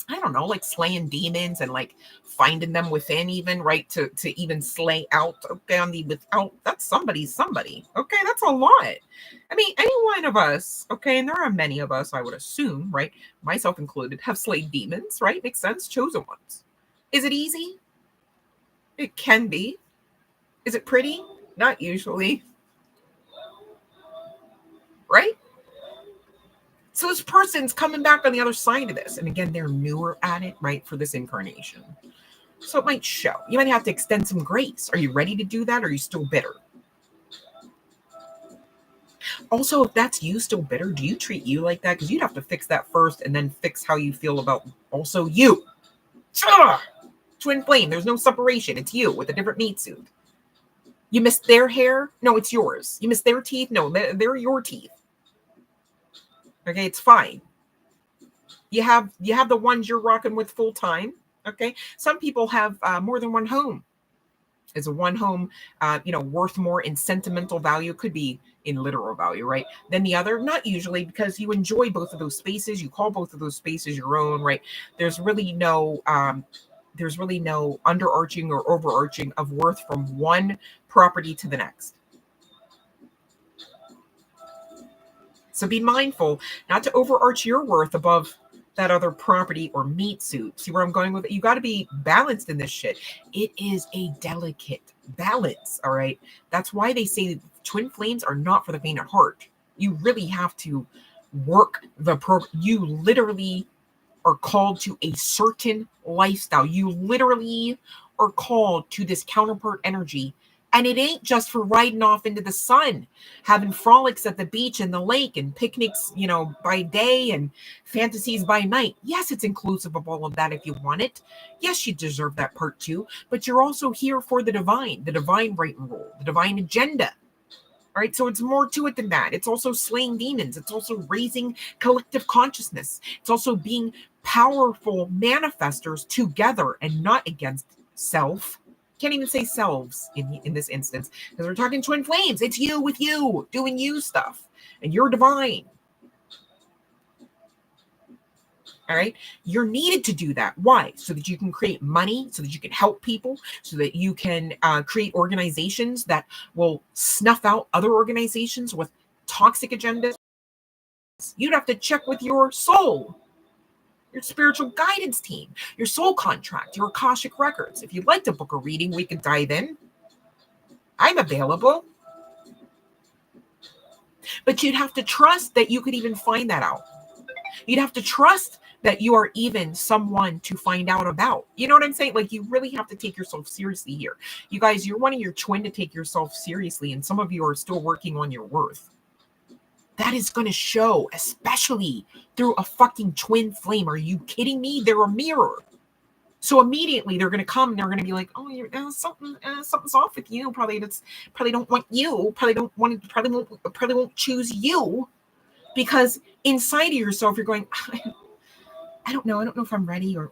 I don't know, like slaying demons and like finding them within, even, right, to even slay out, okay, on the without, that's somebody, okay, that's a lot. I mean, any one of us, okay, and there are many of us, I would assume, right, myself included, have slayed demons, right? Makes sense. Chosen ones. Is it easy? It can be. Is it pretty? Not usually, right? So this person's coming back on the other side of this. And again, they're newer at it, right, for this incarnation. So it might show. You might have to extend some grace. Are you ready to do that? Or are you still bitter? Also, if that's you still bitter, do you treat you like that? Because you'd have to fix that first and then fix how you feel about also you. Twin flame. There's no separation. It's you with a different meat suit. You missed their hair? No, it's yours. You missed their teeth? No, they're your teeth. Okay, it's fine. You have the ones you're rocking with full time. Okay, some people have more than one home. Is a one home, worth more in sentimental value? Could be in literal value, right? Than the other? Not usually, because you enjoy both of those spaces. You call both of those spaces your own, right? There's really no underarching or overarching of worth from one property to the next. So be mindful not to overarch your worth above that other property or meat suit. See where I'm going with it? You got to be balanced in this shit. It is a delicate balance, all right? That's why they say twin flames are not for the faint of heart. You really have to work the you literally are called to a certain lifestyle. You literally are called to this counterpart energy. And it ain't just for riding off into the sun, having frolics at the beach and the lake and picnics, by day and fantasies by night. Yes, it's inclusive of all of that if you want it. Yes, you deserve that part too. But you're also here for the divine right and rule, the divine agenda. All right, so it's more to it than that. It's also slaying demons. It's also raising collective consciousness. It's also being powerful manifestors together and not against self. Can't even say selves in this instance, because we're talking twin flames. It's you with you doing you stuff, and you're divine. All right, you're needed to do that. Why? So that you can create money, so that you can help people, so that you can create organizations that will snuff out other organizations with toxic agendas. You'd have to check with your soul, your spiritual guidance team, your soul contract, your Akashic records. If you'd like to book a reading, we could dive in. I'm available. But you'd have to trust that you could even find that out. You'd have to trust that you are even someone to find out about. You know what I'm saying? Like, you really have to take yourself seriously here. You guys, you're wanting your twin to take yourself seriously, and some of you are still working on your worth. That is going to show, especially through a fucking twin flame. Are you kidding me? They're a mirror. So immediately they're going to come and they're going to be like, "Oh, you're something's off with you. Probably don't want you. Probably won't choose you, because inside of yourself you're going, I don't know if I'm ready, or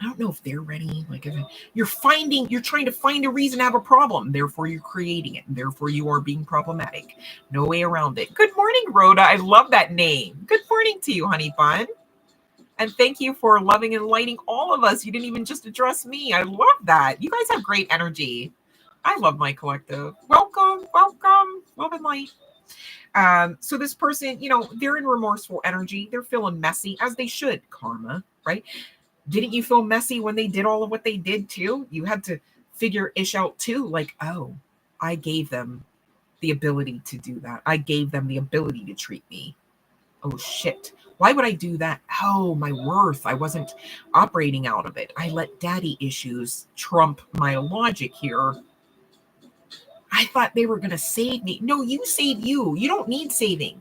I don't know if they're ready. Like, if you're trying to find a reason to have a problem. Therefore, you're creating it. And therefore, you are being problematic. No way around it. Good morning, Rhoda. I love that name. Good morning to you, honey bun. And thank you for loving and lighting all of us. You didn't even just address me. I love that. You guys have great energy. I love my collective. Welcome. Love and light. So this person, they're in remorseful energy. They're feeling messy, as they should. Karma, right? Didn't you feel messy when they did all of what they did too? You had to figure ish out too. Like, oh, I gave them the ability to do that. I gave them the ability to treat me. Oh shit. Why would I do that? Oh, my worth. I wasn't operating out of it. I let daddy issues trump my logic here. I thought they were going to save me. No, you save you. You don't need saving.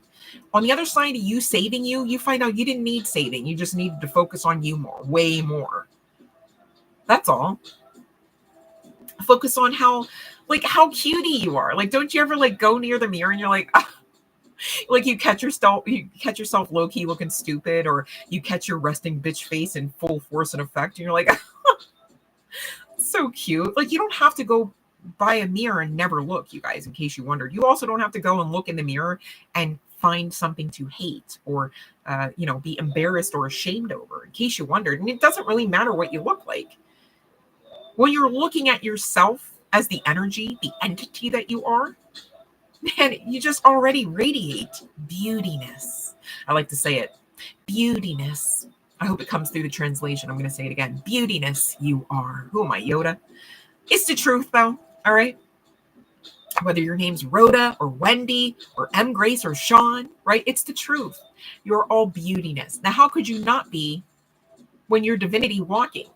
On the other side of you saving you, you find out you didn't need saving. You just needed to focus on you more, way more. That's all. Focus on how cutie you are. Like, don't you ever go near the mirror and you're like, ah, like you catch yourself low-key looking stupid, or you catch your resting bitch face in full force and effect, and you're like, so cute. Like, you don't have to go buy a mirror and never look, you guys, in case you wondered. You also don't have to go and look in the mirror and find something to hate or, be embarrassed or ashamed over, in case you wondered. And it doesn't really matter what you look like. When you're looking at yourself as the energy, the entity that you are, man, you just already radiate beautiness. I like to say it, beautiness. I hope it comes through the translation. I'm going to say it again. Beautiness you are. Who am I, Yoda? It's the truth, though. All right. Whether your name's Rhoda or Wendy or M. Grace or Sean, right? It's the truth. You're all beautiness. Now, how could you not be when you're divinity walking?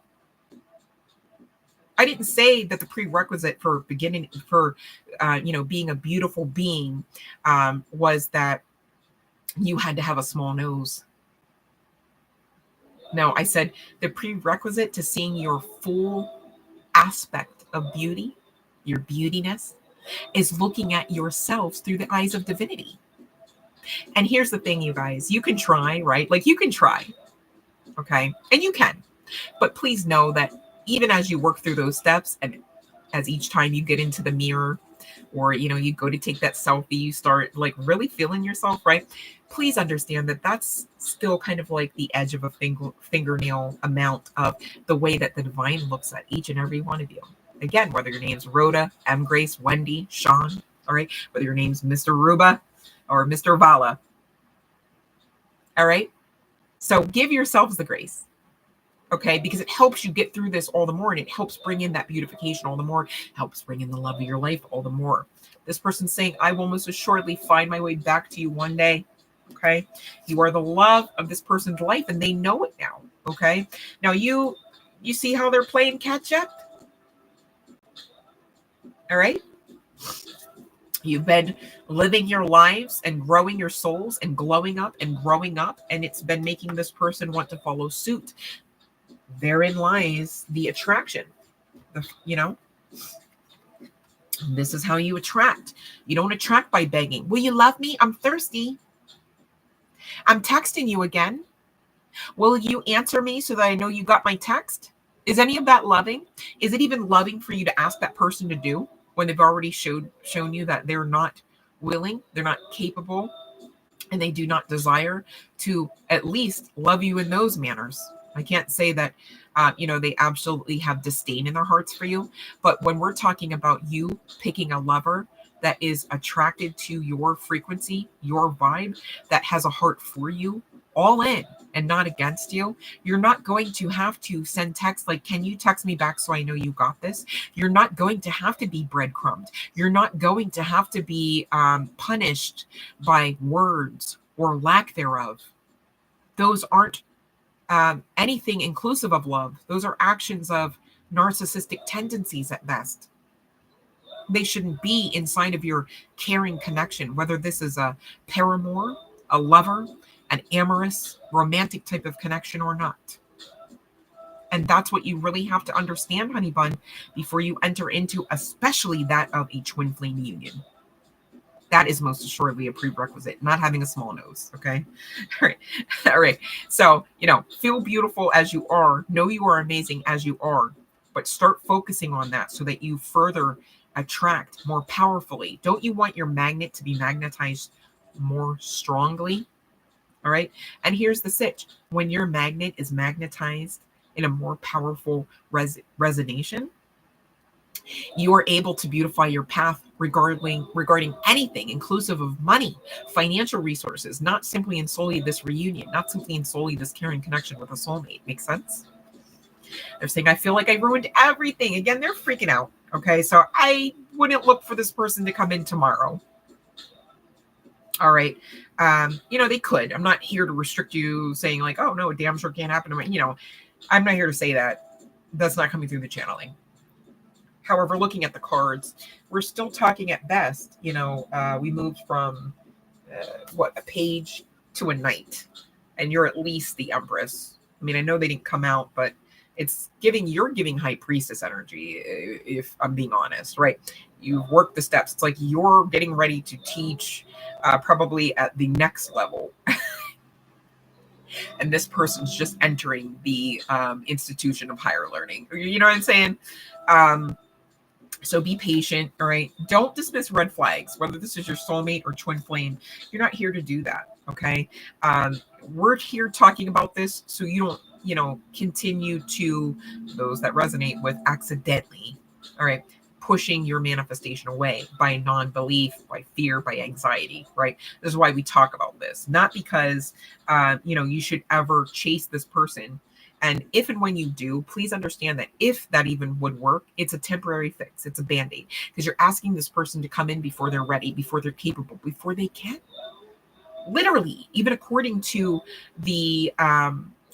I didn't say that the prerequisite for being a beautiful being was that you had to have a small nose. No, I said the prerequisite to seeing your full aspect of beauty, your beautiness, is looking at yourselves through the eyes of divinity. And here's the thing, you guys, you can try, right? Like you can try, okay? And you can, but please know that even as you work through those steps and as each time you get into the mirror or, you go to take that selfie, you start like really feeling yourself, right? Please understand that that's still kind of like the edge of a fingernail amount of the way that the divine looks at each and every one of you. Again, whether your name's Rhoda, M. Grace, Wendy, Sean, all right? Whether your name's Mr. Ruba or Mr. Vala, all right? So give yourselves the grace, okay? Because it helps you get through this all the more, and it helps bring in that beautification all the more, helps bring in the love of your life all the more. This person's saying, I will most assuredly find my way back to you one day, okay? You are the love of this person's life, and they know it now, okay? Now, you see how they're playing catch up? All right? You've been living your lives and growing your souls and glowing up and growing up, and it's been making this person want to follow suit. Therein lies the attraction. This is how you attract. You don't attract by begging. Will you love me? I'm thirsty. I'm texting you again. Will you answer me so that I know you got my text? Is any of that loving? Is it even loving for you to ask that person to do when they've already shown you that they're not willing, they're not capable, and they do not desire to at least love you in those manners? I can't say that, they absolutely have disdain in their hearts for you. But when we're talking about you picking a lover that is attracted to your frequency, your vibe, that has a heart for you, all in and not against you, you're not going to have to send text like, can you text me back so I know you got this? You're not going to have to be breadcrumbed. You're not going to have to be punished by words or lack thereof. Those aren't anything inclusive of love. Those are actions of narcissistic tendencies at best. They shouldn't be inside of your caring connection, whether this is a paramour, a lover, an amorous, romantic type of connection or not. And that's what you really have to understand, honey bun, before you enter into especially that of a twin flame union. That is most assuredly a prerequisite, not having a small nose, okay? All right. All right. So, feel beautiful as you are. Know you are amazing as you are, but start focusing on that so that you further attract more powerfully. Don't you want your magnet to be magnetized more strongly? All right. And here's the sitch. When your magnet is magnetized in a more powerful resonation, you are able to beautify your path regarding anything, inclusive of money, financial resources, not simply and solely this reunion, not simply and solely this caring connection with a soulmate. Makes sense? They're saying, I feel like I ruined everything. Again, they're freaking out. Okay, so I wouldn't look for this person to come in tomorrow. All right. They could. I'm not here to restrict you saying like, oh no, damn sure can't happen to me. I'm not here to say that. That's not coming through the channeling. However, looking at the cards, we're still talking at best. We moved from a page to a knight, and you're at least the empress. I mean, I know they didn't come out, but you're giving high priestess energy, if I'm being honest, right? You've worked the steps. It's like you're getting ready to teach probably at the next level. And this person's just entering the institution of higher learning. You know what I'm saying? So be patient, all right? Don't dismiss red flags, whether this is your soulmate or twin flame. You're not here to do that, okay? We're here talking about this so you don't, continue to, those that resonate with, accidentally, all right, pushing your manifestation away by non-belief, by fear, by anxiety, right? This is why we talk about this. Not because, you should ever chase this person. And if and when you do, please understand that if that even would work, it's a temporary fix. It's a band-aid, because you're asking this person to come in before they're ready, before they're capable, before they can. Literally, even according to the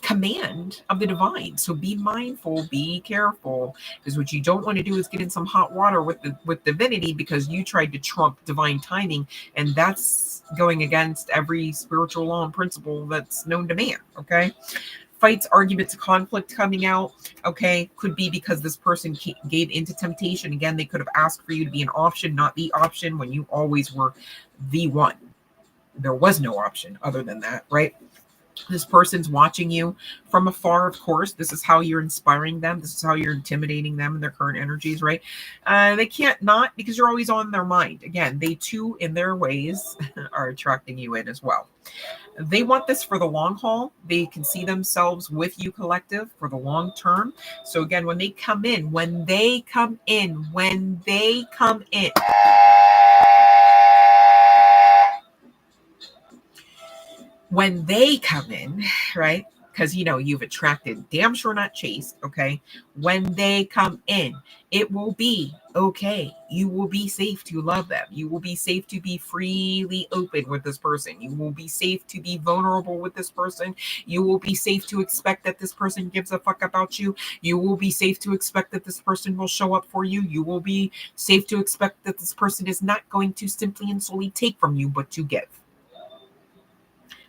command of the divine. So be mindful, be careful, because what you don't want to do is get in some hot water with divinity because you tried to trump divine timing, and that's going against every spiritual law and principle that's known to man. Okay. Fights, arguments, conflict coming out, okay, could be because this person gave into temptation. Again, they could have asked for you to be an option, not the option, when you always were the one. There was no option other than that, right? This person's watching you from afar, of course. This is how you're inspiring them. This is how you're intimidating them in their current energies, right? They can't not, because you're always on their mind. Again, they too, in their ways, are attracting you in as well. They want this for the long haul. They can see themselves with you, collective, for the long term. So again, when they come in, when they come in, right? Because you've attracted, damn sure not chased, okay? When they come in, it will be okay. You will be safe to love them. You will be safe to be freely open with this person. You will be safe to be vulnerable with this person. You will be safe to expect that this person gives a fuck about you. You will be safe to expect that this person will show up for you. You will be safe to expect that this person is not going to simply and solely take from you, but to give.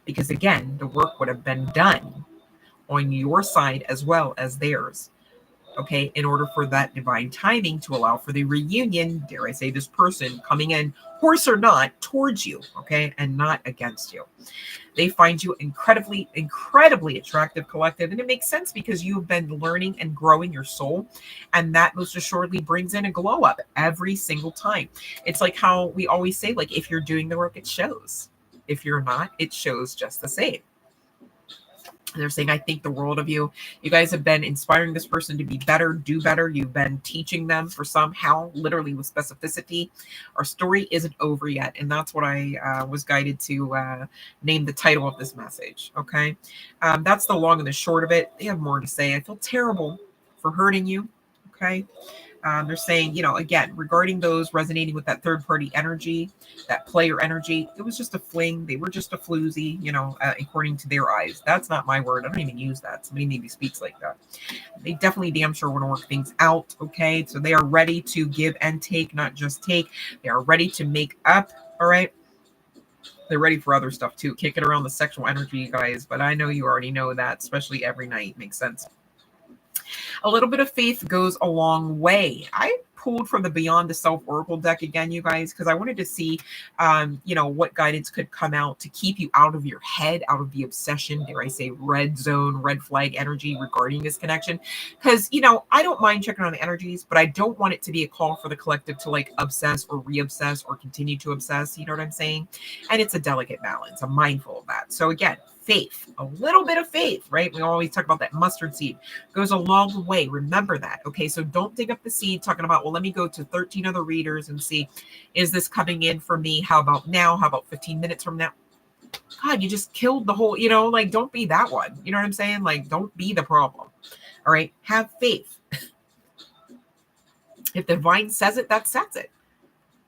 Because again, the work would have been done on your side as well as theirs, okay, in order for that divine timing to allow for the reunion, dare I say, this person coming in, horse or not, towards you, okay, and not against you. They find you incredibly, incredibly attractive, collective, and it makes sense because you've been learning and growing your soul, and that most assuredly brings in a glow up every single time. It's like how we always say, like, if you're doing the work, it shows. If you're not, it shows just the same. They're saying, I think the world of you. You guys have been inspiring this person to be better, do better. You've been teaching them for somehow, literally with specificity. Our story isn't over yet. And that's what I was guided to name the title of this message. Okay. That's the long and the short of it. They have more to say. I feel terrible for hurting you. Okay. They're saying, again, regarding those resonating with that third party energy, that player energy, it was just a fling. They were just a floozy, according to their eyes. That's not my word. I don't even use that. Somebody maybe speaks like that. They definitely damn sure want to work things out. Okay. So they are ready to give and take, not just take. They are ready to make up. All right. They're ready for other stuff too. Kick it around the sexual energy, you guys. But I know you already know that, especially every night. Makes sense. A little bit of faith goes a long way. I pulled from the Beyond the Self Oracle deck again, you guys, because I wanted to see, what guidance could come out to keep you out of your head, out of the obsession, dare I say, red zone, red flag energy regarding this connection. Because, I don't mind checking on the energies, but I don't want it to be a call for the collective to like obsess or re-obsess or continue to obsess. You know what I'm saying? And it's a delicate balance. I'm mindful of that. So again, faith, a little bit of faith, right? We always talk about that mustard seed goes a long way. Remember that. Okay. So don't dig up the seed talking about, well, let me go to 13 other readers and see, is this coming in for me? How about now? How about 15 minutes from now? God, you just killed the whole, like, don't be that one. You know what I'm saying? Like, don't be the problem. All right. Have faith. If the divine says it, that says it.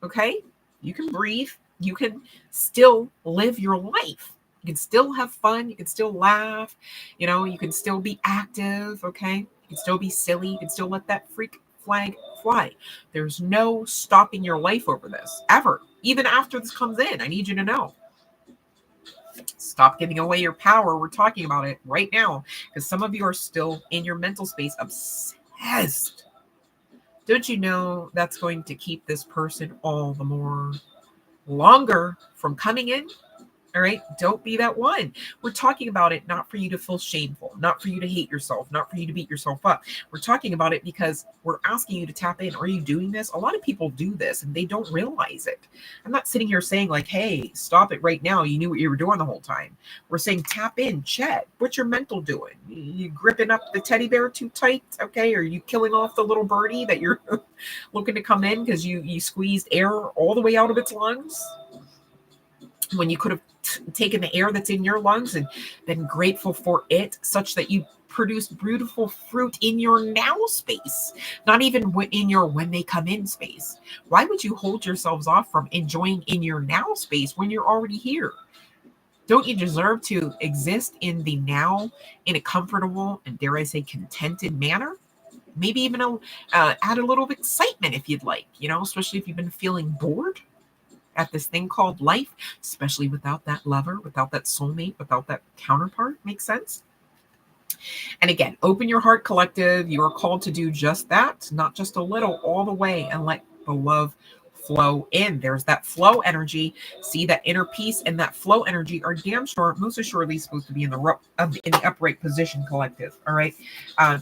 Okay. You can breathe. You can still live your life. You can still have fun. You can still laugh. You can still be active. Okay. You can still be silly. You can still let that freak flag fly. There's no stopping your life over this ever. Even after this comes in, I need you to know. Stop giving away your power. We're talking about it right now because some of you are still in your mental space obsessed. Don't you know that's going to keep this person all the more longer from coming in? All right. Don't be that one. We're talking about it not for you to feel shameful, not for you to hate yourself, not for you to beat yourself up. We're talking about it because we're asking you to tap in. Are you doing this? A lot of people do this and they don't realize it. I'm not sitting here saying, like, hey, stop it right now. You knew what you were doing the whole time. We're saying tap in, chat. What's your mental doing? You gripping up the teddy bear too tight? Okay. Are you killing off the little birdie that you're looking to come in because you squeezed air all the way out of its lungs when you could have taken the air that's in your lungs and been grateful for it, such that you produce beautiful fruit in your now space, not even in your when they come in space. Why would you hold yourselves off from enjoying in your now space when you're already here? Don't you deserve to exist in the now in a comfortable and, dare I say, contented manner? Maybe even add a little of excitement if you'd like, especially if you've been feeling bored at this thing called life, especially without that lover, without that soulmate, without that counterpart. Makes sense? And again, open your heart, collective. You are called to do just that, not just a little, all the way, and let the love flow in. There's that flow energy. See, that inner peace and that flow energy are damn sure, most assuredly, supposed to be in the upright position, collective. All right.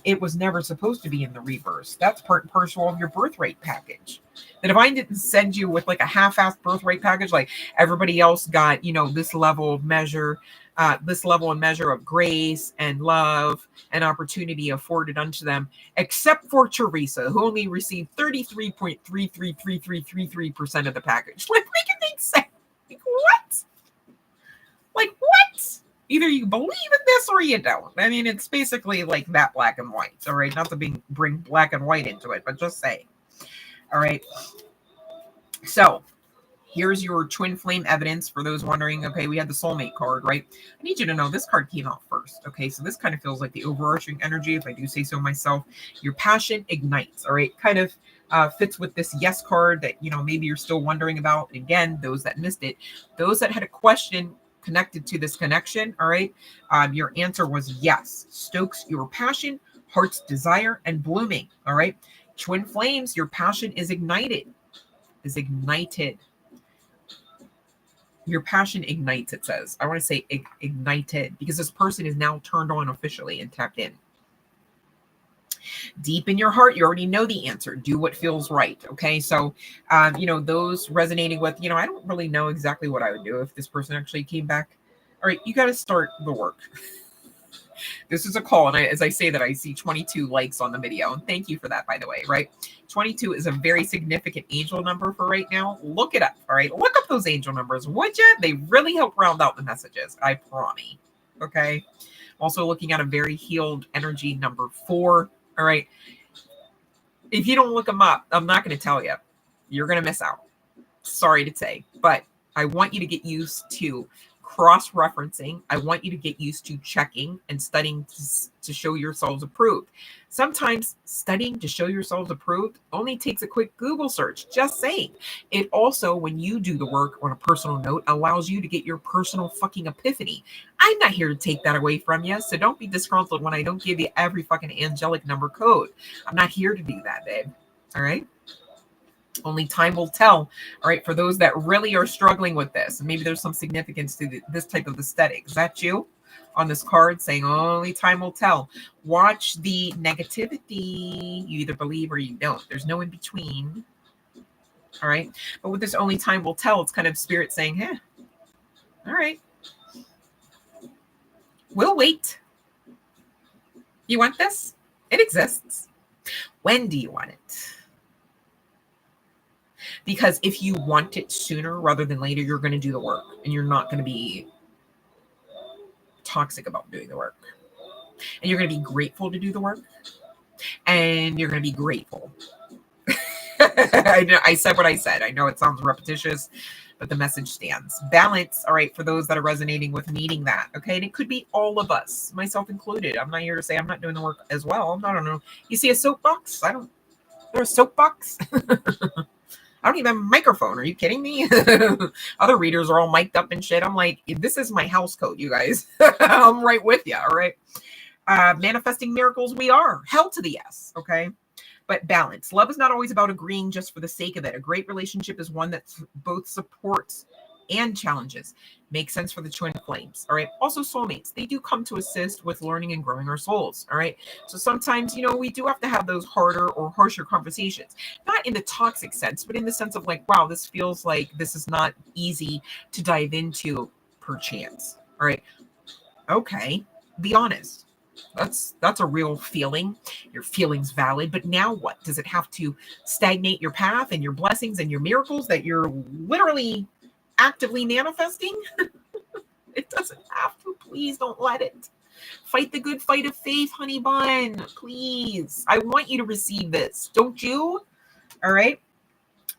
It was never supposed to be in the reverse. That's part and parcel of your birthright package. The divine didn't send you with like a half-assed birthright package, like everybody else got, this level of measure, this level and measure of grace and love and opportunity afforded unto them, except for Teresa, who only received 33.333333% of the package. Like, make it make sense. Like, what? Like, what? Either you believe in this or you don't. I mean, it's basically like that, black and white. All right. Not to bring black and white into it, but just saying. All right. So here's your twin flame evidence for those wondering. Okay, we had the soulmate card, right? I need you to know this card came out first. Okay, so this kind of feels like the overarching energy, if I do say so myself. Your passion ignites. All right, kind of fits with this yes card that, maybe you're still wondering about. And again, those that missed it, those that had a question connected to this connection, all right, your answer was yes. Stokes your passion, heart's desire, and blooming. All right, twin flames, your passion is ignited. Your passion ignites, it says. I want to say ignited because this person is now turned on officially and tapped in. Deep in your heart, you already know the answer. Do what feels right. Okay. So, those resonating with, I don't really know exactly what I would do if this person actually came back. All right. You got to start the work. This is a call. And as I say that, I see 22 likes on the video. And thank you for that, by the way, right? 22 is a very significant angel number for right now. Look it up. All right. Look up those angel numbers, would you? They really help round out the messages. I promise. Okay. Also looking at a very healed energy number 4. All right. If you don't look them up, I'm not going to tell you. You're going to miss out. Sorry to say, but I want you to get used to cross-referencing. I want you to get used to checking and studying to show yourselves approved. Sometimes studying to show yourselves approved only takes a quick Google search. Just saying. It also, when you do the work on a personal note, allows you to get your personal fucking epiphany. I'm not here to take that away from you, so don't be disgruntled when I don't give you every fucking angelic number code. I'm not here to do that, babe. All right? Only time will tell. All right, for those that really are struggling with this, and maybe there's some significance to this type of aesthetic. Is that you on this card saying only time will tell? Watch the negativity. You either believe or you don't. There's no in between. All right, but with this only time will tell, it's kind of spirit saying, hey, all right, we'll wait. You want this? It exists. When do you want it? Because if you want it sooner rather than later, you're going to do the work and you're not going to be toxic about doing the work. And you're going to be grateful to do the work. And you're going to be grateful. I said what I said. I know it sounds repetitious, but the message stands. Balance, all right, for those that are resonating with needing that, okay? And it could be all of us, myself included. I'm not here to say I'm not doing the work as well. I don't know. You see a soapbox? There's a soapbox? I don't even have a microphone. Are you kidding me? Other readers are all mic'd up and shit. I'm like, this is my house code, you guys. I'm right with you, all right? Manifesting miracles, we are. Hell to the yes, okay? But balance. Love is not always about agreeing just for the sake of it. A great relationship is one that both supports and challenges. Makes sense for the twin flames. All right. Also, soulmates, they do come to assist with learning and growing our souls. All right. So sometimes, we do have to have those harder or harsher conversations, not in the toxic sense, but in the sense of like, wow, this feels like this is not easy to dive into, perchance. All right. Okay. Be honest. That's a real feeling. Your feeling's valid, but now what? Does it have to stagnate your path and your blessings and your miracles that you're literally actively manifesting? It doesn't have to. Please don't let it. Fight the good fight of faith, honey bun. Please. I want you to receive this. Don't you? All right.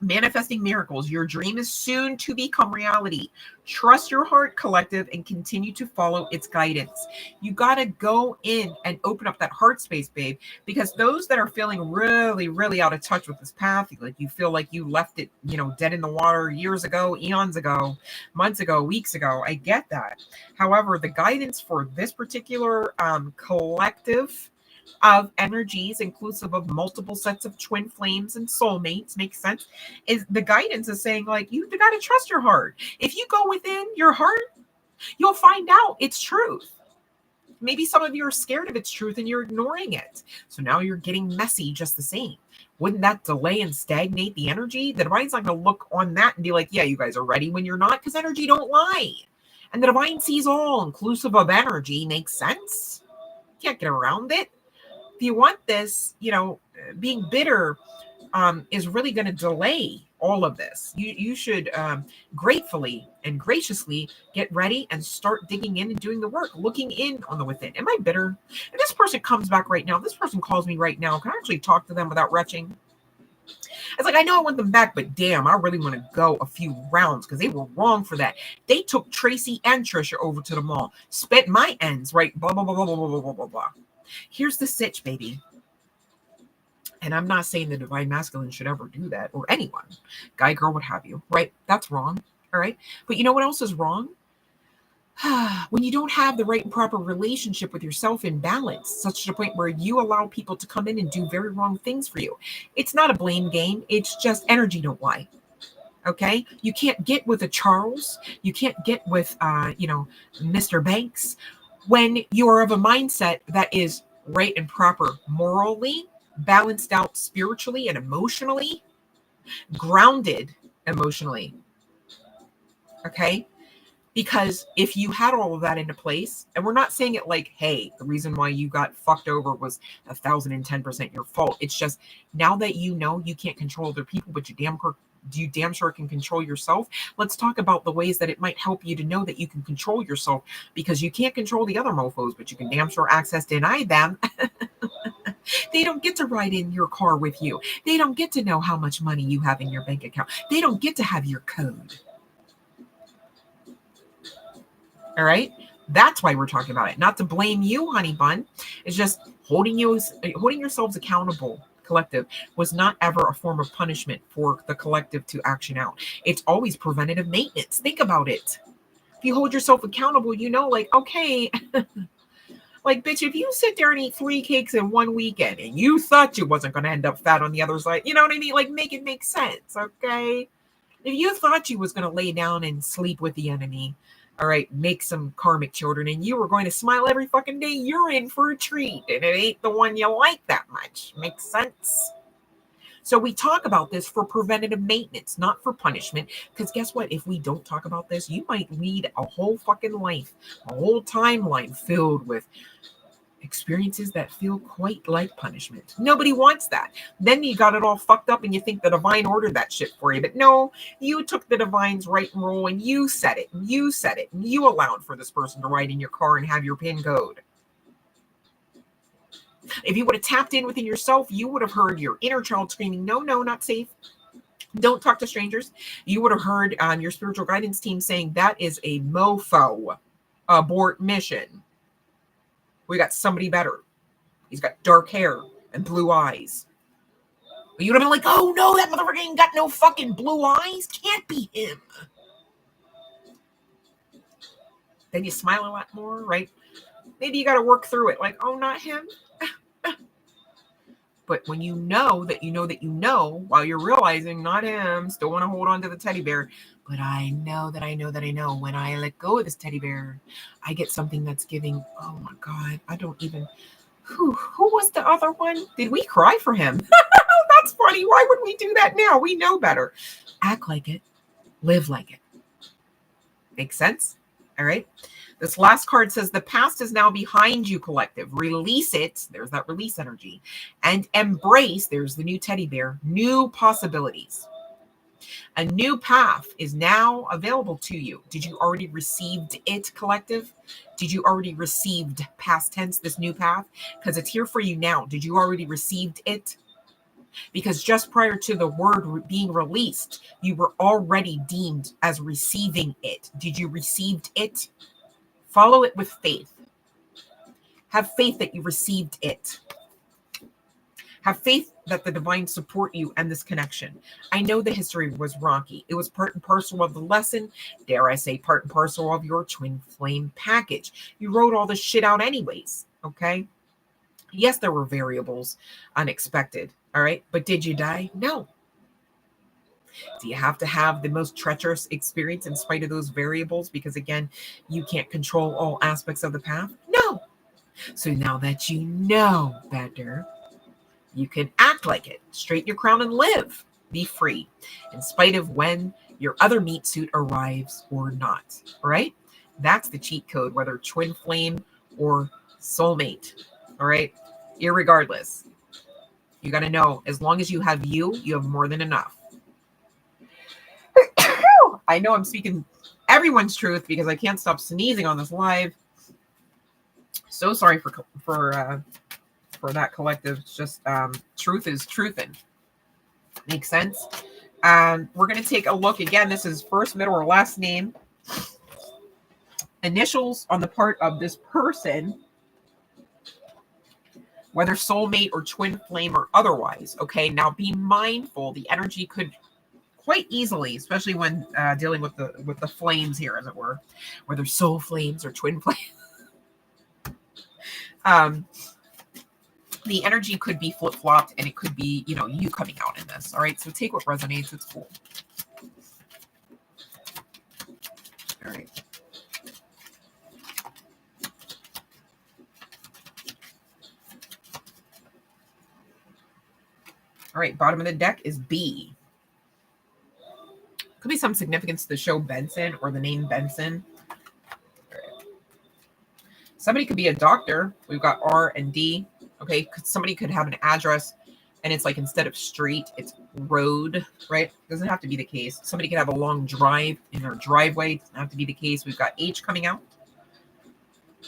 Manifesting miracles. Your dream is soon to become reality. Trust your heart, collective, and continue to follow its guidance. You got to go in and open up that heart space, babe, because those that are feeling really, really out of touch with this path, like you feel like you left it, dead in the water years ago, eons ago, months ago, weeks ago. I get that. However, the guidance for this particular collective of energies, inclusive of multiple sets of twin flames and soulmates, makes sense, is the guidance is saying, like, you got to trust your heart. If you go within your heart, you'll find out its truth. Maybe some of you are scared of its truth and you're ignoring it. So now you're getting messy just the same. Wouldn't that delay and stagnate the energy? The divine's not going to look on that and be like, yeah, you guys are ready when you're not, because energy don't lie. And the divine sees all, inclusive of energy. Makes sense. Can't get around it. If you want this, being bitter is really going to delay all of this. You should gratefully and graciously get ready and start digging in and doing the work, looking in on the within. Am I bitter? If this person comes back right now, this person calls me right now, can I actually talk to them without retching? It's like, I know I want them back, but damn, I really want to go a few rounds because they were wrong for that. They took Tracy and Trisha over to the mall, spent my ends, right? Blah, blah, blah, blah, blah, blah, blah, blah, blah. Here's the sitch, baby. And I'm not saying the divine masculine should ever do that, or anyone, guy, girl, what have you, right? That's wrong. All right. But you know what else is wrong? When you don't have the right and proper relationship with yourself in balance, such to the point where you allow people to come in and do very wrong things for you. It's not a blame game. It's just energy don't lie. Okay. You can't get with a Charles. You can't get with, Mr. Banks when you are of a mindset that is right and proper morally, balanced out spiritually and emotionally, grounded emotionally. Okay. Because if you had all of that into place, and we're not saying it like, hey, the reason why you got fucked over was 1,010% your fault. It's just now that you know you can't control other people, but you damn sure can control yourself. Let's talk about the ways that it might help you to know that you can control yourself, because you can't control the other mofos, but you can damn sure deny them. They don't get to ride in your car with you. They don't get to know how much money you have in your bank account. They don't get to have your code. All right. That's why we're talking about it. Not to blame you, honey bun. It's just holding yourselves accountable. Collective was not ever a form of punishment for the collective to action out. It's always preventative maintenance. Think about it. If you hold yourself accountable, like, okay, like, bitch, if you sit there and eat 3 cakes in one weekend and you thought you wasn't going to end up fat on the other side, you know what I mean? Like, make it make sense, okay? If you thought you was going to lay down and sleep with the enemy, all right, make some karmic children, and you were going to smile every fucking day, you're in for a treat, and it ain't the one you like that much. Makes sense? So we talk about this for preventative maintenance, not for punishment, because guess what? If we don't talk about this, you might lead a whole fucking life, a whole timeline filled with experiences that feel quite like punishment. Nobody wants that. Then you got it all fucked up and you think the divine ordered that shit for you. But no, you took the divine's right and roll and you said it. And you said it. And you allowed for this person to ride in your car and have your PIN code. If you would have tapped in within yourself, you would have heard your inner child screaming, no, not safe. Don't talk to strangers. You would have heard your spiritual guidance team saying that is a mofo. Abort mission. We got somebody better. He's got dark hair and blue eyes. But you'd have been like, oh no, that motherfucker ain't got no fucking blue eyes. Can't be him. Then you smile a lot more, right? Maybe you got to work through it. Like, oh, not him. But when you know that you know that you know, while you're realizing not him, still want to hold on to the teddy bear, but I know that I know that I know when I let go of this teddy bear, I get something that's giving. Oh my God, I don't even. Who was the other one? Did we cry for him? That's funny. Why would we do that now? We know better. Act like it. Live like it. Makes sense? All right. This last card says the past is now behind you, collective. Release it. There's that release energy. And embrace, there's the new teddy bear, new possibilities. A new path is now available to you. Did you already received it, collective? Did you already received, past tense, this new path? Because it's here for you now. Did you already received it? Because just prior to the word being released, you were already deemed as receiving it. Did you received it? Follow it with faith. Have faith that you received it. Have faith that the divine support you and this connection. I know the history was rocky. It was part and parcel of the lesson. Dare I say part and parcel of your twin flame package. You wrote all this shit out anyways, okay? Yes, there were variables, unexpected, all right? But did you die? No. Do you have to have the most treacherous experience in spite of those variables? Because again, you can't control all aspects of the path? No. So now that you know better, you can act like it. Straighten your crown and live. Be free, in spite of when your other meat suit arrives or not. All right? That's the cheat code, whether twin flame or soulmate. All right? Irregardless, you got to know, as long as you have you have more than enough. I know I'm speaking everyone's truth because I can't stop sneezing on this live. So sorry for that, collective. It's just truth is truthin'. Makes sense? We're going to take a look again. This is first, middle, or last name. Initials on the part of this person, whether soulmate or twin flame or otherwise. Okay, now be mindful. The energy could quite easily, especially when dealing with the flames here, as it were, whether soul flames or twin flames. The energy could be flip-flopped, and it could be, you coming out in this. All right, so take what resonates. It's cool. All right. All right, bottom of the deck is B. Could be some significance to the show Benson or the name Benson. Right. Somebody could be a doctor. We've got R and D. Okay, somebody could have an address, and it's like instead of street, it's road, right? Doesn't have to be the case. Somebody could have a long drive in their driveway. Doesn't have to be the case. We've got H coming out.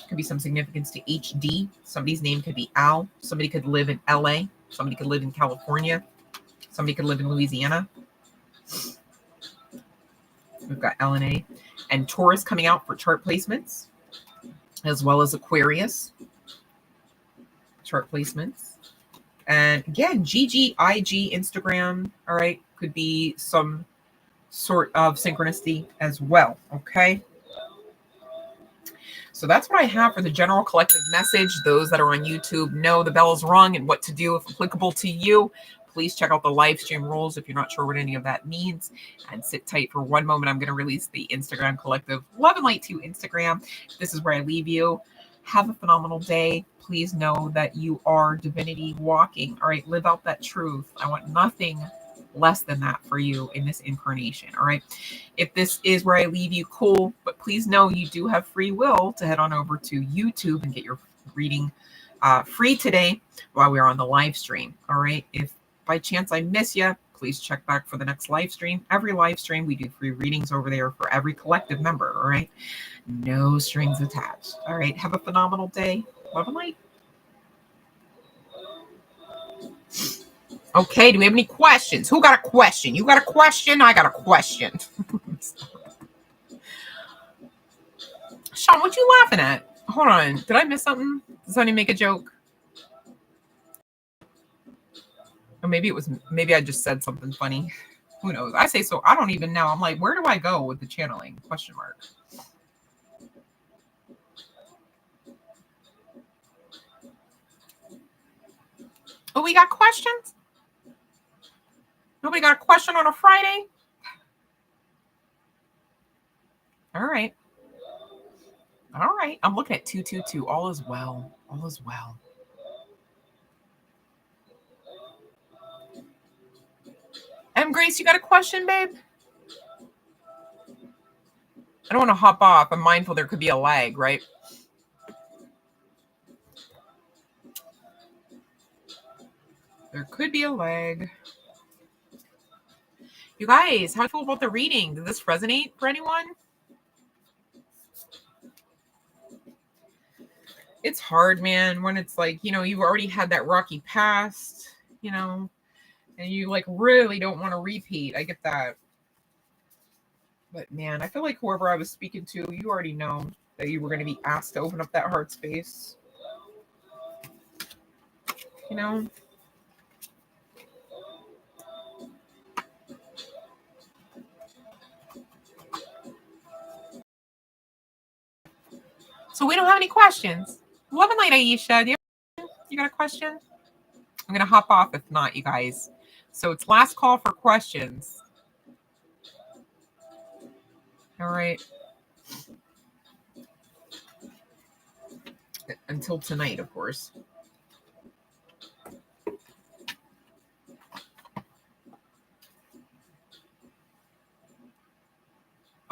Could be some significance to HD. Somebody's name could be Al. Somebody could live in LA. Somebody could live in California. Somebody could live in Louisiana. We've got L and A. And Taurus coming out for chart placements, as well as Aquarius. Chart placements. And again, GG, IG, Instagram, all right, could be some sort of synchronicity as well, okay? So that's what I have for the general collective message. Those that are on YouTube know the bell is rung and what to do if applicable to you. Please check out the live stream rules if you're not sure what any of that means. And sit tight for one moment. I'm going to release the Instagram collective Love and Light to Instagram. This is where I leave you. Have a phenomenal day. Please know that you are divinity walking. All right, live out that truth. I want nothing less than that for you in this incarnation. All right, if this is where I leave you, cool. But please know you do have free will to head on over to YouTube and get your reading free today while we're on the live stream. All right, if by chance I miss you, please check back for the next live stream. Every live stream, we do free readings over there for every collective member. All right, no strings attached. All right, have a phenomenal day. Love and light. Okay, do we have any questions? Who got a question? You got a question? I got a question. Sean, what you laughing at? Hold on. Did I miss something? Did somebody make a joke? Or maybe I just said something funny. Who knows? I say so. I don't even know. I'm like, where do I go with the channeling? Question mark. Oh, we got questions? Nobody got a question on a Friday? All right. All right. I'm looking at 222. All is well. All is well. Grace, you got a question, babe? I don't want to hop off. I'm mindful there could be a lag, right? There could be a lag. You guys, how do you feel about the reading? Did this resonate for anyone? It's hard, man, when it's like, you've already had that rocky past, and you like really don't want to repeat. I get that. But man, I feel like whoever I was speaking to, you already know that you were going to be asked to open up that heart space. So we don't have any questions. Love and light, Aisha. You got a question? I'm going to hop off if not, you guys. So it's last call for questions. All right. Until tonight, of course.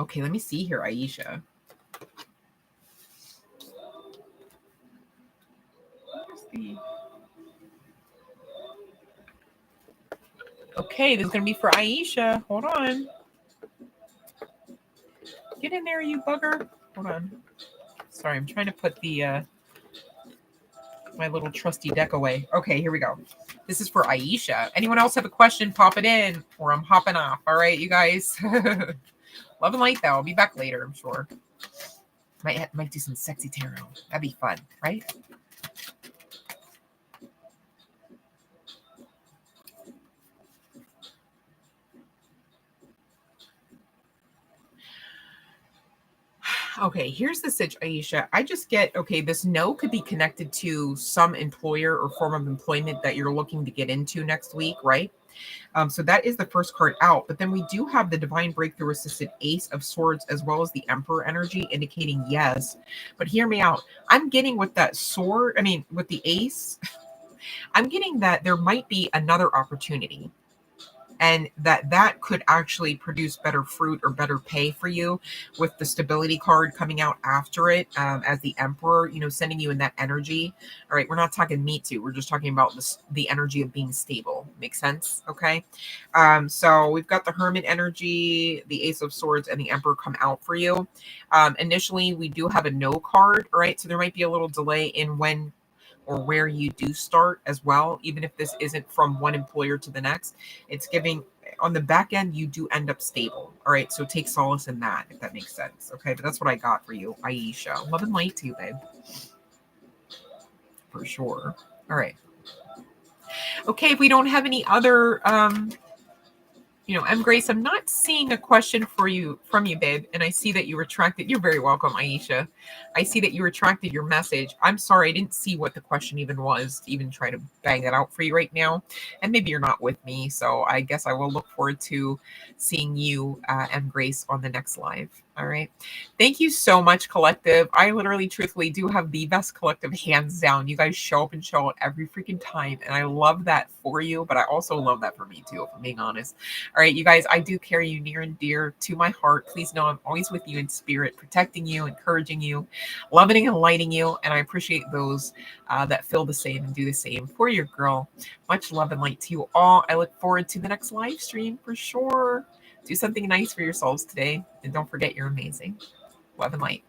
Okay, let me see here, Aisha. Okay, this is going to be for Aisha. Hold on. Get in there, you bugger. Hold on. Sorry, I'm trying to put the my little trusty deck away. Okay, here we go. This is for Aisha. Anyone else have a question? Pop it in, or I'm hopping off. All right, you guys. Love and light, though. I'll be back later, I'm sure. Might do some sexy tarot. That'd be fun, right? Okay, here's the sitch, Aisha. I just get, this no could be connected to some employer or form of employment that you're looking to get into next week, right? So that is the first card out. But then we do have the Divine Breakthrough Assisted Ace of Swords as well as the Emperor energy indicating yes. But hear me out. I'm getting with that sword, with the ace, I'm getting that there might be another opportunity. And that could actually produce better fruit or better pay for you, with the stability card coming out after it, as the Emperor, sending you in that energy. All right, we're not talking me too. We're just talking about the energy of being stable. Makes sense? Okay. So we've got the Hermit energy, the Ace of Swords, and the Emperor come out for you. Initially, we do have a no card. All right, so there might be a little delay in when or where you do start as well, even if this isn't from one employer to the next. It's giving on the back end, you do end up stable. All right, so take solace in that, if that makes sense. Okay, but that's what I got for you, Aisha. Love and light to you, babe. For sure. All right. Okay, if we don't have any other Grace, I'm not seeing a question from you, babe. And I see that you retracted. You're very welcome, Aisha. I see that you retracted your message. I'm sorry, I didn't see what the question even was to even try to bang that out for you right now. And maybe you're not with me, so I guess I will look forward to seeing you, Grace, on the next live. All right. Thank you so much, collective. I literally, truthfully, do have the best collective, hands down. You guys show up and show out every freaking time. And I love that for you, but I also love that for me too, if I'm being honest. All right, you guys, I do carry you near and dear to my heart. Please know I'm always with you in spirit, protecting you, encouraging you, loving and lighting you. And I appreciate those that feel the same and do the same for your girl. Much love and light to you all. I look forward to the next live stream for sure. Do something nice for yourselves today. And don't forget, you're amazing. Love and light.